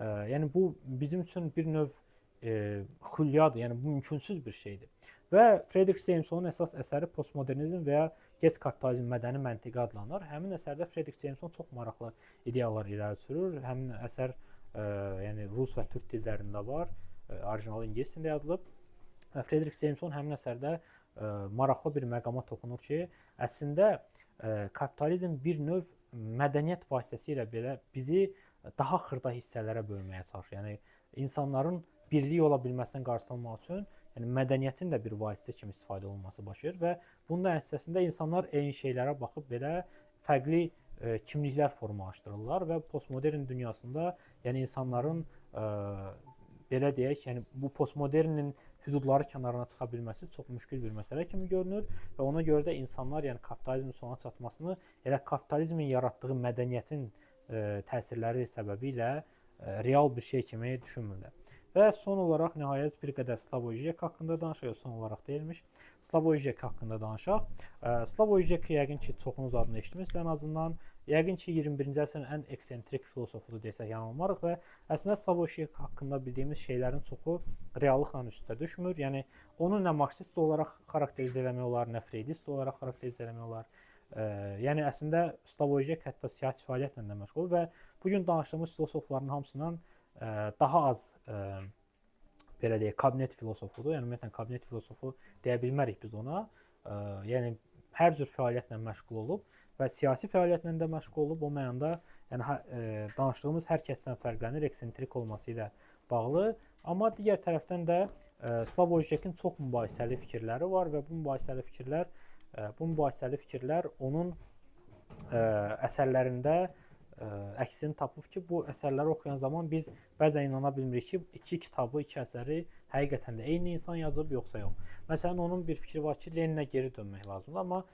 Yəni bu bizim üçün bir növ xülyadır, yəni bu mümkünsüz bir şeydir. Və Frederick Jamesonun əsas əsəri postmodernizm və ya gec kapitalizm mədəni məntiqi adlanır. Həmin əsərdə Frederick Jameson çox maraqlı ideyalar irəli sürür. Həmin əsər yəni rus və türk dillərində var, orijinal ingilis dilində yazılıb. Frederick Jameson həmin əsərdə maraqlı bir məqama toxunur ki, əslində kapitalizm bir növ mədəniyyət vasitəsilə belə bizi daha xırda hissələrə bölməyə çalışır. Yəni insanların birlik ola bilməsinin qarşısını almaq üçün yəni mədəniyyətin də bir vasitə kimi istifadə olunması baş verir və bunun nəticəsində insanlar eyni şeylərə baxıb belə fərqli kimliklər formalaşdırırlar və postmodern dünyasında yəni insanların belə deyək, yəni bu postmodernin hüdudları kənarına çıxa bilməsi çox müşkül bir məsələ kimi görünür və ona görə də insanlar yəni kapitalizmin sona çatmasını elə kapitalizmin yaratdığı mədəniyyətin təsirləri səbəbilə real bir şey kimi düşünmürlər. Və son olaraq nəhayət bir qədər Slavoj Žižek haqqında danışaq, son olaraq deyilmiş. Slavoj Žižek haqqında danışaq. Slavoj Žižek yəqin ki, çoxunuz adını eşitmişsiniz ən azından. Yəqin ki, 21-ci əsrin ən eksentrik filosofudur desək yanılmarıq və əslində Slavoj Žižek haqqında bildiyimiz şeylərin çoxu reallıqla üstə düşmür. Yəni onu nə marksist olaraq xarakterizə eləmək olar, nə freydist olaraq xarakterizə eləmək olar. Yəni əslində Slavoj Žižek hətta siyasi fəaliyyətlə də məşğul və bu gün danışdığımız filosofların hamısından daha az belə deyək, kabinet filosofudur. Yəni ümumiyyətlə kabinet filosofu deyə bilmərik biz ona. Yəni hər cür fəaliyyətlə məşğul olub və siyasi fəaliyyətlə də məşğul olub. O mənada yəni danışdığımız hər kəsdən fərqlənir, eksentrik olması ilə bağlı. Amma digər tərəfdən də Slavoj Žižekin çox mübahisəli fikirləri var və bu mübahisəli fikirlər onun əsərlərində əksini tapıb ki, bu əsərləri oxuyan zaman biz bəzən inana bilmirik ki, iki kitabı, iki əsəri həqiqətən də eyni insan yazıb, yoxsa yox. Məsələn, onun bir fikri var ki, Leninə geri dönmək lazımdır, amma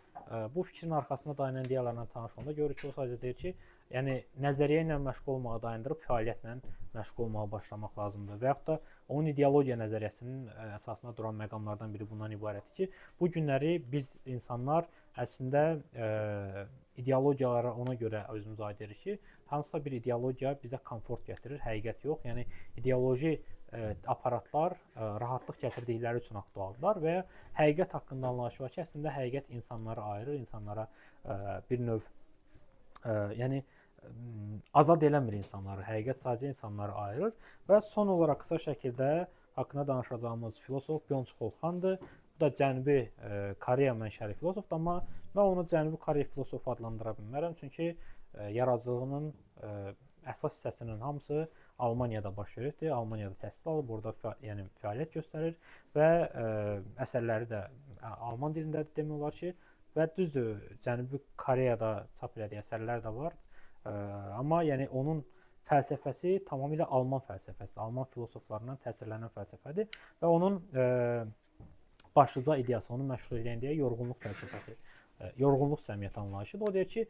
bu fikrin arxasında dayanan ideyalarla tanış olanda görürük ki, o sadəcə deyir ki, yəni nəzəriyyə ilə məşğul olmağı dayandırıb fəaliyyətlə məşğul olmağa başlamaq lazımdır. Və yaxud da onun ideologiya nəzəriyyəsinin əsasında duran məqamlardan biri bundan ibarətdir ki, bu günləri biz insanlar əslində ideologiyalara ona görə özümüz aid edirik ki, hansısa bir ideologiya bizə komfort gətirir, həqiqət yox. Yəni ideoloji aparatlar rahatlıq gətirdikləri üçün aktualdılar və həqiqət haqqında anlayış var ki, əslində həqiqət insanları ayırır, insanlara bir növ yəni azad eləmir insanları, həqiqət sadəcə insanları ayırır və son olaraq qısa şəkildə haqqında danışacağımız filosof Byung-Chul Handır. Bu da Cənubi Koreya mənşəli filosofdur, amma mən onu Cənubi Koreya filosofu adlandıra bilmərəm, çünki yaradıcılığının əsas hissəsinin hamısı Almaniyada baş verirdi. Almaniyada təhsil alıb, burada yəni fəaliyyət göstərir və əsərləri də alman dilindədir demək olar ki, və düzdür, Cənubi Koreyada çap elədiyi əsərlər də var. Amma yəni onun fəlsəfəsi tamamilə Alman fəlsəfəsidir. Alman filosoflarından təsirlənən fəlsəfədir və onun başlıca ideyası, onu məşhur edən ideya yorğunluq fəlsəfəsi, yorğunluq cəmiyyəti anlayışıdır. O deyir ki,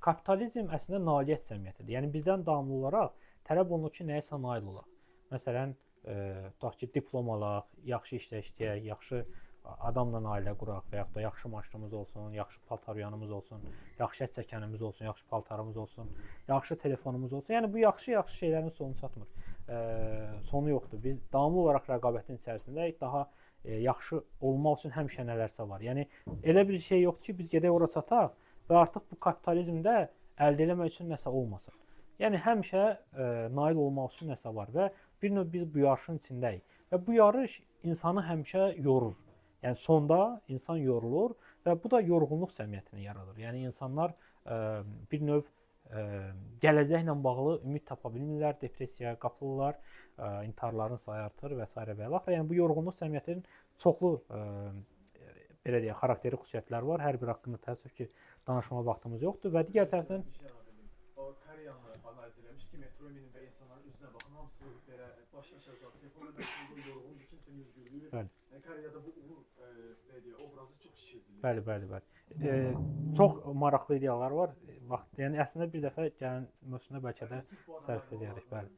kapitalizm əslində nailiyyət cəmiyyətidir. Yəni bizdən davamlı olaraq tələb olunur ki, nəyəsə nail olaq. Məsələn, tutaq ki, diplom alaq, yaxşı işlə işləyək, yaxşı adamla ailə quraq və yaxud da yaxşı maşınımız olsun, yaxşı paltaryanımız olsun, yaxşı ət çəkənimiz olsun, yaxşı paltarımız olsun, yaxşı telefonumuz olsun. Yəni bu yaxşı şeylərin sonu çatmır. Sonu yoxdur. Biz davamlı olaraq rəqabətin içərisindəyik. Daha yaxşı olmaq üçün həmişə nələrsə var. Yəni elə bir şey yoxdur ki, biz gedək ora çataq və artıq bu kapitalizmdə əldə etmək üçün nəsə olmasın. Yəni həmişə nail olmaq üçün nəsə var və bir növ biz bu yarışın içindəyik. Və bu yarış insanı həmişə yorur. Yəni sonda insan yorulur və bu da yorğunluq cəmiyyətini yaradır. Yəni insanlar bir növ gələcəklə bağlı ümid tapa bilmirlər, depressiyaya qapılırlar, intiharların sayı artır və s. və ilaxır. Yəni bu yorğunluq cəmiyyətinin çoxlu belə deyək, xarakteri xüsusiyyətləri var. Hər bir haqqında təəssüf ki, danışmağa vaxtımız yoxdur və digər tərəfdən o Koreyanı analiz eləmiş ki, metro minin və insanların üzünə baxın, hamısı belə başlaşacaq, telefona məşğul, yorğundur, kimsə yüz gülür. Yəni Koreyada bu obrazı çox şişirdilir. Bəli. Çox maraqlı ideyalar var. Yəni əslində bir dəfə gələn mövzusuna bəlkə də sərf edərik. Bəli.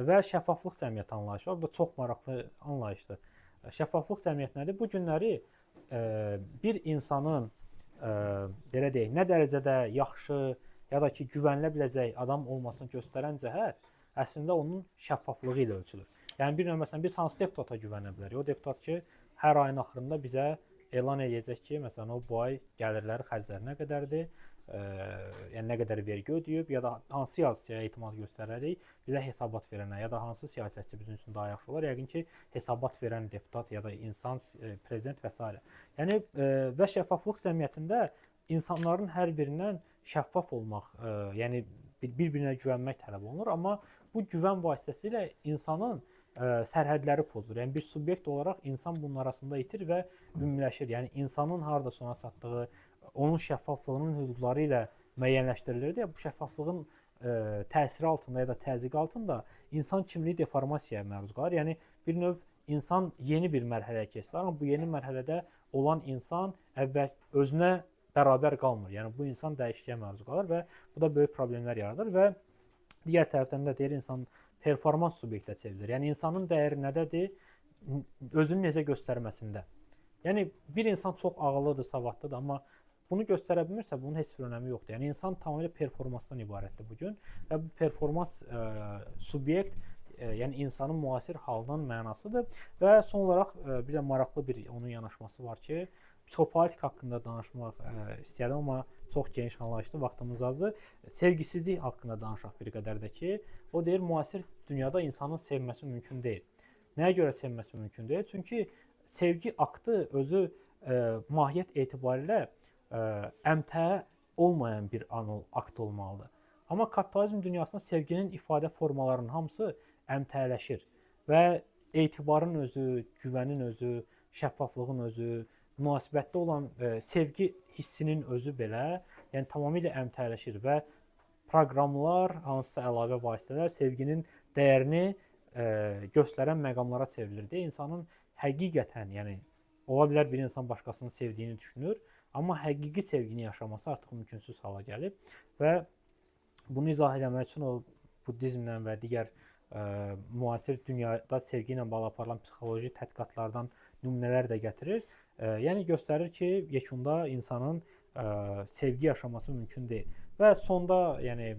Və şəffaflıq cəmiyyəti anlayışı var. Bu da çox maraqlı anlayışdır. Şəffaflıq cəmiyyəti nədir? Bu günləri bir insanın belə deyək, nə dərəcədə yaxşı ya da ki, güvənilə biləcək adam olmasını göstərən cəhət əslində onun şəffaflığı ilə ölçülür. Yəni bir növ məsələn biz hansı deputata güvənə bilərik? O deputat ki, hər ayın axırında bizə elan edəcək ki, məsələn o bu ay gəlirləri, xərcləri nə qədərdir? Yəni nə qədər vergi ödəyib ya da hansı siyasətçiyə etimad göstərərik, bizə hesabat verənə ya da hansı siyasətçi bizim üçün daha yaxşı olar? Yəqin ki, hesabat verən deputat ya da insan, prezident və s. Yəni və şəffaflıq cəmiyyətində insanların hər birindən şəffaf olmaq, yəni bir-birinə güvənmək tələb olunur, amma bu güvən vasitəsilə insanın sərhədləri pozulur. Yəni bir subyekt olaraq insan bunun arasında itir və ümumiləşir. Yəni insanın harda sona çatdığı, onun şəffaflığının hüdudları ilə müəyyənləşdirilirdi. Bu şəffaflığın təsiri altında ya da təzyiq altında insan kimliyi deformasiyaya məruz qalır. Yəni bir növ insan yeni bir mərhələyə keçir. Amma bu yeni mərhələdə olan insan əvvəl özünə bərabər qalmır. Yəni bu insan dəyişikliyə məruz qalır və bu da böyük problemlər yaradır və digər tərəfdən də deyir insan performans subyektə çevrilir. Yəni insanın dəyəri nədədir? Özünü necə göstərməsində. Yəni bir insan çox ağıllıdır, savadlıdır, amma bunu göstərə bilmirsə, bunun heç bir önəmi yoxdur. Yəni insan tamamilə performansdan ibarətdir bu gün və bu performans subyekt, yəni insanın müasir halının mənasıdır və son olaraq bir də maraqlı bir onun yanaşması var ki, psixopolitika haqqında danışmaq istəyirəm, amma çox geniş anlayışlı, vaxtımız azdır. Sevgisizlik haqqında danışaq bir qədər də ki, o deyir, müasir dünyada insanın sevməsi mümkün deyil. Nəyə görə sevməsi mümkün deyil? Çünki sevgi aktı özü mahiyyət etibarilə əmtəə olmayan bir akt olmalıdır. Amma kapitalizm dünyasında sevginin ifadə formalarının hamısı əmtələşir və etibarın özü, güvənin özü, şəffaflığın özü, münasibətdə olan sevgi hissinin özü belə, yəni tamamilə əmtələşir və proqramlar, hansısa əlavə vasitələr sevginin dəyərini göstərən məqamlara çevrilirdi. İnsanın həqiqətən, yəni ola bilər bir insan başqasını sevdiyini düşünür, amma həqiqi sevgini yaşaması artıq mümkünsüz hala gəlib və Bunu izah etmək üçün o buddizmlə və digər müasir dünyada sevgi ilə bağlı aparılan psixoloji tədqiqatlardan nümunələr də gətirir. Yəni göstərir ki, yekunda insanın sevgi yaşaması mümkün deyil. Və sonda, yəni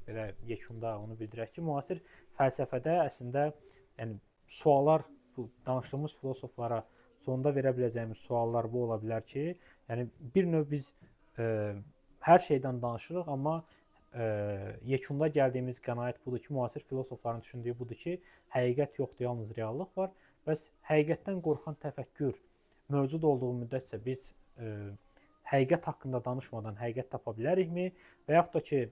belə yekunda onu bildirək ki, müasir fəlsəfədə əslində yəni suallar, bu danışdığımız filosoflara sonda verə biləcəyimiz suallar bu ola bilər ki, yəni bir növ biz hər şeydən danışırıq, amma yekunda gəldiyimiz qənaət budur ki, müasir filosofların düşündüyü budur ki, həqiqət yoxdur, yalnız reallıq var. Bəs həqiqətdən qorxan təfəkkür mövcud olduğu müddətcə biz həqiqət haqqında danışmadan həqiqət tapa bilərikmi? Və yaxud da ki,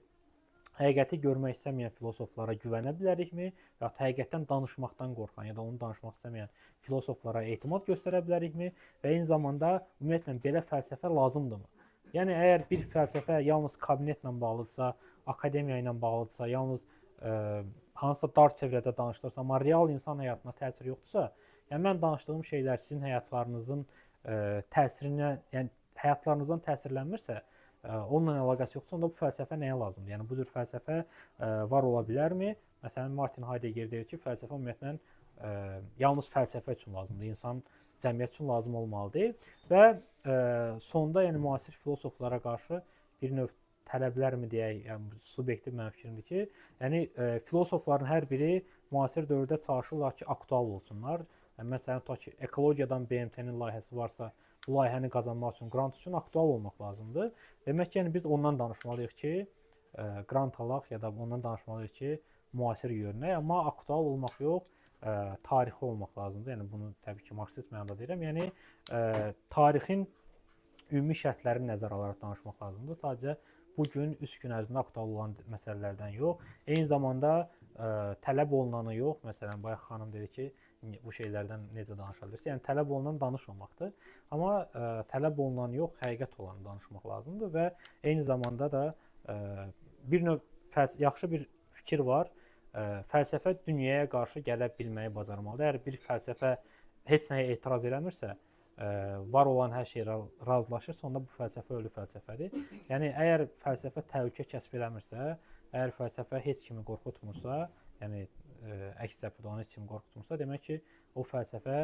həqiqəti görmək istəməyən filosoflara güvənə bilərikmi? Və yaxud həqiqətdən danışmaqdan qorxan ya da onu danışmaq istəməyən filosoflara etimad göstərə bilərikmi? Və eyni zamanda ümumiyyətlə belə fəlsəfə lazımdırmı? Yəni əgər bir fəlsəfə yalnız kabinetlə bağlıdırsa, akademiya ilə bağlıdırsa, yalnız hansısa dar çevrədə danışılırsa, amma real insan həyatına təsir yoxdursa, yəni mən danışdığım şeylər sizin həyatlarınızın təsirinə, yəni həyatlarınızdan təsirlənmirsə, onunla əlaqəsi yoxdursa, onda bu fəlsəfə nəyə lazımdır? Yəni bu cür fəlsəfə var ola bilərmi? Məsələn, Martin Heidegger deyir ki, fəlsəfə ümumiyyətlə yalnız fəlsəfə üçün lazımdır. İnsan cəmiyyət üçün lazım olmalı deyil və sonda yəni müasir filosoflara qarşı bir növ tələblərmi deyək, yəni subyektiv mənim fikrimdir ki, yəni filosofların hər biri müasir dövrdə çalışırlar ki, aktual olsunlar. Yəni məsələn, tutaq ki, ekologiyadan BMT-nin layihəsi varsa, bu layihəni qazanmaq üçün, qrant üçün aktual olmaq lazımdır. Demək ki, yəni biz ondan danışmalıyıq ki, qrant alaq ya da ondan danışmalıyıq ki, müasir görünək, amma aktual olmaq yox, tarixi olmaq lazımdır. Yəni bunu təbii ki, marksist mənada deyirəm. Yəni tarixin ümumi şərtlərini nəzərə alaraq danışmaq lazımdır. Sadəcə bu gün 3 gün ərzində aktual olan məsələlərdən yox, eyni zamanda tələb olunanı yox. Məsələn, bayaq xanım dedi ki, bu şeylərdən necə danışa bilirsiniz? Yəni tələb olunan danışmamaqdır. Amma tələb olunan yox, həqiqət olanı danışmaq lazımdır və eyni zamanda da bir növ yaxşı bir fikir var. Fəlsəfə dünyaya qarşı gələ bilməyi bacarmalıdır. Əgər bir fəlsəfə heç nəyə etiraz eləmirsə, var olan hər şeyə razılaşırsa, onda bu fəlsəfə ölü fəlsəfədir. Yəni əgər fəlsəfə təhlükə kəsb eləmirsə, əgər fəlsəfə heç kimi qorxutmursa, yəni əks təpədə onu heç kimi qorxutmursa, demək ki, o fəlsəfə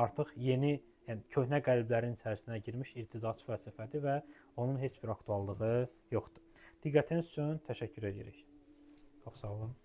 artıq yeni, yəni köhnə qəliblərin içərisinə girmiş irticaçı fəlsəfədir və onun heç bir aktuallığı yoxdur. Diqqətiniz üçün təşəkkür edirik. Çox sağ olun.